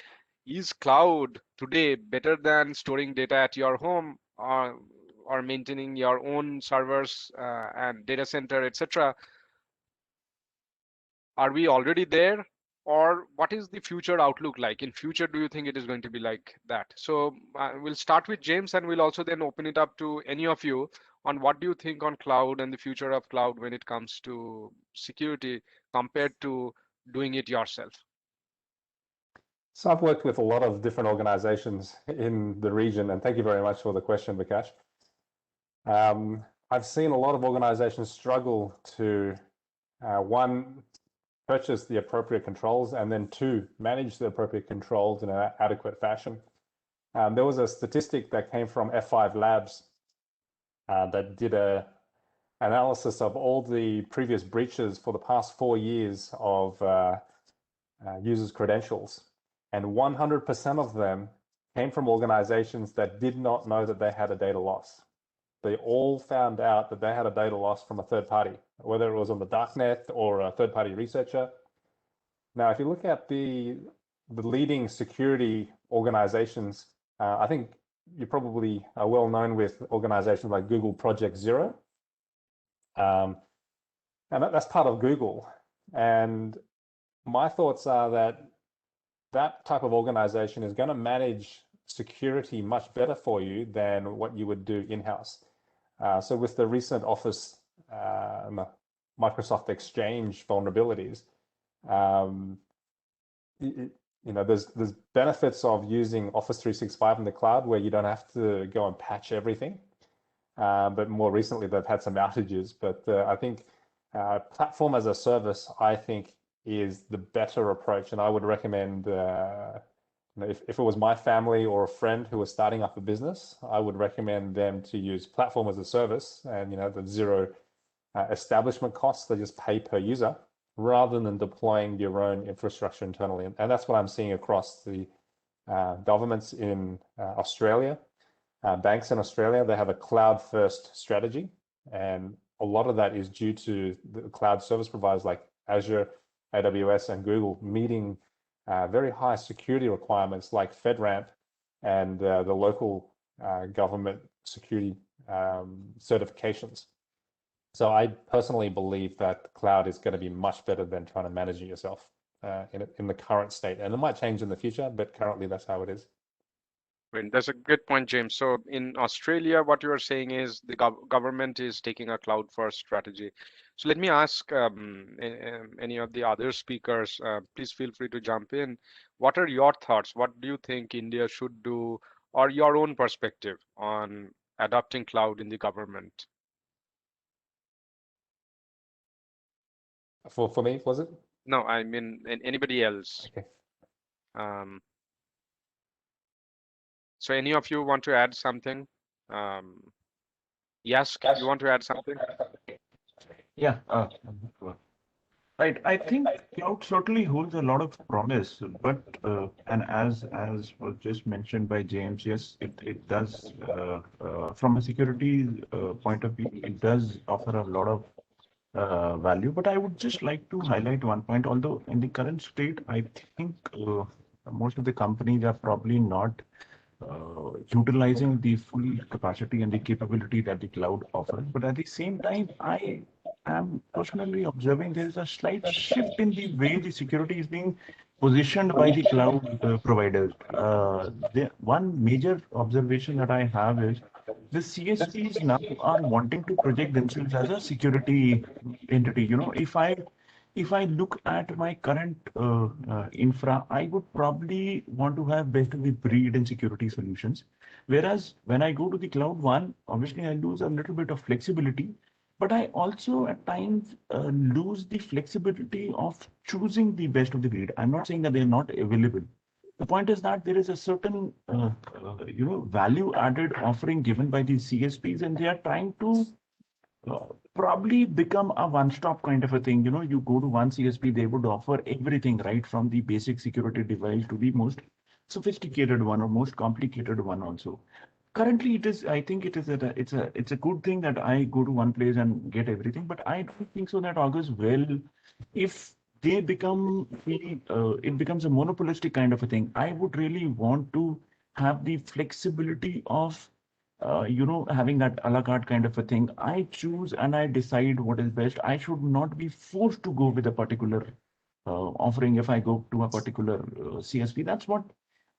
cloud today better than storing data at your home or maintaining your own servers and data center, etc.? Are we already there, or what is the future outlook like? In future, do you think it is going to be like that? So we'll start with James, and we'll also then open it up to any of you on what do you think on cloud and the future of cloud when it comes to security compared to doing it yourself. So I've worked with a lot of different organizations in the region, and thank you very much for the question, Bikash. I've seen a lot of organizations struggle to, one, purchase the appropriate controls, and then two, manage the appropriate controls in an adequate fashion. There was a statistic that came from F5 Labs that did an analysis of all the previous breaches for the past 4 years of users' credentials. And 100% of them came from organizations that did not know that they had a data loss. They all found out that they had a data loss from a third party, whether it was on the darknet or a third-party researcher. Now, if you look at the leading security organizations, I think you probably are well known with organizations like Google Project Zero. And that's part of Google. And my thoughts are that that type of organization is going to manage security much better for you than what you would do in-house. So with the recent Office Microsoft Exchange vulnerabilities, there's benefits of using Office 365 in the cloud where you don't have to go and patch everything. But more recently, they've had some outages. But I think platform as a service, I think, is the better approach. And I would recommend, if it was my family or a friend who was starting up a business, I would recommend them to use platform as a service, and the zero establishment costs. They just pay per user rather than deploying your own infrastructure internally. And that's what I'm seeing across the governments in Australia, banks in Australia. They have a cloud-first strategy, and a lot of that is due to the cloud service providers like Azure, AWS, and Google meeting very high security requirements like FedRAMP and the local government security certifications. So I personally believe that cloud is going to be much better than trying to manage it yourself in the current state. And it might change in the future, but currently that's how it is. Great. That's a good point, James. So in Australia, what you are saying is the government is taking a cloud-first strategy. So let me ask any of the other speakers, please feel free to jump in. What are your thoughts? What do you think India should do, or your own perspective on adopting cloud in the government? For me, was it? No, I mean anybody else. Okay. So any of you want to add something? Yask, you want to add something? Yeah. Right. I think cloud certainly holds a lot of promise, but and as was just mentioned by James, yes, it does from a security point of view, it does offer a lot of value. But I would just like to highlight one point. Although in the current state, I think most of the companies are probably not utilizing the full capacity and the capability that the cloud offers. But at the same time, I am personally observing there is a slight shift in the way the security is being positioned by the cloud providers. One major observation that I have is the CSPs now are wanting to project themselves as a security entity. You know, if I look at my current infra, I would probably want to have best of the breed in security solutions. Whereas when I go to the cloud one, obviously I lose a little bit of flexibility, but I also at times lose the flexibility of choosing the best of the breed. I'm not saying that they're not available. The point is that there is a certain, value added offering given by the CSPs, and they are trying to probably become a one-stop kind of a thing. You know, you go to one CSP, they would offer everything, right, from the basic security device to the most sophisticated one or most complicated one also. Currently, it is. I think it is. It's a good thing that I go to one place and get everything. But I don't think so that augurs well if they become it becomes a monopolistic kind of a thing. I would really want to have the flexibility of having that a la carte kind of a thing. I choose and I decide what is best. I should not be forced to go with a particular offering if I go to a particular CSP. That's what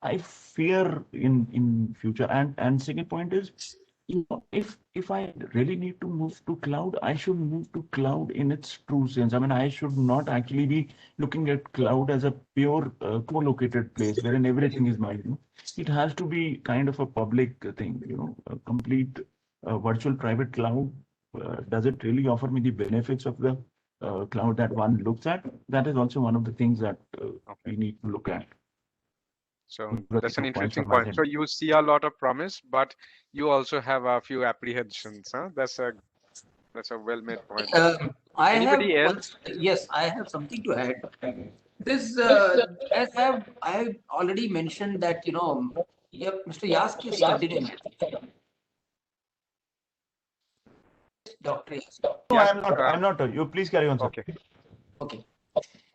I fear in future. And second point is, if I really need to move to cloud, I should move to cloud in its true sense. I mean, I should not actually be looking at cloud as a pure co-located place wherein everything is mine. It has to be kind of a public thing, a complete virtual private cloud. Does it really offer me the benefits of the cloud that one looks at? That is also one of the things that we need to look at. So that's an interesting point. So you see a lot of promise, but you also have a few apprehensions. Huh? That's a well-made point. Anybody else? Yes, I have something to add. This, as I have already mentioned that, Mr. Yask is continuing. Dr. Yask. No, I'm not. You please carry on, sir. Okay.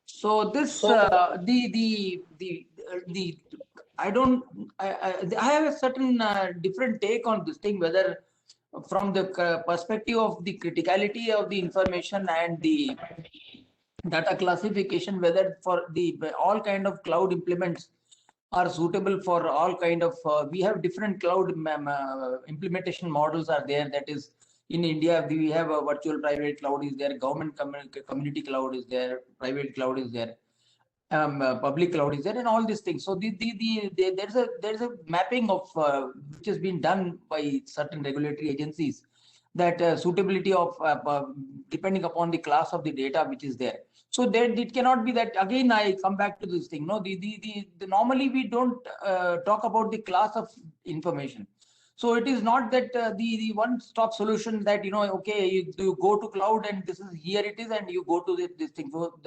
So this, I have a certain different take on this thing, whether from the perspective of the criticality of the information and the data classification, whether for the all kind of cloud implements are suitable for all kind of, we have different cloud implementation models are there. That is, in India, we have a virtual private cloud is there, government community cloud is there, private cloud is there. Public cloud is there, and all these things. So there's a mapping of which has been done by certain regulatory agencies, that suitability of depending upon the class of the data which is there. So there it cannot be that, again I come back to this thing. No, normally we don't talk about the class of information. So it is not that the one-stop solution that okay, you go to cloud and this is here it is, and you go to this thing. So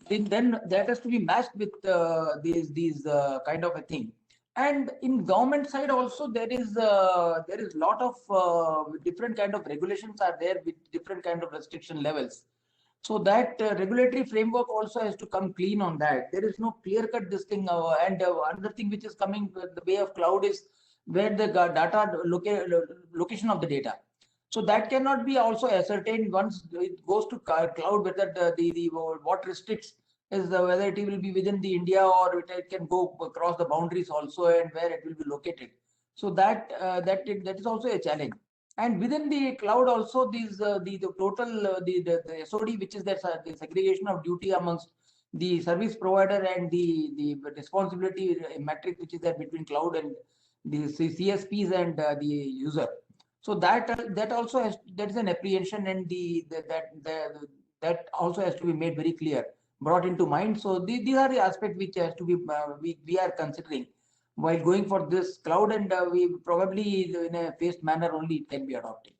then that has to be matched with these kind of a thing. And in government side also there is lot of different kind of regulations are there with different kind of restriction levels. So that regulatory framework also has to come clean on that. There is no clear-cut this thing. And another thing which is coming the way of cloud is where the data location of the data. So that cannot be also ascertained once it goes to cloud, whether the what restricts is whether it will be within the India or it can go across the boundaries also, and where it will be located. So that is also a challenge. And within the cloud also, these the total the SOD, which is the segregation of duty amongst the service provider and the responsibility matrix which is there between cloud and the CSPs and the user. So that also has, that is an apprehension, and that also has to be made very clear, brought into mind. So these are the aspects which has to be we are considering while going for this cloud, and we probably in a phased manner only it can be adopted.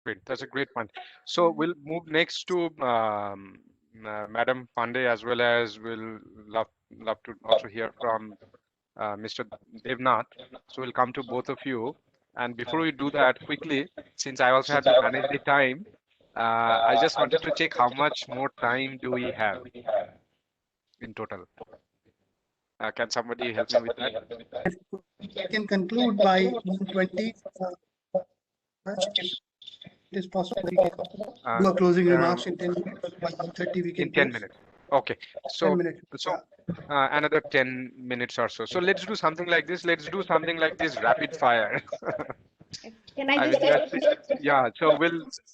Great, that's a great point. So we'll move next to Madam Pandey, as well as we'll love to also hear from Mr. Devnath. So we'll come to both of you. And before we do that, quickly, since I also had to manage the time, I just wanted to check how much more time do we have in total? Can somebody help me with that? I can conclude by 1:20. It is possible we can do a closing remarks in 10 minutes. By 1:30 we can. In 10 minutes. Okay. So 10 minutes. So another 10 minutes or so. So let's do something like this. Let's do something like this rapid fire. Can I I just mean, yeah. So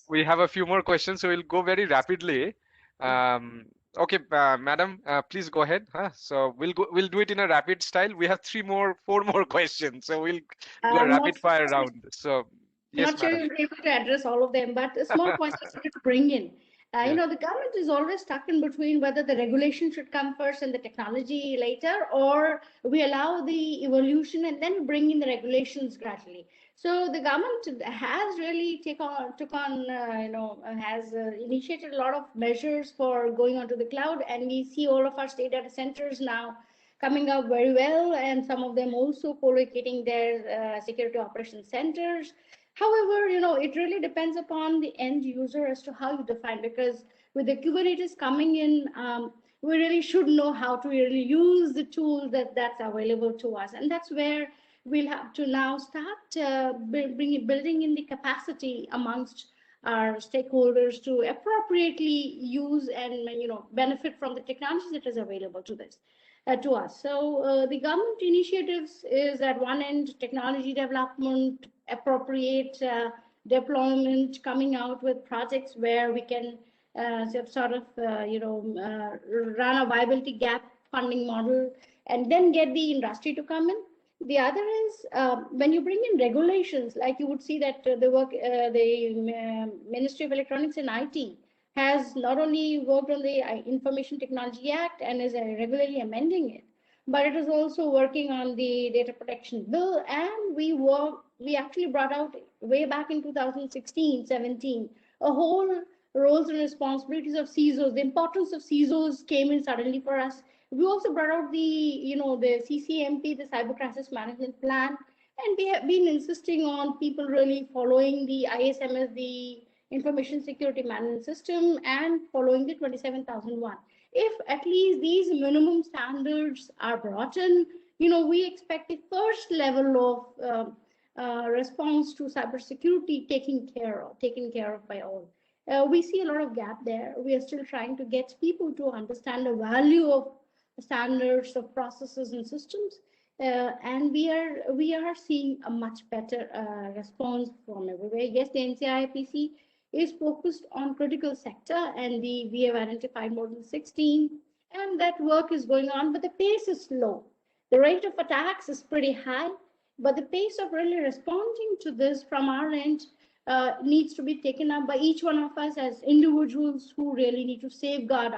we have a few more questions, so we'll go very rapidly. Okay, madam, please go ahead. So we'll do it in a rapid style. We have four more questions, so we'll do a I'm rapid fire round. So yes, not sure madam. you'll be able to address all of them, but a small point I wanted to bring in. You Yes. know, the government is always stuck in between whether the regulation should come first and the technology later, or we allow the evolution and then bring in the regulations gradually. So the government has really has initiated a lot of measures for going onto the cloud, and we see all of our state data centers now coming up very well, and some of them also co-locating their security operations centers. However, you know, it really depends upon the end user as to how you define, because with the Kubernetes coming in, we really should know how to really use the tools that's available to us. And that's where we'll have to now start building in the capacity amongst our stakeholders to appropriately use and, you know, benefit from the technologies that is available to this. To us. So the government initiatives is at one end technology development, appropriate deployment, coming out with projects where we can run a viability gap funding model and then get the industry to come in. The other is when you bring in regulations, like you would see that the Ministry of Electronics and IT has not only worked on the Information Technology Act and is regularly amending it, but it is also working on the Data Protection Bill. And we actually brought out way back in 2016-17 a whole roles and responsibilities of CISOs. The importance of CISOs came in suddenly for us. We also brought out the CCMP, the Cyber Crisis Management Plan, and we have been insisting on people really following the ISMS, the Information Security Management System, and following the 27001. If at least these minimum standards are brought in, you know, we expect the first level of response to cybersecurity taken care of by all. We see a lot of gap there. We are still trying to get people to understand the value of standards of processes and systems, and we are seeing a much better response from everywhere. Yes, the NCIPC is focused on critical sector, and we have identified more than 16, and that work is going on, but the pace is slow. The rate of attacks is pretty high, but the pace of really responding to this from our end needs to be taken up by each one of us as individuals who really need to safeguard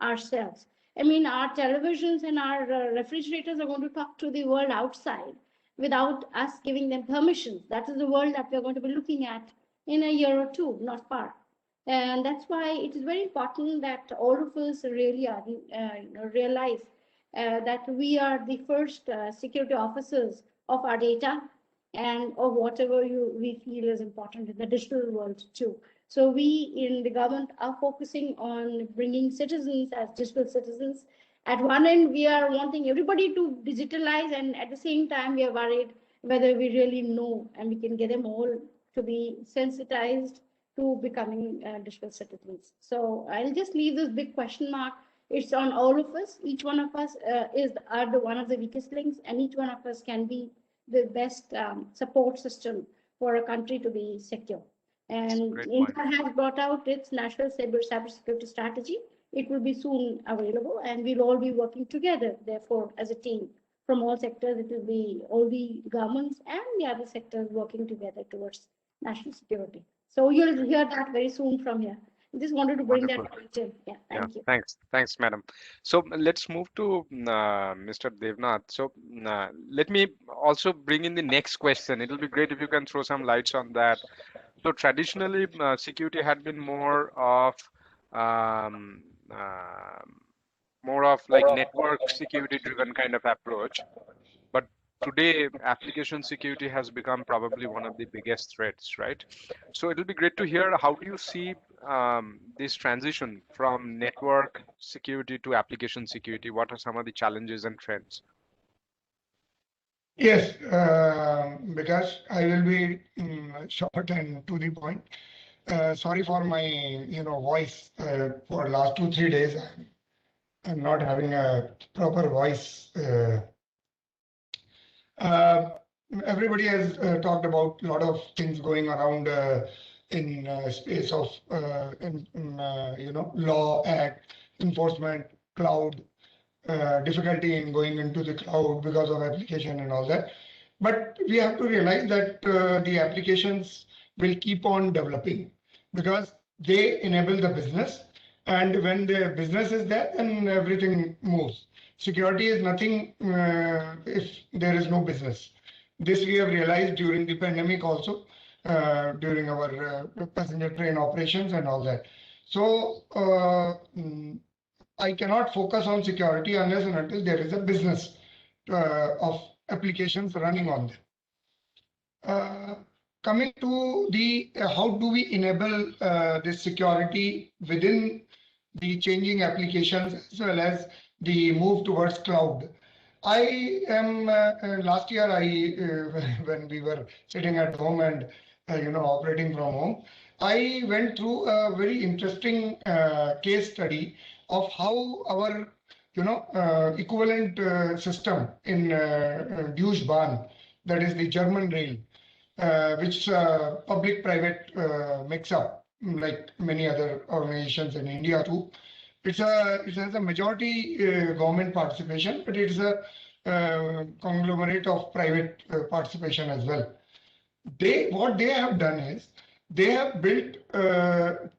ourselves. I mean, our televisions and our refrigerators are going to talk to the world outside without us giving them permission. That is the world that we're going to be looking at in a year or two, not far. And that's why it is very important that all of us really realize that we are the first security officers of our data and of whatever we feel is important in the digital world too. So we in the government are focusing on bringing citizens as digital citizens. At one end, we are wanting everybody to digitalize, and at the same time, we are worried whether we really know and we can get them all to be sensitized to becoming digital citizens. So I'll just leave this big question mark. It's on all of us. Each one of us are one of the weakest links, and each one of us can be the best support system for a country to be secure. And India has brought out its national cybersecurity strategy. It will be soon available, and we'll all be working together, therefore, as a team from all sectors. It will be all the governments and the other sectors working together towards national security. So you'll hear that very soon from here. I just wanted to bring that point in. Yeah, thank you. Thanks, madam. So let's move to Mr. Devnath. So let me also bring in the next question. It'll be great if you can throw some lights on that. So traditionally, security had been more of like network security driven kind of approach, but today application security has become probably one of the biggest threats, right? So it'll be great to hear, how do you see this transition from network security to application security? What are some of the challenges and trends? Yes, because I will be short and to the point. Sorry for my voice for last 2-3 days. I'm not having a proper voice. Everybody has talked about a lot of things going around in space of law, act, enforcement, cloud, difficulty in going into the cloud because of application and all that. But we have to realize that the applications will keep on developing because they enable the business. And when the business is there, then everything moves. Security is nothing if there is no business. This we have realized during the pandemic also, during our passenger train operations and all that. So I cannot focus on security unless and until there is a business of applications running on them. Coming to the how do we enable this security within the changing applications as well as the move towards cloud. I am last year when we were sitting at home and operating from home, I went through a very interesting case study of how our equivalent system in Deutsche Bahn, that is the German rail, which public-private mix-up, like many other organizations in India too. It has a majority government participation, but it is a conglomerate of private participation as well. What they have done is they have built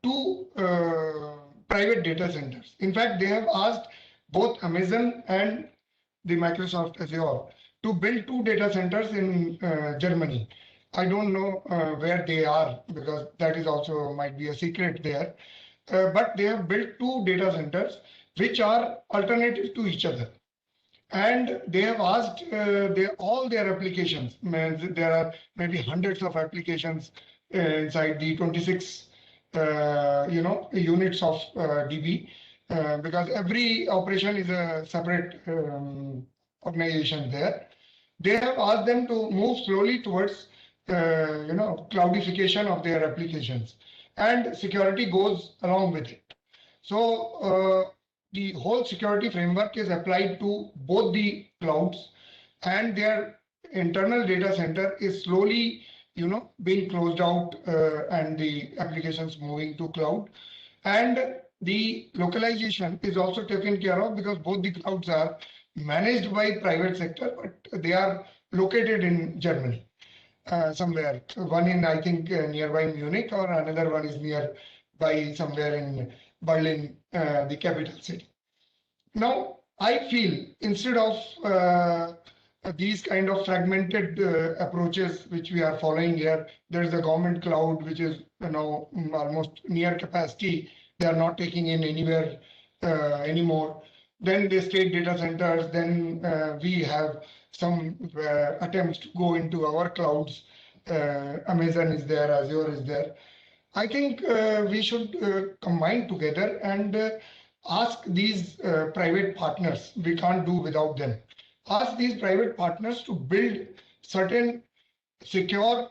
two private data centers. In fact, they have asked both Amazon and the Microsoft Azure to build two data centers in Germany. I don't know where they are because that is also might be a secret there. But they have built two data centers which are alternative to each other. And they have asked all their applications. There are maybe hundreds of applications inside the 26 units of DB because every operation is a separate organization there. They have asked them to move slowly towards cloudification of their applications, and security goes along with it. So the whole security framework is applied to both the clouds, and their internal data center is slowly being closed out and the applications moving to cloud. And the localization is also taken care of because both the clouds are managed by private sector, but they are located in Germany. Somewhere, one in I think nearby Munich, or another one is nearby somewhere in Berlin, the capital city. Now, I feel instead of these kind of fragmented approaches which we are following here, there is a government cloud which is now almost near capacity. They are not taking in anywhere anymore. Then the state data centers. Then we have some attempts to go into our clouds. Amazon is there, Azure is there. I think we should combine together and ask these private partners. We can't do without them. Ask these private partners to build certain secure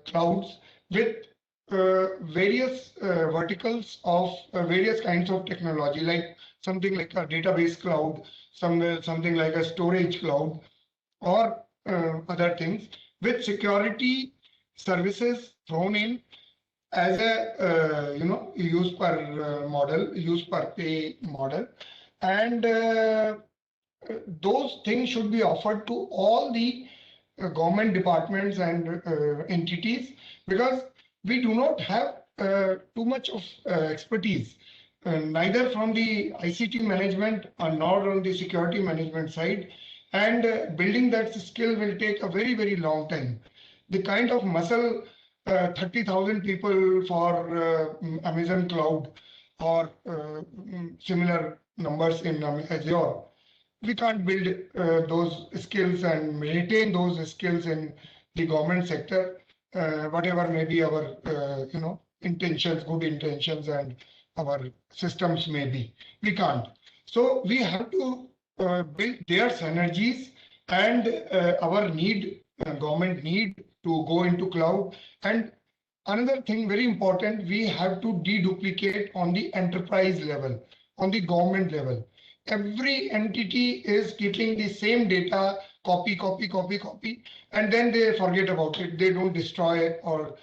clouds with various verticals of various kinds of technology, like something like a database cloud, something like a storage cloud, or other things with security services thrown in as a use per model, use per pay model, and those things should be offered to all the government departments and entities, because we do not have too much of expertise, neither from the ICT management nor on the security management side, and building that skill will take a very, very long time. The kind of muscle 30,000 people for Amazon Cloud or similar numbers in Azure, we can't build those skills and maintain those skills in the government sector, whatever may be our intentions, good intentions, and our systems may be. We can't. So we have to build their synergies and our need, government need to go into cloud. And another thing very important, we have to deduplicate on the enterprise level, on the government level. every entity is keeping the same data, copy, and then they forget about it. They don't destroy or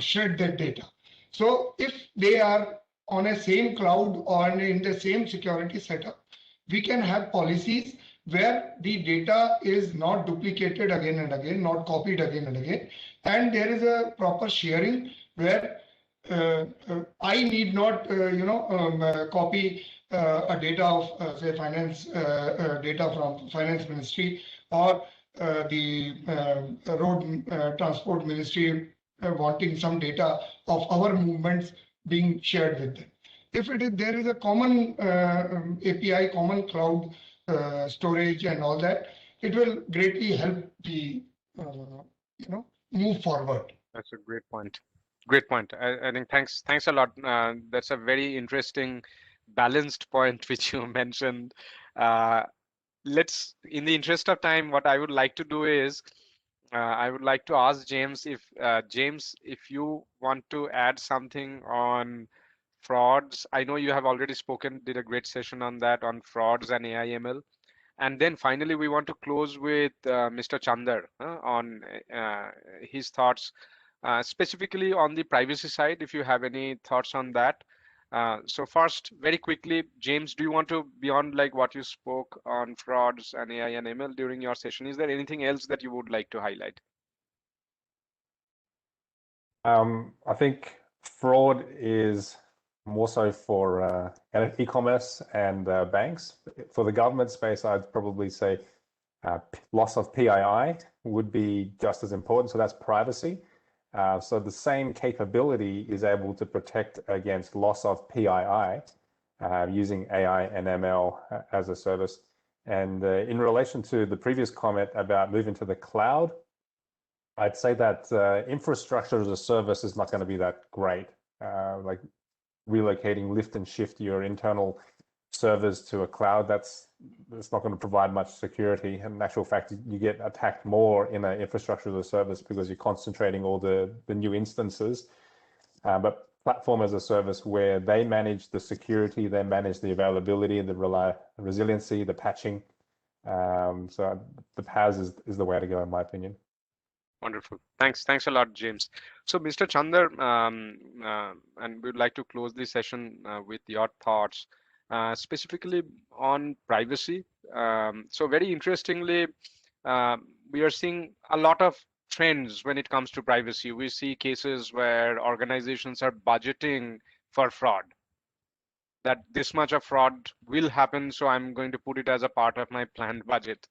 shred that data. So if they are on a same cloud or in the same security setup, we can have policies where the data is not duplicated again and again, not copied again and again, and there is a proper sharing where I need not copy a data of say finance data from finance ministry or the road transport ministry wanting some data of our movements being shared with them. If it is, there is a common API, common cloud storage and all that, it will greatly help the move forward. That's a great point. Great point. I think thanks a lot. That's a very interesting, balanced point which you mentioned. Let's, in the interest of time, what I would like to do is, I would like to ask James if you want to add something on frauds. I know you have already spoken, did a great session on that, on frauds and AI/ML. And then finally, we want to close with Mr. Chander on his thoughts, specifically on the privacy side, if you have any thoughts on that. So first, very quickly, James, do you want to, beyond like what you spoke on frauds and AI and ML during your session, is there anything else that you would like to highlight? I think fraud is more so for e-commerce and banks. For the government space, I'd probably say loss of PII would be just as important. So that's privacy. So the same capability is able to protect against loss of PII using AI and ML as a service. And in relation to the previous comment about moving to the cloud, I'd say that infrastructure as a service is not going to be that great. Like relocating, lift and shift your internal servers to a cloud, that's not going to provide much security. In actual fact, you get attacked more in an infrastructure as a service because you're concentrating all the new instances. But platform as a service, where they manage the security, they manage the availability, the resiliency, the patching. So the PaaS is the way to go, in my opinion. Wonderful. Thanks a lot, James. So, Mr. Chander, and we'd like to close this session with your thoughts, specifically on privacy. So, very interestingly, we are seeing a lot of trends when it comes to privacy. We see cases where organizations are budgeting for fraud, that this much of fraud will happen, so I'm going to put it as a part of my planned budget.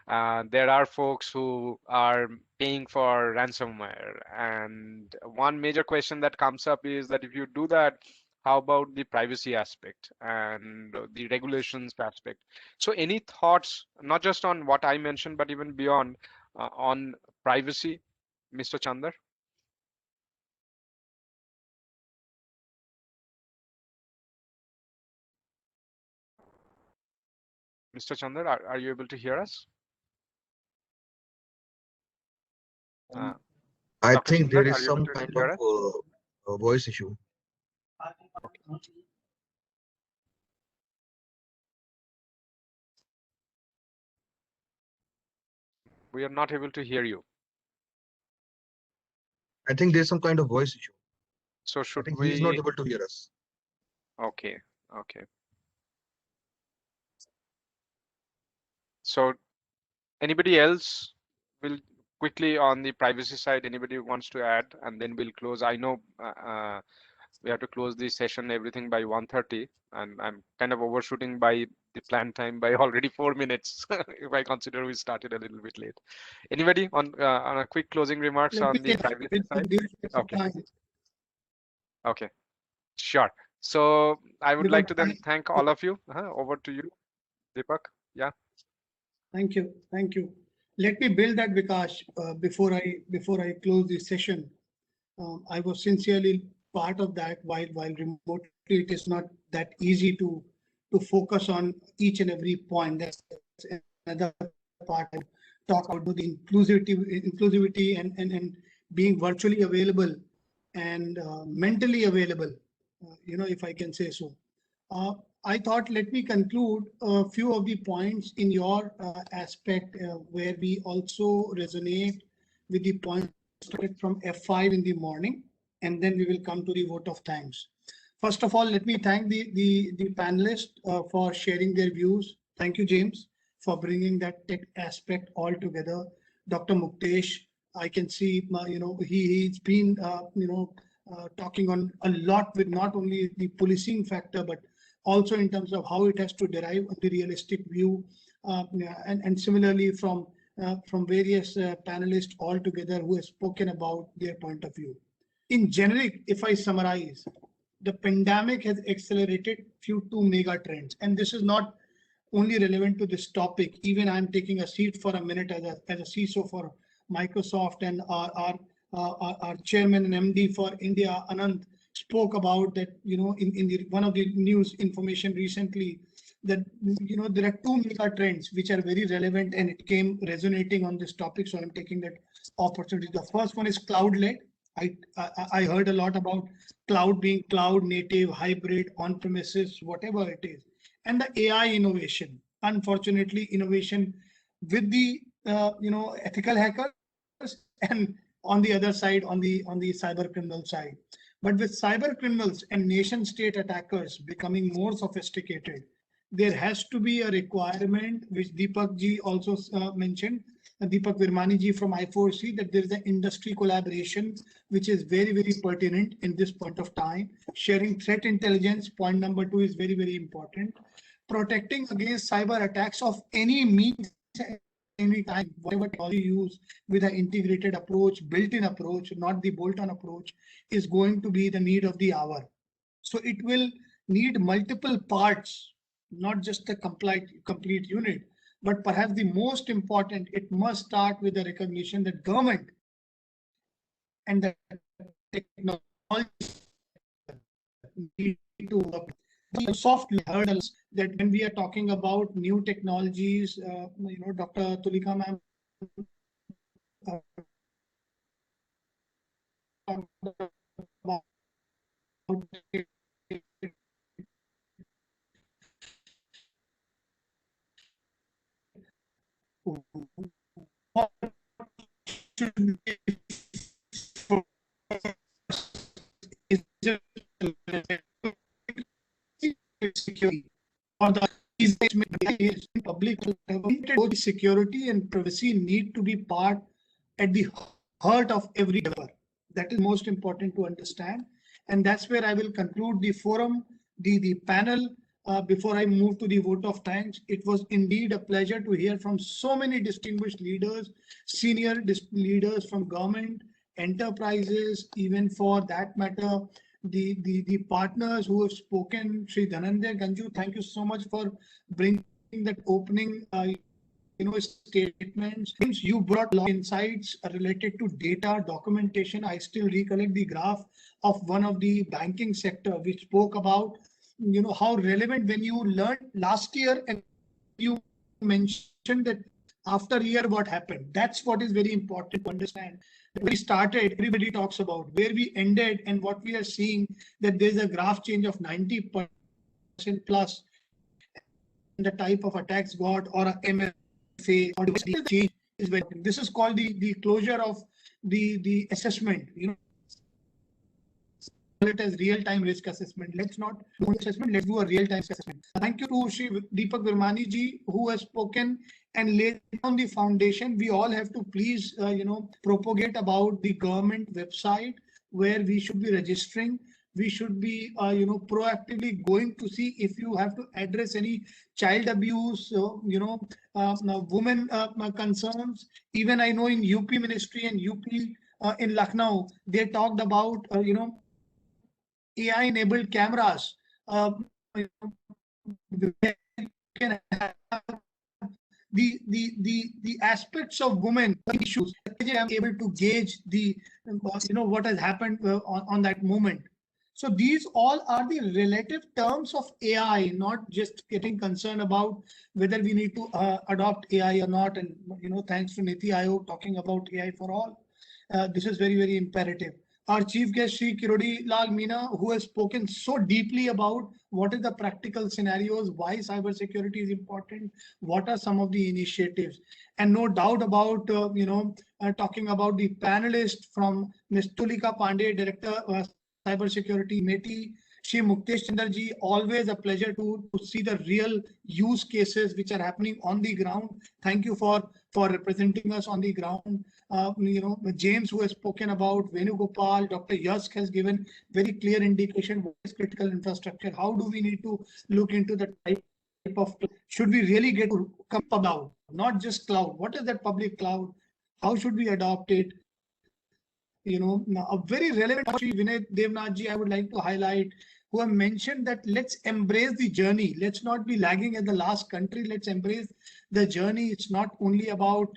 There are folks who are paying for ransomware, and one major question that comes up is that if you do that, how about the privacy aspect and the regulations aspect? So any thoughts, not just on what I mentioned, but even beyond on privacy, Mr. Chander? Mr. Chander, are you able to hear us? I Dr. think Chander, there is some kind of a voice issue. Okay. We are not able to hear you. I think there's some kind of voice issue. So should I think we? he's not able to hear us. Okay. So anybody else will quickly on the privacy side, anybody who wants to add, and then we'll close. I know we have to close this session, everything by 1:30, and I'm kind of overshooting by the planned time by already 4 minutes. If I consider we started a little bit late. Anybody on a quick closing remarks on the privacy side? Okay, sure. So I would like to then thank all of you. Over to you, Deepak. Yeah. Thank you. Let me build that, Bikash, before I close this session. I was sincerely part of that. While remotely, it is not that easy to focus on each and every point. That's another part. I talk about the inclusivity and being virtually available and mentally available if I can say so. I thought, let me conclude a few of the points in your aspect where we also resonate with the points from F5 in the morning, and then we will come to the vote of thanks. First of all, let me thank the panelists for sharing their views. Thank you, James, for bringing that tech aspect all together. Dr. Muktesh, I can see, he's been, talking on a lot with not only the policing factor, but also in terms of how it has to derive the realistic view, and similarly from various panelists all together who have spoken about their point of view. In generic, if I summarize, the pandemic has accelerated two mega trends, and this is not only relevant to this topic. Even I'm taking a seat for a minute as a CISO for Microsoft, and our chairman and MD for India, Anand, spoke about that, in one of the news information recently, that, there are two mega trends which are very relevant, and it came resonating on this topic. So I'm taking that opportunity. The first one is cloud-led. I heard a lot about cloud being cloud native, hybrid, on-premises, whatever it is. And the AI innovation, unfortunately, innovation with the, ethical hackers, and on the other side, on the cyber criminal side. But with cyber criminals and nation state attackers becoming more sophisticated, there has to be a requirement, which Deepak ji also mentioned, Deepak Virmani ji from I4C, that there is an industry collaboration, which is very, very pertinent in this point of time. Sharing threat intelligence, point number 2, is very, very important. Protecting against cyber attacks of any means, any time, whatever technology you use with an integrated approach, built-in approach, not the bolt-on approach, is going to be the need of the hour. So it will need multiple parts, not just a complete unit, but perhaps the most important, it must start with the recognition that government and the technology need to work. Soft hurdles that when we are talking about new technologies, Dr. Tulika ma'am what should be security or the public security and privacy need to be part at the heart of every developer. That is most important to understand, and that's where I will conclude the forum, the panel. Before I move to the vote of thanks, it was indeed a pleasure to hear from so many distinguished leaders, senior leaders from government, enterprises, even for that matter, the partners who have spoken. Shri Dhananjay, Ganjoo, thank you so much for bringing that opening statements. You brought a lot of insights related to data documentation. I still recollect the graph of one of the banking sector which spoke about how relevant when you learned last year, and you mentioned that after a year what happened. That's what is very important to understand. When we started, everybody talks about where we ended, and what we are seeing, that there's a graph change of 90% plus in the type of attacks got, or a MFA or change is very important. This is called the closure of the assessment, it as real-time risk assessment. Let's not do assessment, let's do a real-time assessment. Thank you to Shri Deepak Virmani ji, who has spoken and laid down the foundation. We all have to please, propagate about the government website where we should be registering. We should be, proactively going to see if you have to address any child abuse, women concerns. Even I know in UP Ministry and UP in Lucknow, they talked about, AI-enabled cameras. Can have the aspects of women issues. I'm able to gauge the what has happened on that moment. So these all are the relative terms of AI, not just getting concerned about whether we need to adopt AI or not. And thanks to Niti Aayog talking about AI for all. This is very, very imperative. our chief guest, Shri Kirodi Lal Meena, who has spoken so deeply about what is the practical scenarios, why cybersecurity is important, what are some of the initiatives, and no doubt about talking about the panelist from Ms. Tulika Pandey, Director Cybersecurity, MAPIT, Shri Muktesh Chander ji, always a pleasure to see the real use cases which are happening on the ground. Thank you for representing us on the ground. James, who has spoken about Venugopal, Dr. Yask has given very clear indication what is critical infrastructure. How do we need to look into the type of, should we really get to come cloud, not just cloud? What is that public cloud? How should we adopt it? A very relevant Vinay Devnath ji, I would like to highlight, who have mentioned that let's embrace the journey. Let's not be lagging at the last country. Let's embrace the journey. It's not only about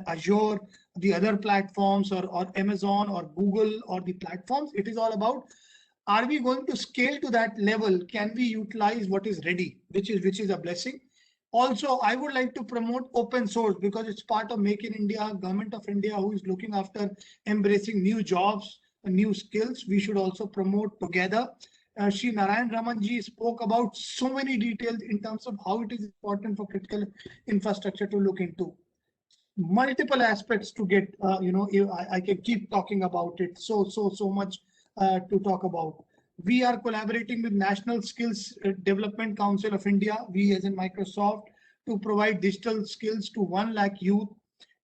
Azure, the other platforms, or Amazon or Google or the platforms. It is all about, are we going to scale to that level? Can we utilize what is ready, which is a blessing. Also, I would like to promote open source because it's part of Make in India, Government of India, who is looking after embracing new jobs and new skills. We should also promote together. Shri Narayan Ramanji spoke about so many details in terms of how it is important for critical infrastructure to look into. Multiple aspects to get, I can keep talking about it. So much to talk about. We are collaborating with National Skills Development Council of India, we as in Microsoft, to provide digital skills to 1 lakh youth,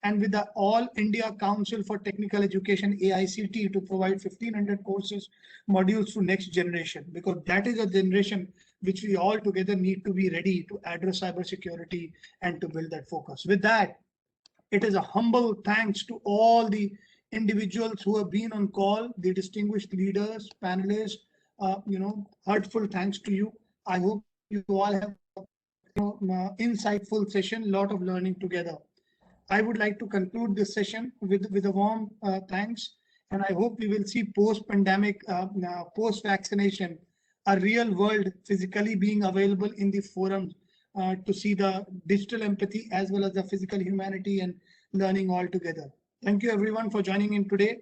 and with the All India Council for Technical Education, AICT, to provide 1500 courses, modules to next generation, because that is a generation which we all together need to be ready to address cybersecurity and to build that focus. With that, it is a humble thanks to all the individuals who have been on call, the distinguished leaders, panelists, heartful thanks to you. I hope you all have insightful session, lot of learning together. I would like to conclude this session with a warm thanks, and I hope we will see post-pandemic, post-vaccination, a real world physically being available in the forums to see the digital empathy as well as the physical humanity and learning all together. Thank you everyone for joining in today.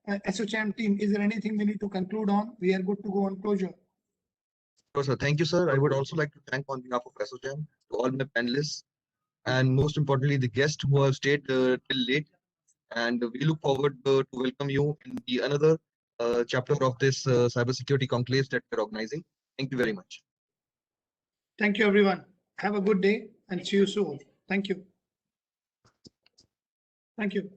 ASSOCHAM team, is there anything we need to conclude on? We are good to go on closure. Sir, thank you, sir. I would also like to thank on behalf of ASSOCHAM to all my panelists, and most importantly, the guests who have stayed till late. And we look forward to welcome you in the another chapter of this cybersecurity conclave that we're organizing. Thank you very much. Thank you, everyone. Have a good day and see you soon. Thank you. Thank you.